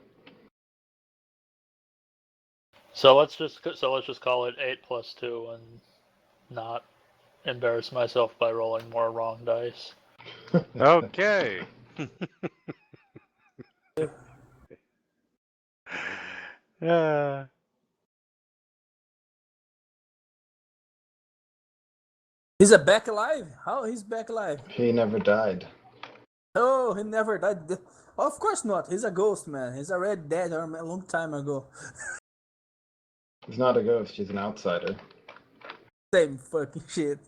let's just call it 8 + 2 and not embarrass myself by rolling more wrong dice. Okay. He's back alive? How he's back alive? he never died. Oh, he never died. Of course not. He's a ghost, man. He's already dead a long time ago. He's not a ghost. He's an outsider. Same fucking shit.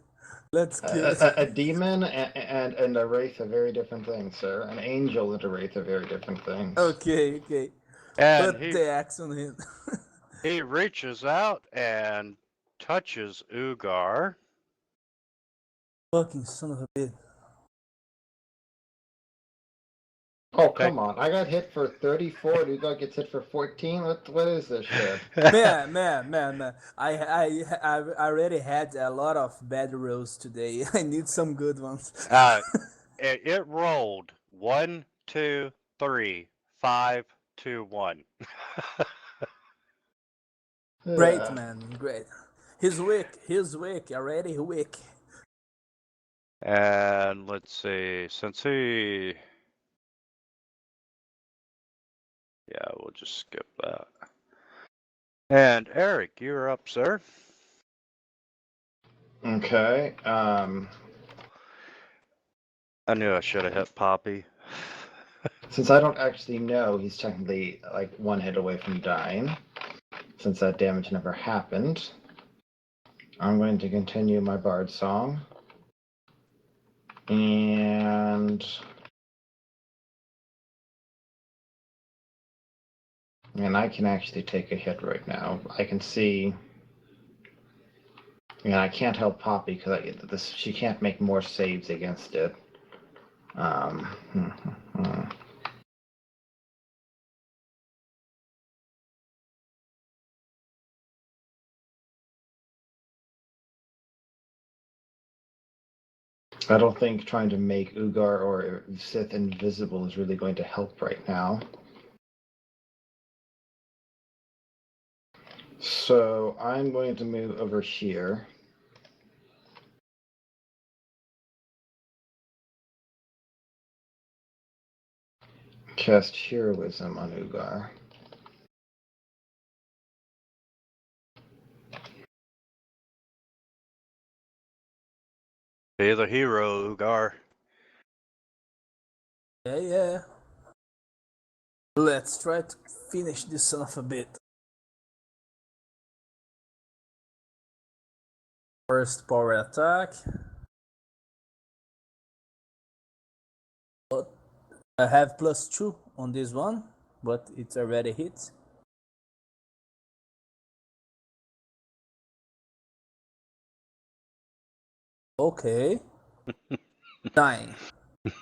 Let's kill it. A demon and a wraith are very different things, sir. An angel and a wraith are very different things. Okay. And Put the axe on him. he reaches out and touches Ugar. Fucking son of a bitch. Oh, come on. I got hit for 34. Ugar gets hit for 14. What is this shit? Man. I already had a lot of bad rolls today. I need some good ones. It rolled 1, 2, 3, 5, 2, 1. Great, man. Great. He's weak. Already weak. And let's see, since he... Yeah, we'll just skip that. And Eric, you're up, sir. Okay. I knew I should have hit Poppy. Since I don't actually know, he's technically like one hit away from dying. Since that damage never happened, I'm going to continue my bard song. And I can actually take a hit right now. I can see, and I can't help Poppy because she can't make more saves against it. I don't think trying to make Ugar or Sith invisible is really going to help right now. So I'm going to move over here. Cast Heroism on Ugar. Be the hero, Ugar. Yeah. Let's try to finish this son of a bit. First power attack. I have +2 on this one, but it's already hit. Okay. 9.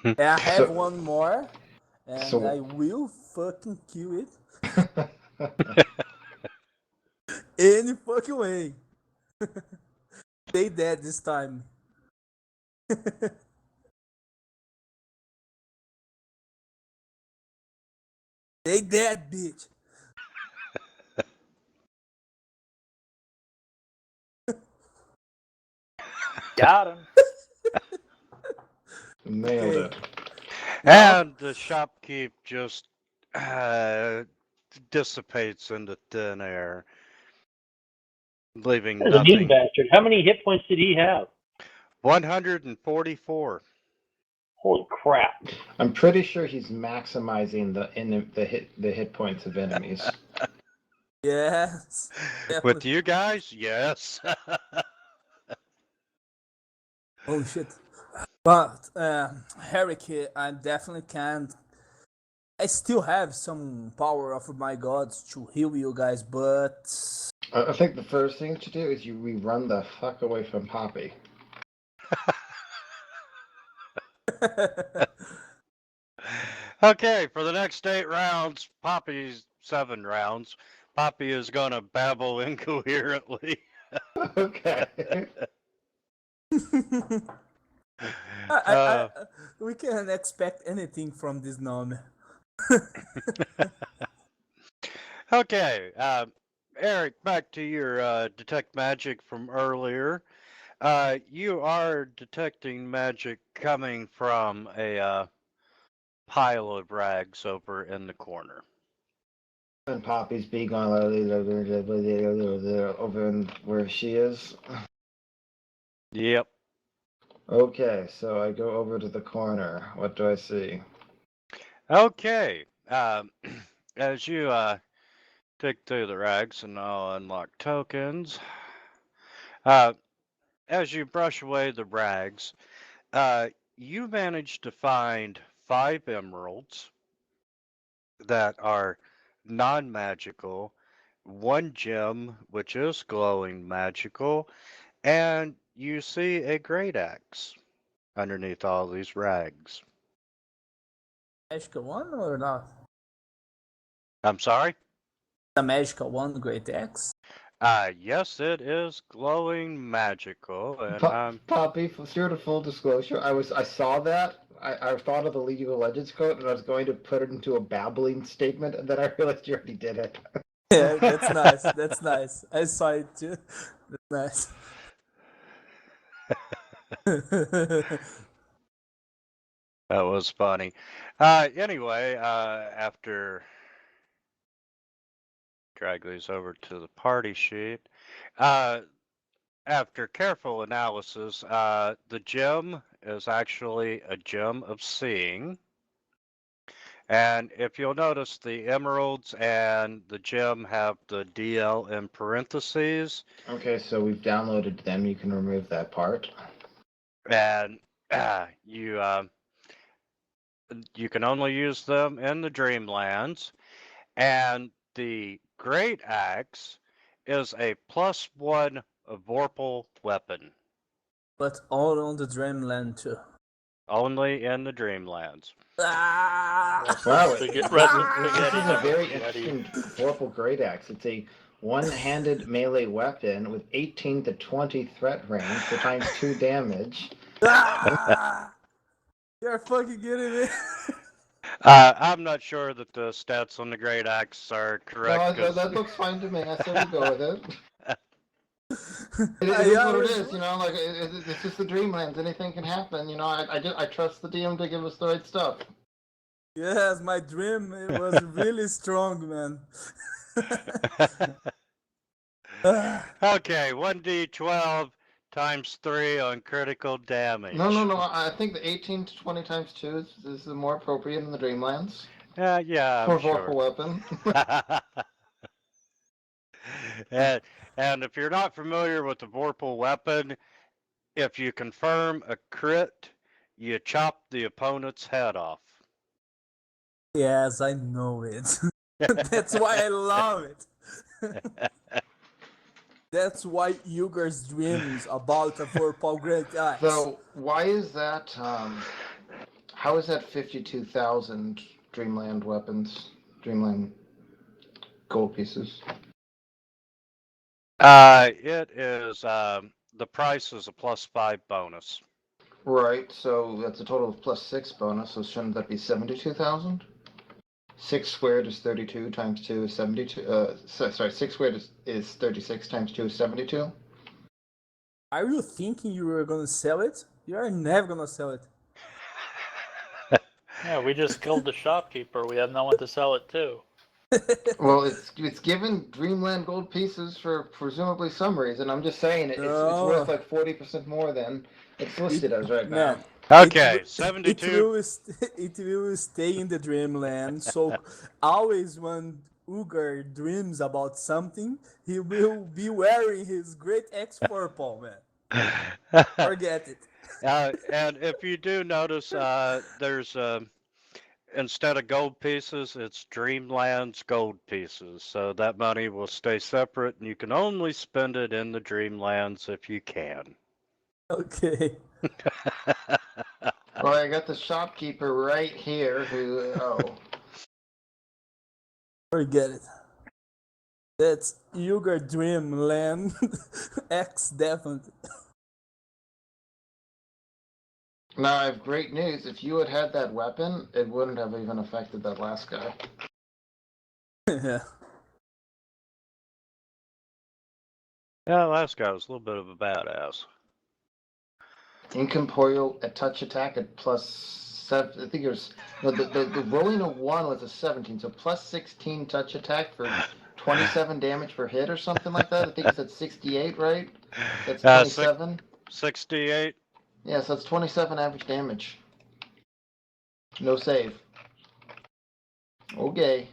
I have one more, and I will fucking kill it. Any fucking way. They dead this time. They dead, bitch. Got him. Nailed it. And the shopkeep just dissipates into thin air, leaving That's a mean nothing. bastard. How many hit points did he have? 144. Holy crap. I'm pretty sure he's maximizing the hit points of enemies. Yes. With you guys, yes. Holy shit. But, Herrick, I definitely can't. I still have some power of my gods to heal you guys, but... I think the first thing to do is we run the fuck away from Poppy. Okay, for the next 8 rounds, Poppy's 7 rounds. Poppy is gonna babble incoherently. Okay. We can't expect anything from this gnome. Okay, Eric, back to your detect magic from earlier. You are detecting magic coming from a pile of rags over in the corner. And Poppy's be gone over in where she is. Yep. Okay, so I go over to the corner. What do I see? Okay. As you dig through the rags and I'll unlock tokens. As you brush away the rags, you manage to find 5 emeralds that are non-magical, 1 gem which is glowing magical, and you see a great axe underneath all these rags. magical one or not? I'm sorry? The magical one, Great Axe? Yes, it is glowing magical, and Poppy, for full disclosure, I saw that. I thought of the League of Legends quote, and I was going to put it into a babbling statement, and then I realized you already did it. Yeah, that's nice. That's nice. I saw it too. That's nice. that was funny. Anyway, after drag these over to the party sheet, after careful analysis, the gem is actually a gem of seeing. And if you'll notice, the emeralds and the gem have the DL in parentheses. Okay, so we've downloaded them. You can remove that part. And you can only use them in the Dreamlands. And the Great Axe is a +1 Vorpal weapon. But all on the Dreamland too. Only in the Dreamlands. Ah! Wow, Spaghetti- this red is a very spaghetti. interesting Vorpal Great Axe. It's a one-handed melee weapon with 18 to 20 threat range for times 2 damage. Ah! You're fucking kidding me. I'm not sure that the stats on the Great Axe are correct. No, 'cause- that looks fine to me. I say we go with it. It I is what it always- is, you know. Like it's just the Dreamlands. Anything can happen, you know. I trust the DM to give us the right stuff. Yes, my dream it was really strong, man. Ah, Okay, 1d12 times 3 on critical damage. No. I think the 18 to 20 times 2 is more appropriate in the Dreamlands Yeah, for I'm a Vorpal sure. weapon. and if you're not familiar with the Vorpal weapon, if you confirm a crit, you chop the opponent's head off. yes, I know it. That's why I love it. That's why Yuger's dreams about a Vorpal Great Axe. So why is that? How is that 52,000 Dreamland weapons, Dreamland gold pieces? It is the price is a +5 bonus. Right. So that's a total of +6 bonus. So shouldn't that be 72,000? 6 squared is 32 times 2 is 72. Sorry, 6 squared is 36 times 2 is 72. Are you thinking you were gonna sell it? You are never gonna sell it. Yeah, we just killed the shopkeeper. We have no one to sell it to. Well, it's given Dreamland gold pieces for presumably some reason. I'm just saying it's worth like 40% more than it's listed as right now. Man, Okay, it 72. it will stay in the dreamland. So always when Ugar dreams about something, he will be wearing his Great Axe Vorpal, man. Forget it. And if you do notice, there's instead of gold pieces, it's Dreamland's gold pieces. So that money will stay separate, and you can only spend it in the Dreamlands if you can. Okay. Well, I got the shopkeeper right here who. Oh. Forget it. That's Ugar Dreamland X definitely. Now I have great news. If you had that weapon, it wouldn't have even affected that last guy. Yeah. Yeah, last guy was a little bit of a badass. Incorporeal, a touch attack at +7. I think it was the rolling a 1 was a 17, so +16 touch attack for 27 damage per hit or something like that. I think it's at 68, right? That's 27. 68. Yeah, so that's 27 average damage. No save. Okay.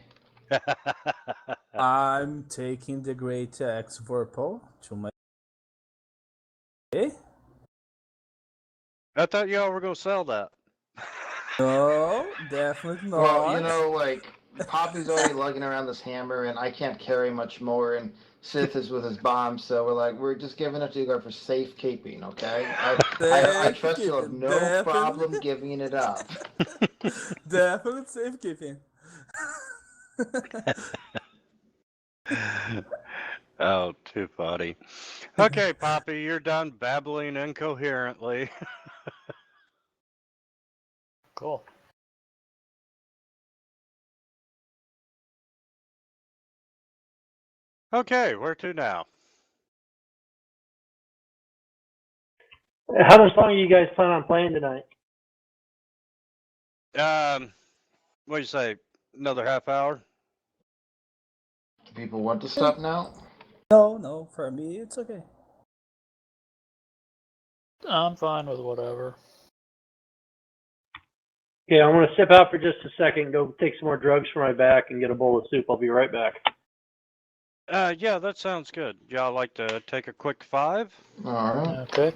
I'm taking the Great Axe Vorpal to my. Okay. I thought y'all were gonna sell that. No, definitely not. Well, you know, like Poppy's already lugging around this hammer, and I can't carry much more. And Sith is with his bomb, so we're just giving it to you for safekeeping, okay? I trust you'll have Safekeeping, no definitely. problem giving it up. Definitely safekeeping. Oh, too funny. Okay, Poppy, you're done babbling incoherently. Cool. Okay, where to now? How much longer you guys plan on playing tonight? What do you say? Another half hour? Do people want to stop now? No, for me it's okay. I'm fine with whatever. Okay, I'm gonna step out for just a second, go take some more drugs for my back, and get a bowl of soup. I'll be right back. Yeah, that sounds good. Y'all like to take a quick 5? All right. Okay.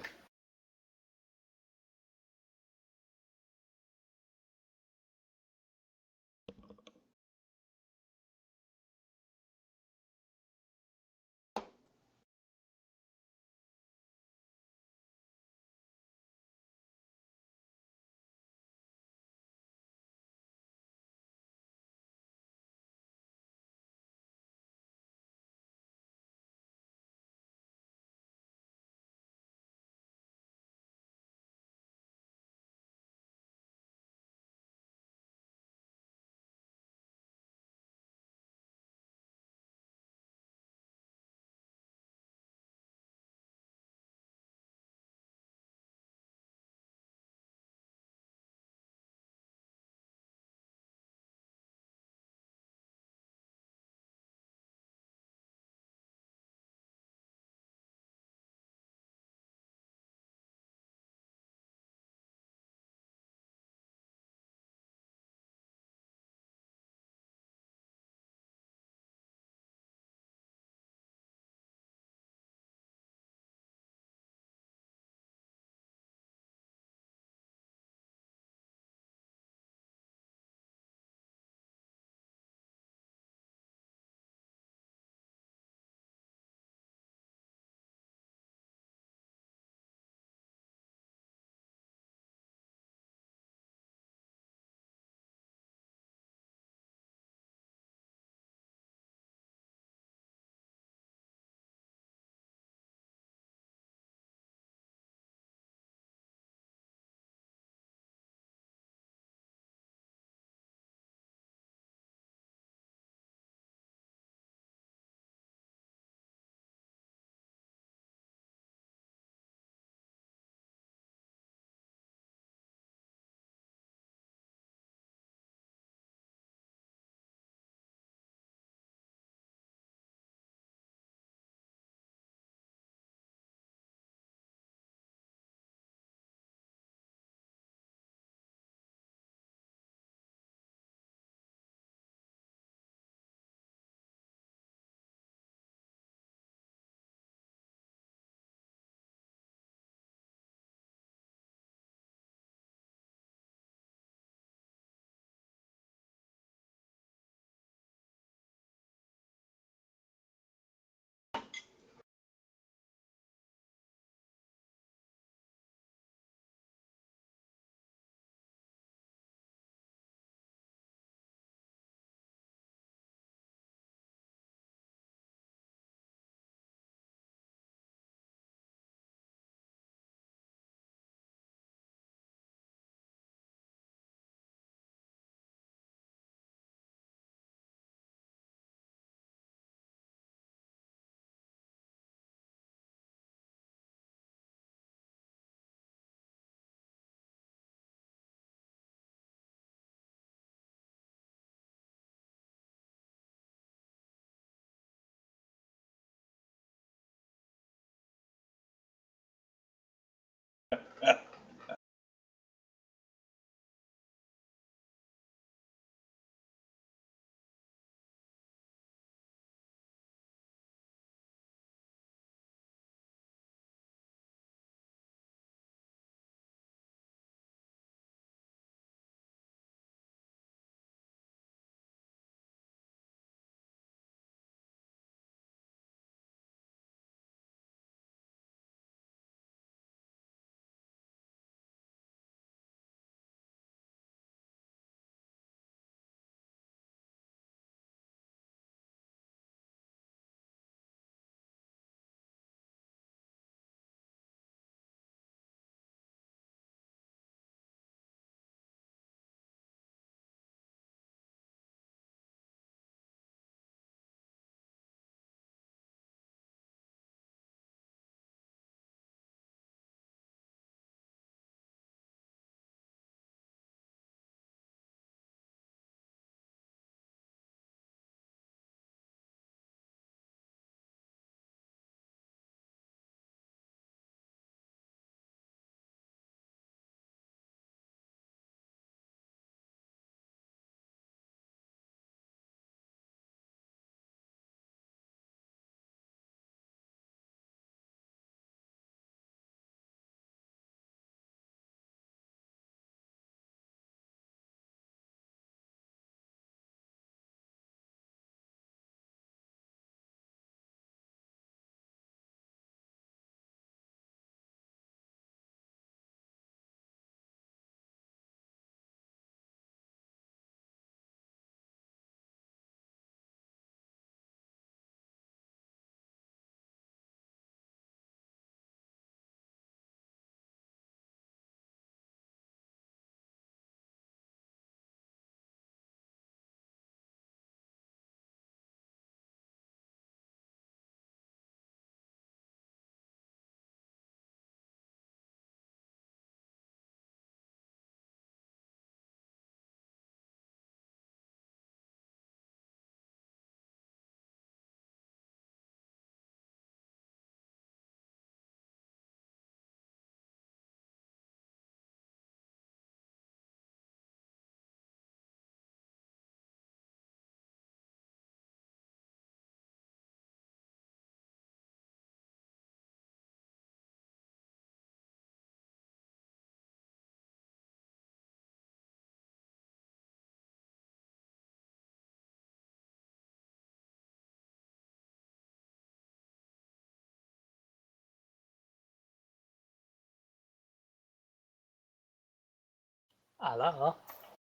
Hello.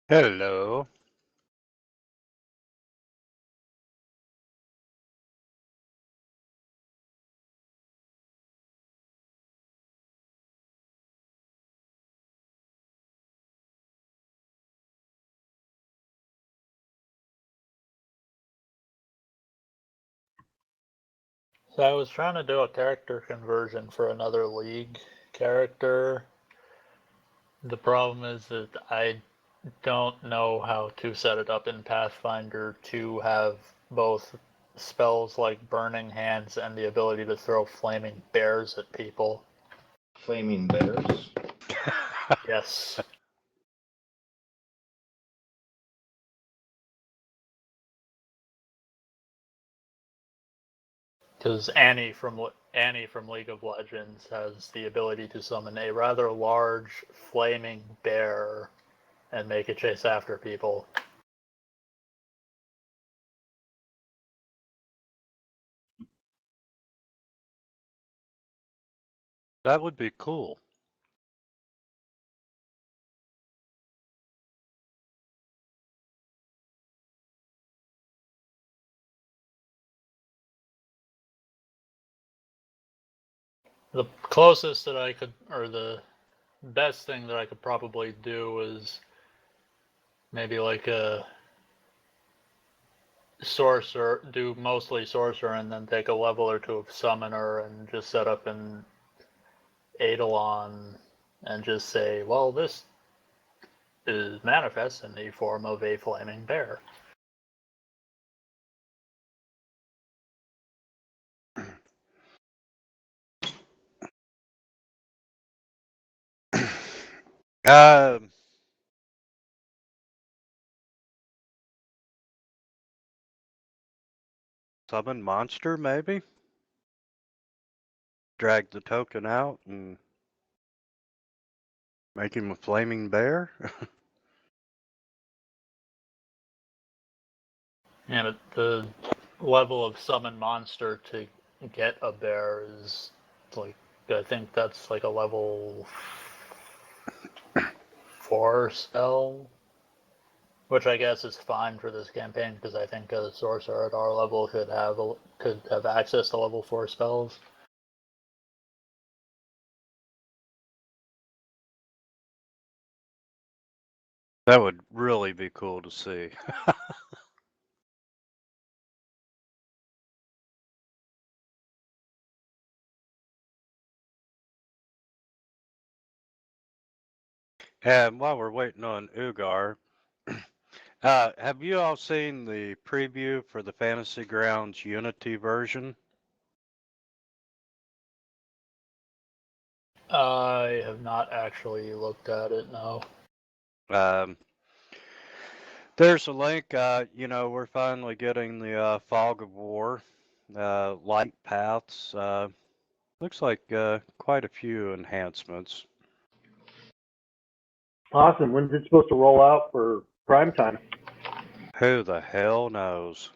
Hello. So I was trying to do a character conversion for another League character. The problem is that I don't know how to set it up in Pathfinder to have both spells like Burning Hands and the ability to throw flaming bears at people. Flaming bears. Yes. Because Annie from League of Legends has the ability to summon a rather large flaming bear and make it chase after people. That would be cool. The closest that I could, or the best thing that I could probably do is maybe like a sorcerer, do mostly sorcerer, and then take a level or two of summoner and just set up an Eidolon and just say, well, this is manifests in the form of a flaming bear. Summon monster, maybe? Drag the token out and make him a flaming bear? And the level of summon monster to get a bear is like, I think that's like a level 4 spell, which I guess is fine for this campaign because I think a sorcerer at our level could have access to level 4 spells. That would really be cool to see. And while we're waiting on Ugar, have you all seen the preview for the Fantasy Grounds Unity version? I have not actually looked at it, no. There's a link. We're finally getting the Fog of War, light paths. Looks like quite a few enhancements. Awesome. When's it supposed to roll out for prime time? Who the hell knows?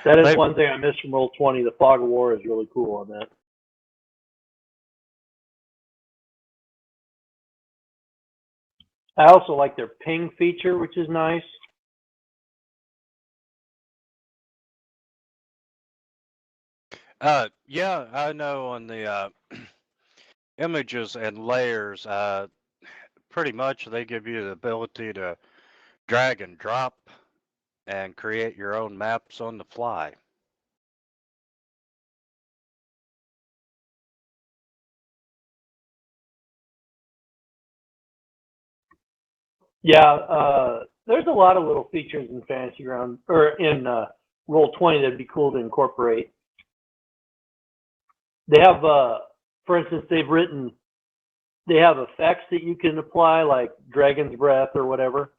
That is one thing I missed from Roll20. The Fog of War is really cool on that. I also like their ping feature, which is nice. Yeah, I know on the images and layers, pretty much they give you the ability to drag and drop and create your own maps on the fly. Yeah, there's a lot of little features in Fantasy Ground or in Roll20 that'd be cool to incorporate. They have, for instance, they have effects that you can apply, like Dragon's Breath or whatever.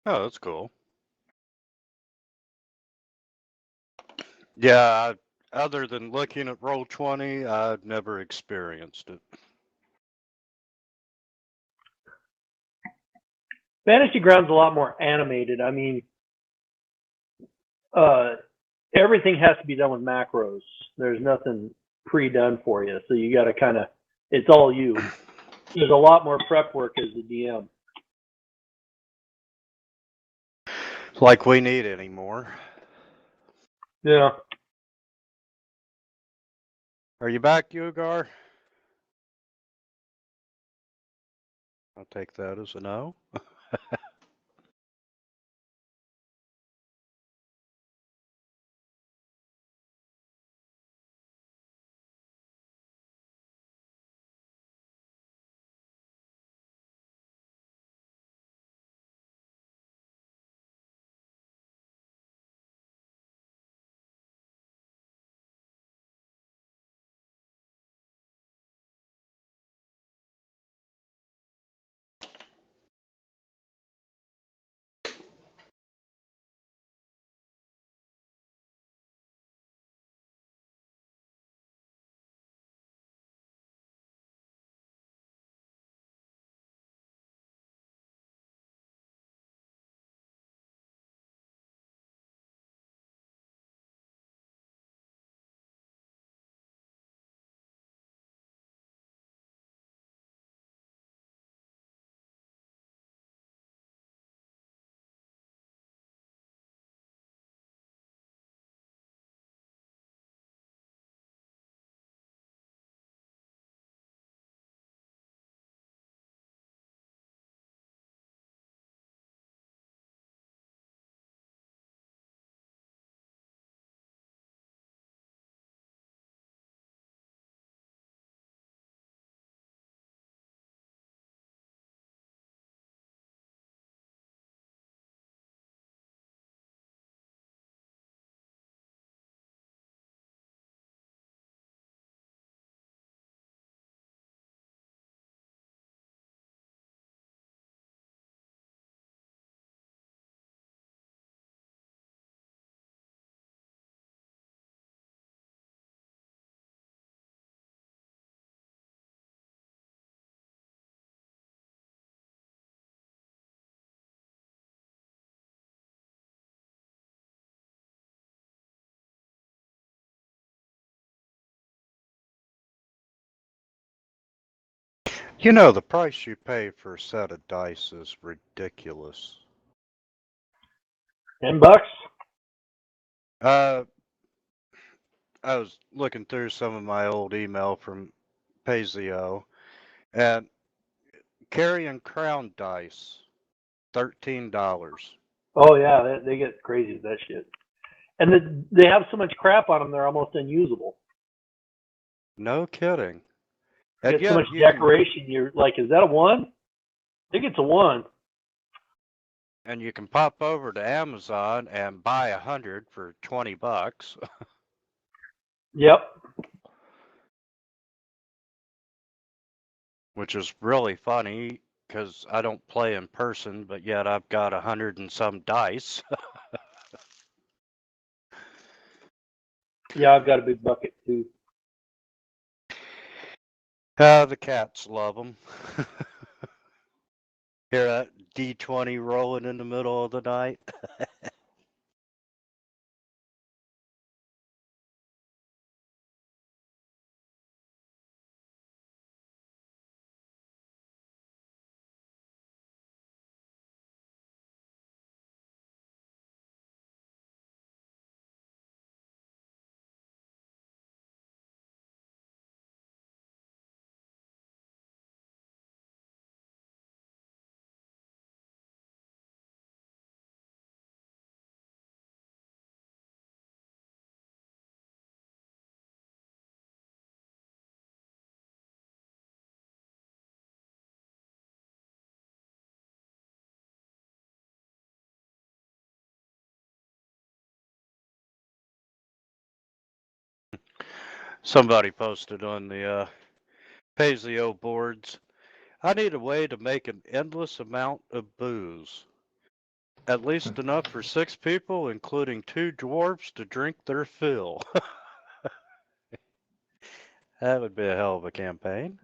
Oh, that's cool. Yeah, other than looking at Roll20, I've never experienced it. Fantasy Ground's a lot more animated. I mean, everything has to be done with macros. There's nothing pre-done for you. So you got to kind of, it's all you. There's a lot more prep work as a DM. Like we need anymore. Yeah. Are you back, Yugar? I'll take that as a no. You know, the price you pay for a set of dice is ridiculous. $10? I was looking through some of my old email from Pazio, and carrying crown dice, $13. Oh, yeah, they get crazy with that shit. And they have so much crap on them, they're almost unusable. No kidding. You And get so yet much you can, decoration, you're like, is that a 1? I think it's a 1. and you can pop over to Amazon and buy 100 for $20. Yep. Which is really funny because I don't play in person, but yet I've got 100 and some dice. Yeah, I've got a big bucket too. The cats love them. Hear that D20 rolling in the middle of the night? Somebody posted on the Pazio boards, I need a way to make an endless amount of booze. At least enough for 6 people, including 2 dwarves, to drink their fill. That would be a hell of a campaign.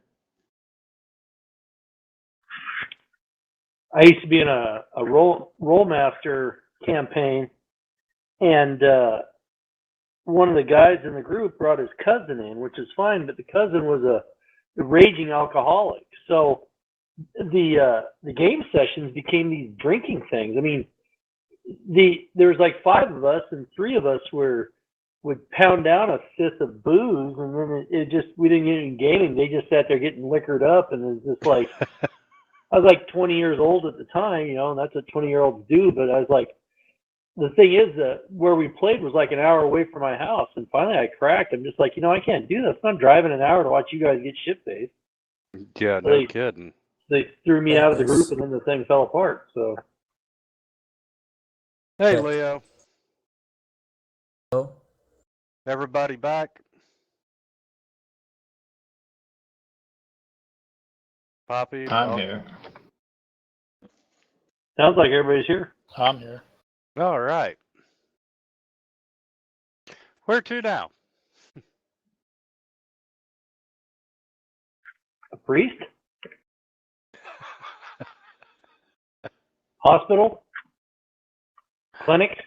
I used to be in a roll master campaign, and one of the guys in the group brought his cousin in, which is fine, but the cousin was a raging alcoholic. So the game sessions became these drinking things. I mean, there was like 5 of us, and 3 of us would pound down a fifth of booze, and then it just, we didn't get any gaming. They just sat there getting liquored up, and it was just like, I was like 20 years old at the time, you know, and that's what 20-year-olds do. But I was like, the thing is that where we played was like an hour away from my house, and finally I cracked. I'm just like, you know, I can't do this. I'm not driving an hour to watch you guys get shit-faced. Yeah, So no kidding. they threw me out of the group, and then the thing fell apart. So Hey, Yeah. Leo. So, Everybody back? Poppy? I'm Oh, here. sounds like everybody's here. I'm here. all right. Where to now? A priest? Hospital? Clinic?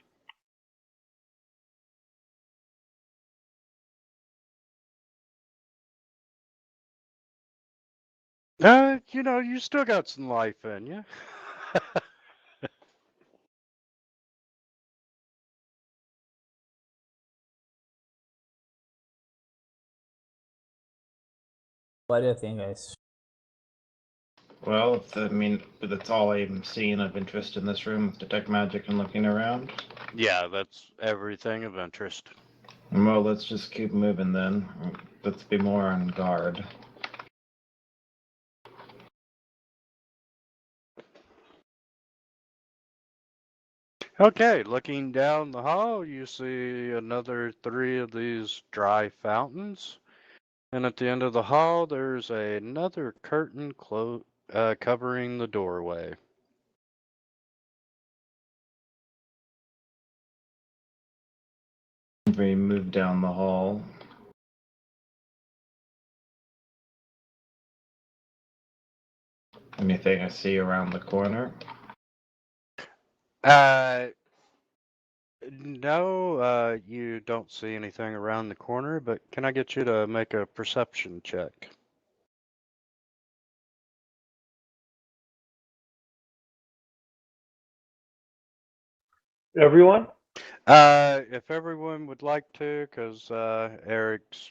You know, you still got some life in you. what do you think, guys? Well, I mean, that's all I'm seeing of interest in this room, detect magic and looking around. Yeah, that's everything of interest. Well, let's just keep moving then. Let's be more on guard. Okay, looking down the hall, you see another 3 of these dry fountains. And at the end of the hall, there's another curtain covering the doorway. We move down the hall. Anything I see around the corner? No, you don't see anything around the corner, but can I get you to make a perception check? Everyone? If everyone would like to, because Eric's.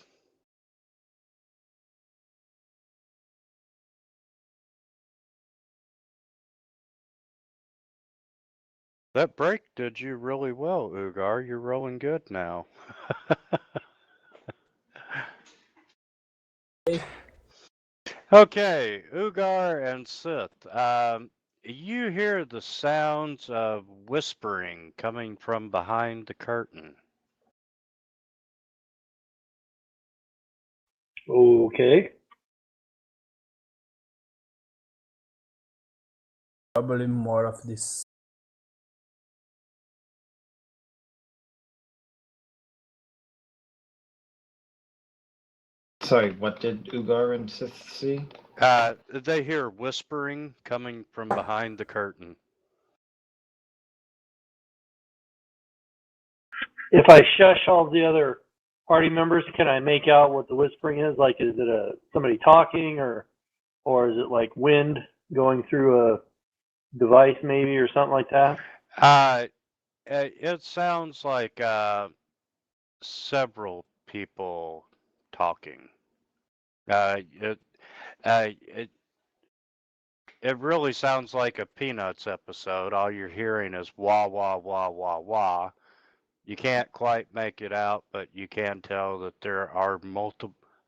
That break did you really well, Ugar. You're rolling good now. Okay, Ugar and Sith. You hear the sounds of whispering coming from behind the curtain. Okay. Probably more of this. Sorry, what did Ugar and Sith see? They hear whispering coming from behind the curtain. If I shush all the other party members, can I make out what the whispering is? Like, is it somebody talking, or is it like wind going through a device, maybe, or something like that? It sounds like several people talking. It really sounds like a Peanuts episode. All you're hearing is wah, wah, wah, wah, wah. You can't quite make it out, but you can tell that there are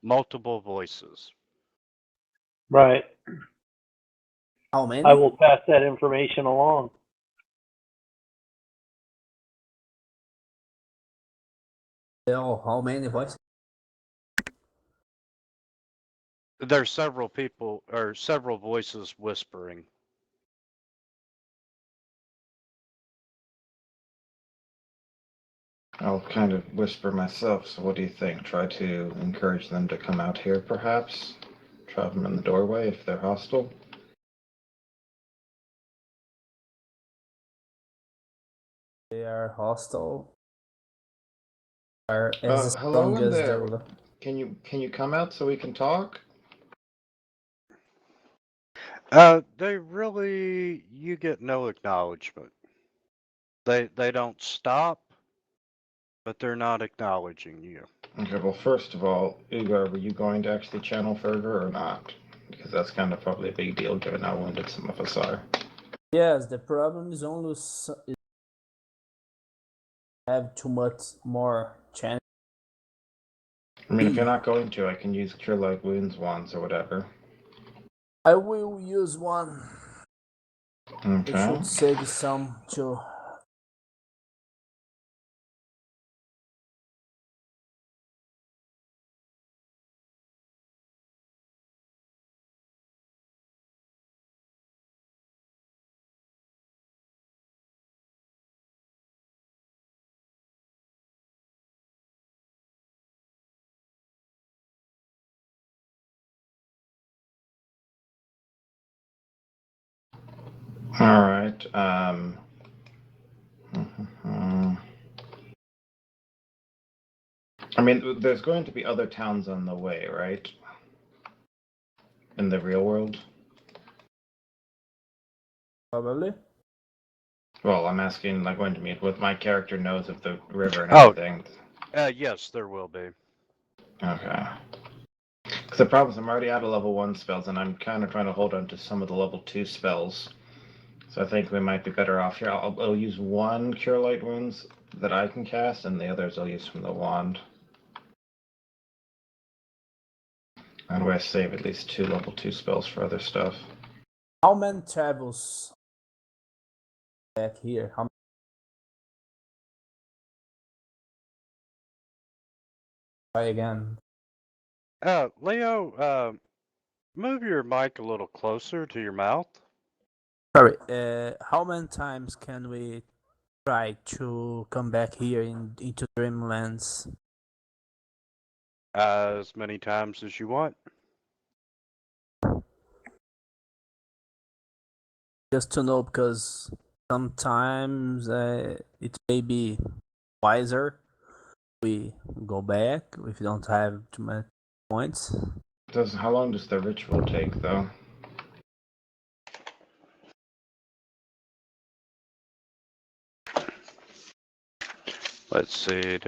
multiple voices. Right. How many? I will pass that information along. Oh, how many voices? There's several people or several voices whispering. I'll kind of whisper myself, so what do you think? Try to encourage them to come out here, perhaps? Trap them in the doorway if they're hostile? They are hostile. are as Hello strong in as there. the. Can you come out so we can talk? They really, you get no acknowledgement. They don't stop, but they're not acknowledging you. Okay, well, first of all, Ugar, were you going to actually channel Ferger or not? Because that's kind of probably a big deal given how wounded some of us are. Yes, the problem is only have too much more chance. I mean, if you're not going to, I can use Cure Light Wounds wands or whatever. I will use one. It Okay. should save some too. All right. I mean, there's going to be other towns on the way, right? In the real world? Probably. Well, I'm asking, like, going to meet what my character knows of the river and Oh. everything. Yes, there will be. Okay. Because the problem is I'm already out of level 1 spells, and I'm kind of trying to hold on to some of the level 2 spells. So I think we might be better off here. I'll use one Cure Light Wounds that I can cast, and the others I'll use from the wand. And I save at least 2 level 2 spells for other stuff. How many travels back here? How try again? Leo, move your mic a little closer to your mouth. Sorry. How many times can we try to come back here into Dreamlands? As many times as you want. Just to know, because sometimes it may be wiser we go back if we don't have too many points. How long does the ritual take, though? Let's see.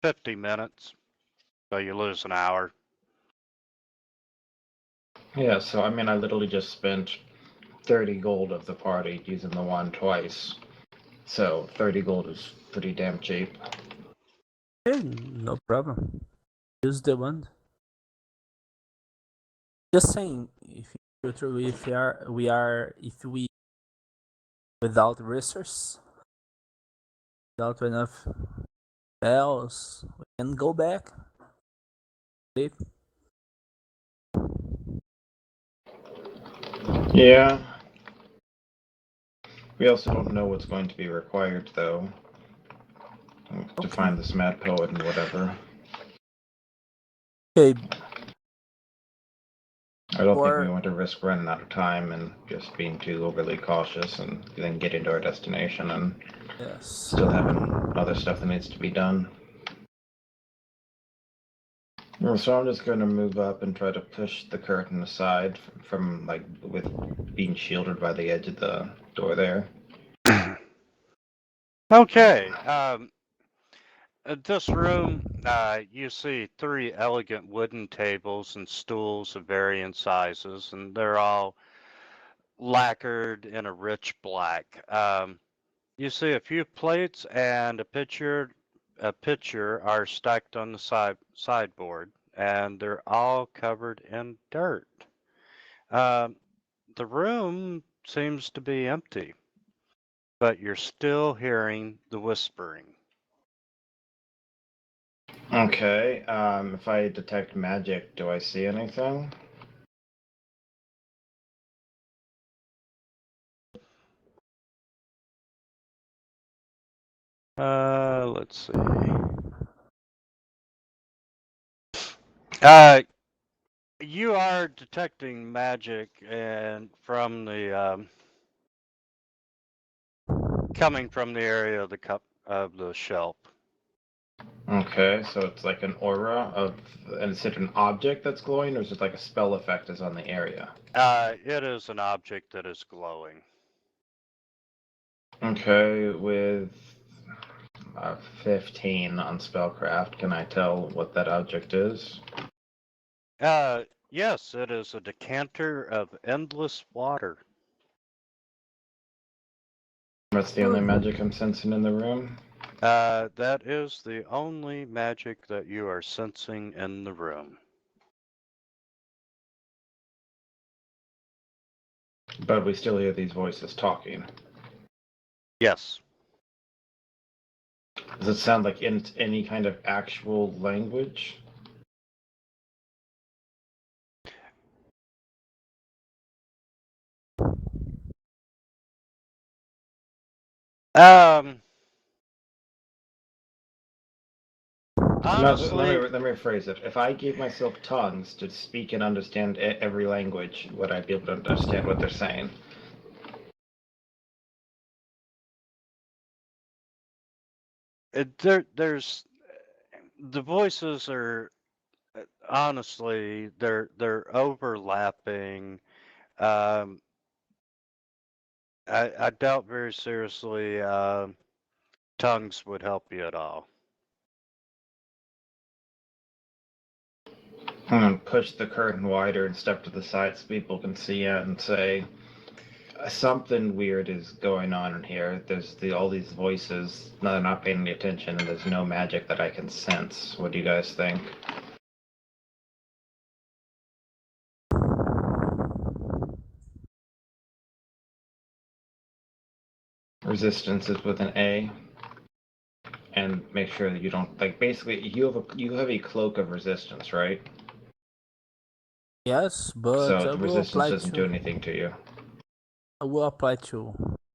50 minutes. So you lose an hour. Yeah, so I mean, I literally just spent 30 gold of the party using the wand twice. So 30 gold is pretty damn cheap. Okay, no problem. Use the wand. Just saying, if we without resources, without enough spells, we can go back. Leave. Yeah. We also don't know what's going to be required, though. To find this mad poet and whatever. Okay. I don't think we want to risk running out of time and just being too overly cautious and then getting to our destination and still having other stuff that needs to be done. So I'm just going to move up and try to push the curtain aside from, like, with being shielded by the edge of the door there. Okay. This room, you see 3 elegant wooden tables and stools of varying sizes, and they're all lacquered in a rich black. You see a few plates and a pitcher are stacked on the sideboard, and they're all covered in dirt. The room seems to be empty, but you're still hearing the whispering. Okay, if I detect magic, do I see anything? Let's see. You are detecting magic and from the coming from the area of the of the shelf. Okay, so it's like an aura of, and is it an object that's glowing, or is it like a spell effect is on the area? It is an object that is glowing. Okay, with 15 on spellcraft, can I tell what that object is? Yes, it is a decanter of endless water. That's the only magic I'm sensing in the room. That is the only magic that you are sensing in the room. But we still hear these voices talking. Yes. Does it sound like in any kind of actual language? Um. No, Honestly, let me rephrase it. If I gave myself tongues to speak and understand every language, would I be able to understand what they're saying? there's the voices are honestly they're overlapping. I doubt very seriously tongues would help you at all. I'm gonna push the curtain wider and step to the side so people can see it and say, something weird is going on in here. There's all these voices. No, they're not paying any attention, and there's no magic that I can sense. What do you guys think? Resistance is with an A, and make sure that you don't like. Basically, you have a cloak of resistance, right? Yes, but So I the will resistance apply doesn't do to anything to you.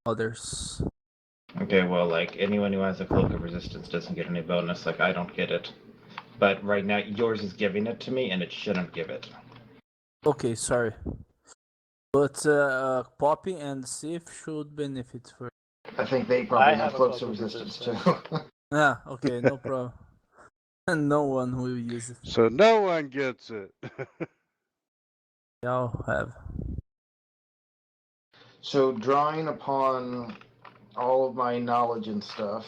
others. Okay, well, like anyone who has a cloak of resistance doesn't get any bonus. Like I don't get it, but right now yours is giving it to me, and it shouldn't give it. Okay, sorry. But Poppy and Sif should benefit for. I think they probably I have have a cloaks cloak of of resistance resistance. too. Ah, okay, no problem. And no one will use it. So no one gets it. Y'all have. So drawing upon all of my knowledge and stuff,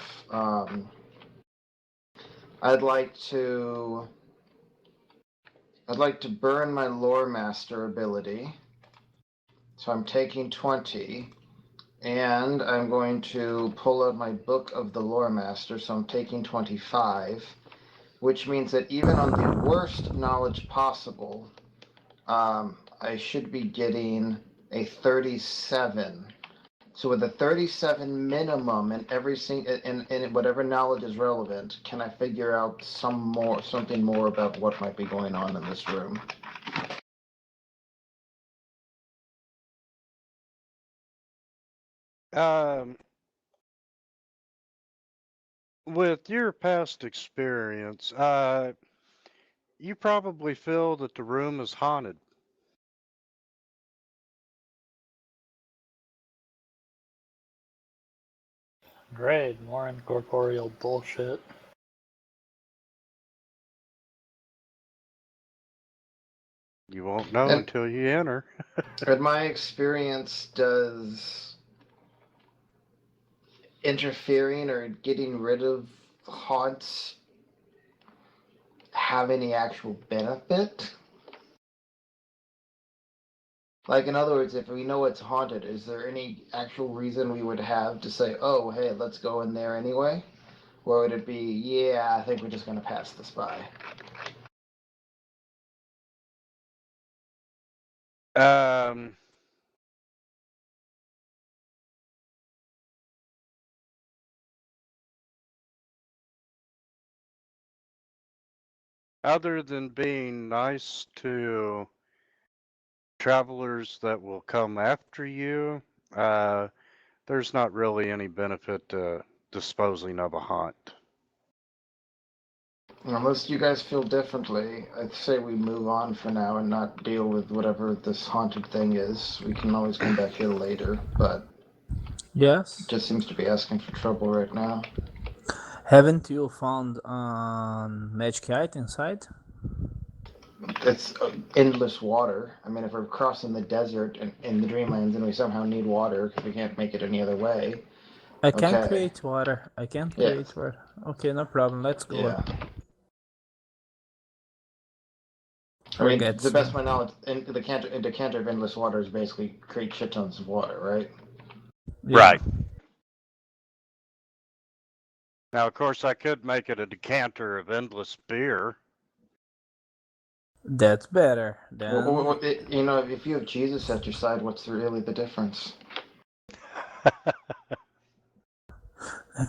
I'd like to burn my lore master ability. So I'm taking 20, and I'm going to pull out my book of the lore master. So I'm taking 25, which means that even on the worst knowledge possible, I should be getting a 37. So with a 37 minimum in every in whatever knowledge is relevant, can I figure out something more about what might be going on in this room? With your past experience, you probably feel that the room is haunted. Great, more incorporeal bullshit. You won't know And- until you enter. In my experience, does interfering or getting rid of haunts have any actual benefit? Like, in other words, if we know it's haunted, is there any actual reason we would have to say, oh, hey, let's go in there anyway? Or would it be, yeah, I think we're just going to pass this by? Other than being nice to travelers that will come after you, there's not really any benefit to disposing of a haunt. Unless you guys feel differently, I'd say we move on for now and not deal with whatever this haunted thing is. We can always come back here later, but Yes. it just seems to be asking for trouble right now. Haven't you found magic item inside? It's endless water. I mean, if we're crossing the desert in the Dreamlands and we somehow need water because we can't make it any other way. I can Okay. create water. I can Yes. create water. Okay, no problem. Let's go. Yeah. I mean, Forget to the best of soon. my knowledge, the decanter of endless water is basically create shit tons of water, right? Yeah. Right. Now, of course, I could make it a decanter of endless beer. That's better. Then You know, if you have Jesus at your side, what's really the difference? a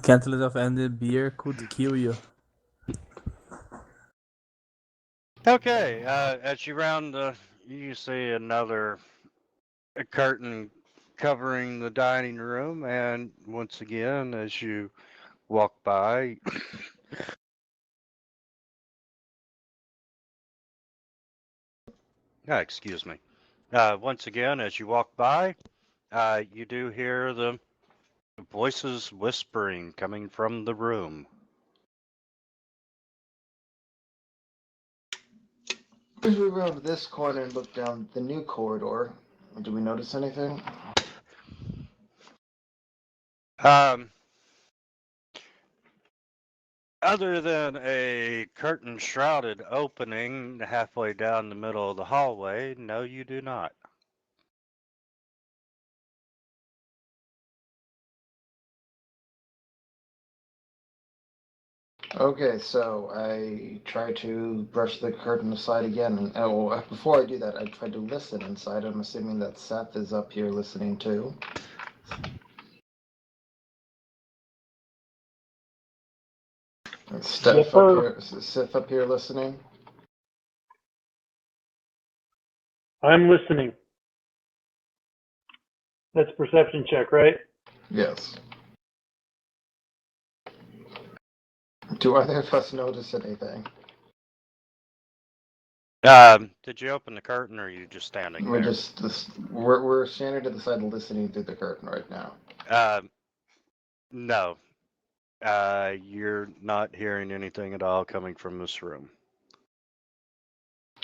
cantlet of ended beer could kill you. Okay, as you round you see another curtain covering the dining room, and once again, as you walk by, excuse me. Once again, as you walk by, you do hear the voices whispering coming from the room. As we round this corner and look down the new corridor, do we notice anything? Other than a curtain shrouded opening halfway down the middle of the hallway, no, you do not. Okay, so I try to brush the curtain aside again, and before I do that, I try to listen inside. I'm assuming that Seth is up here listening too. Seth up here listening. I'm listening. That's a perception check, right? Yes. Do either of us notice anything? Did you open the curtain, or are you just standing We're there? we're standing to the side listening through the curtain right now. No. You're not hearing anything at all coming from this room.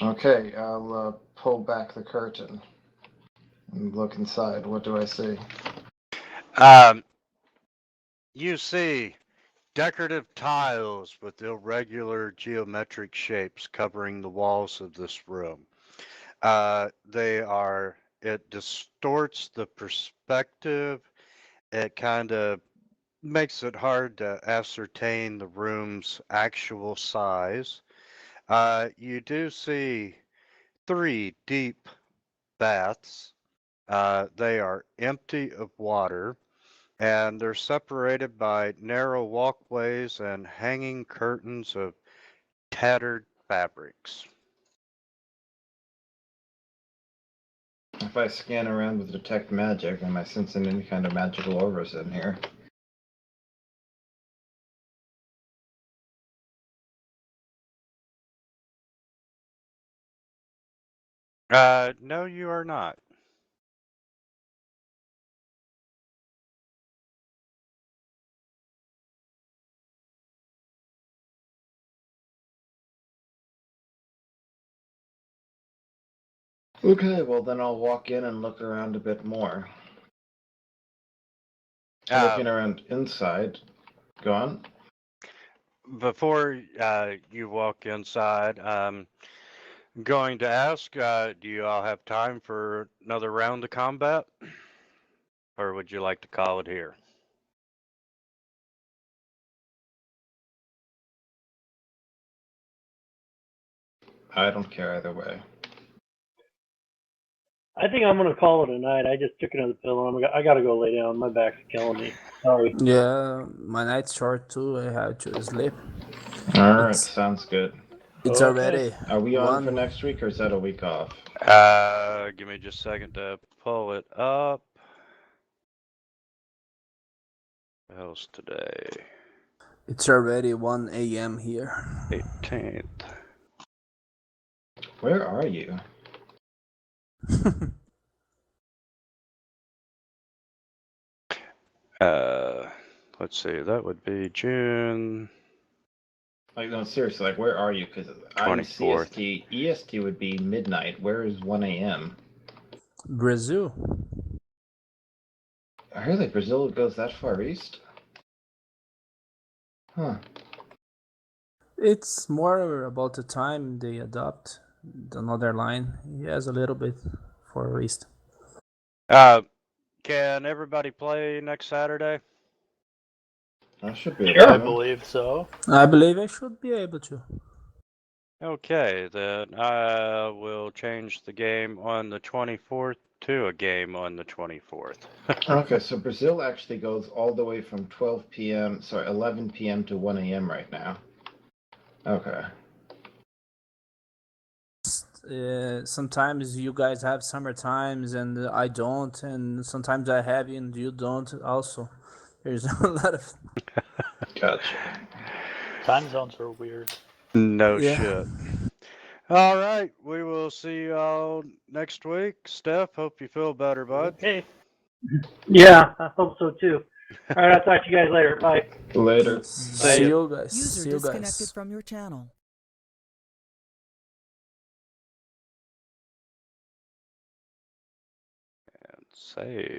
Okay, I'll pull back the curtain and look inside. What do I see? You see decorative tiles with irregular geometric shapes covering the walls of this room. It distorts the perspective. It kind of makes it hard to ascertain the room's actual size. You do see 3 deep baths. They are empty of water, and they're separated by narrow walkways and hanging curtains of tattered fabrics. If I scan around with detect magic, am I sensing any kind of magical auras in here? No, you are not. Okay, well then I'll walk in and look around a bit more. Looking around inside. Go on. Before you walk inside, I'm going to ask, do you all have time for another round of combat? Or would you like to call it here? I don't care either way. I think I'm gonna call it a night. I just took another pill. I gotta go lay down. My back's killing me. Sorry. Yeah, my night's short too. I have to sleep. Alright, sounds good. It's Okay. already. Are we on for One. next week or is that a week off? Give me just a second to pull it up. What else today? It's already 1 a.m. here. 18th. Where are you? let's see, that would be June Like, no, seriously, like, where are you? Because I'm 24th. CST. EST would be midnight. Where is 1 a.m.? Brazil. Really? Brazil goes that far east? Huh. It's more about the time they adopt another line. Yes, a little bit for east. Can everybody play next Saturday? I should be Sure. I able to. believe so. I believe I should be able to. Okay, then I will change the game on the 24th to a game on the 24th. Okay, so Brazil actually goes all the way from 12 p.m., sorry, 11 p.m. to 1 a.m. right now. Okay. Sometimes you guys have summer times and I don't, and sometimes I have and you don't also. There's a lot of Gotcha. Time zones are weird. No Yeah. shit. All right, we will see y'all next week. Steph, hope you feel better, bud. Okay. Yeah, I hope so too. All right, I'll talk to you guys later. Bye. Later. See ya. you guys. User See you disconnected guys. from your channel. Save.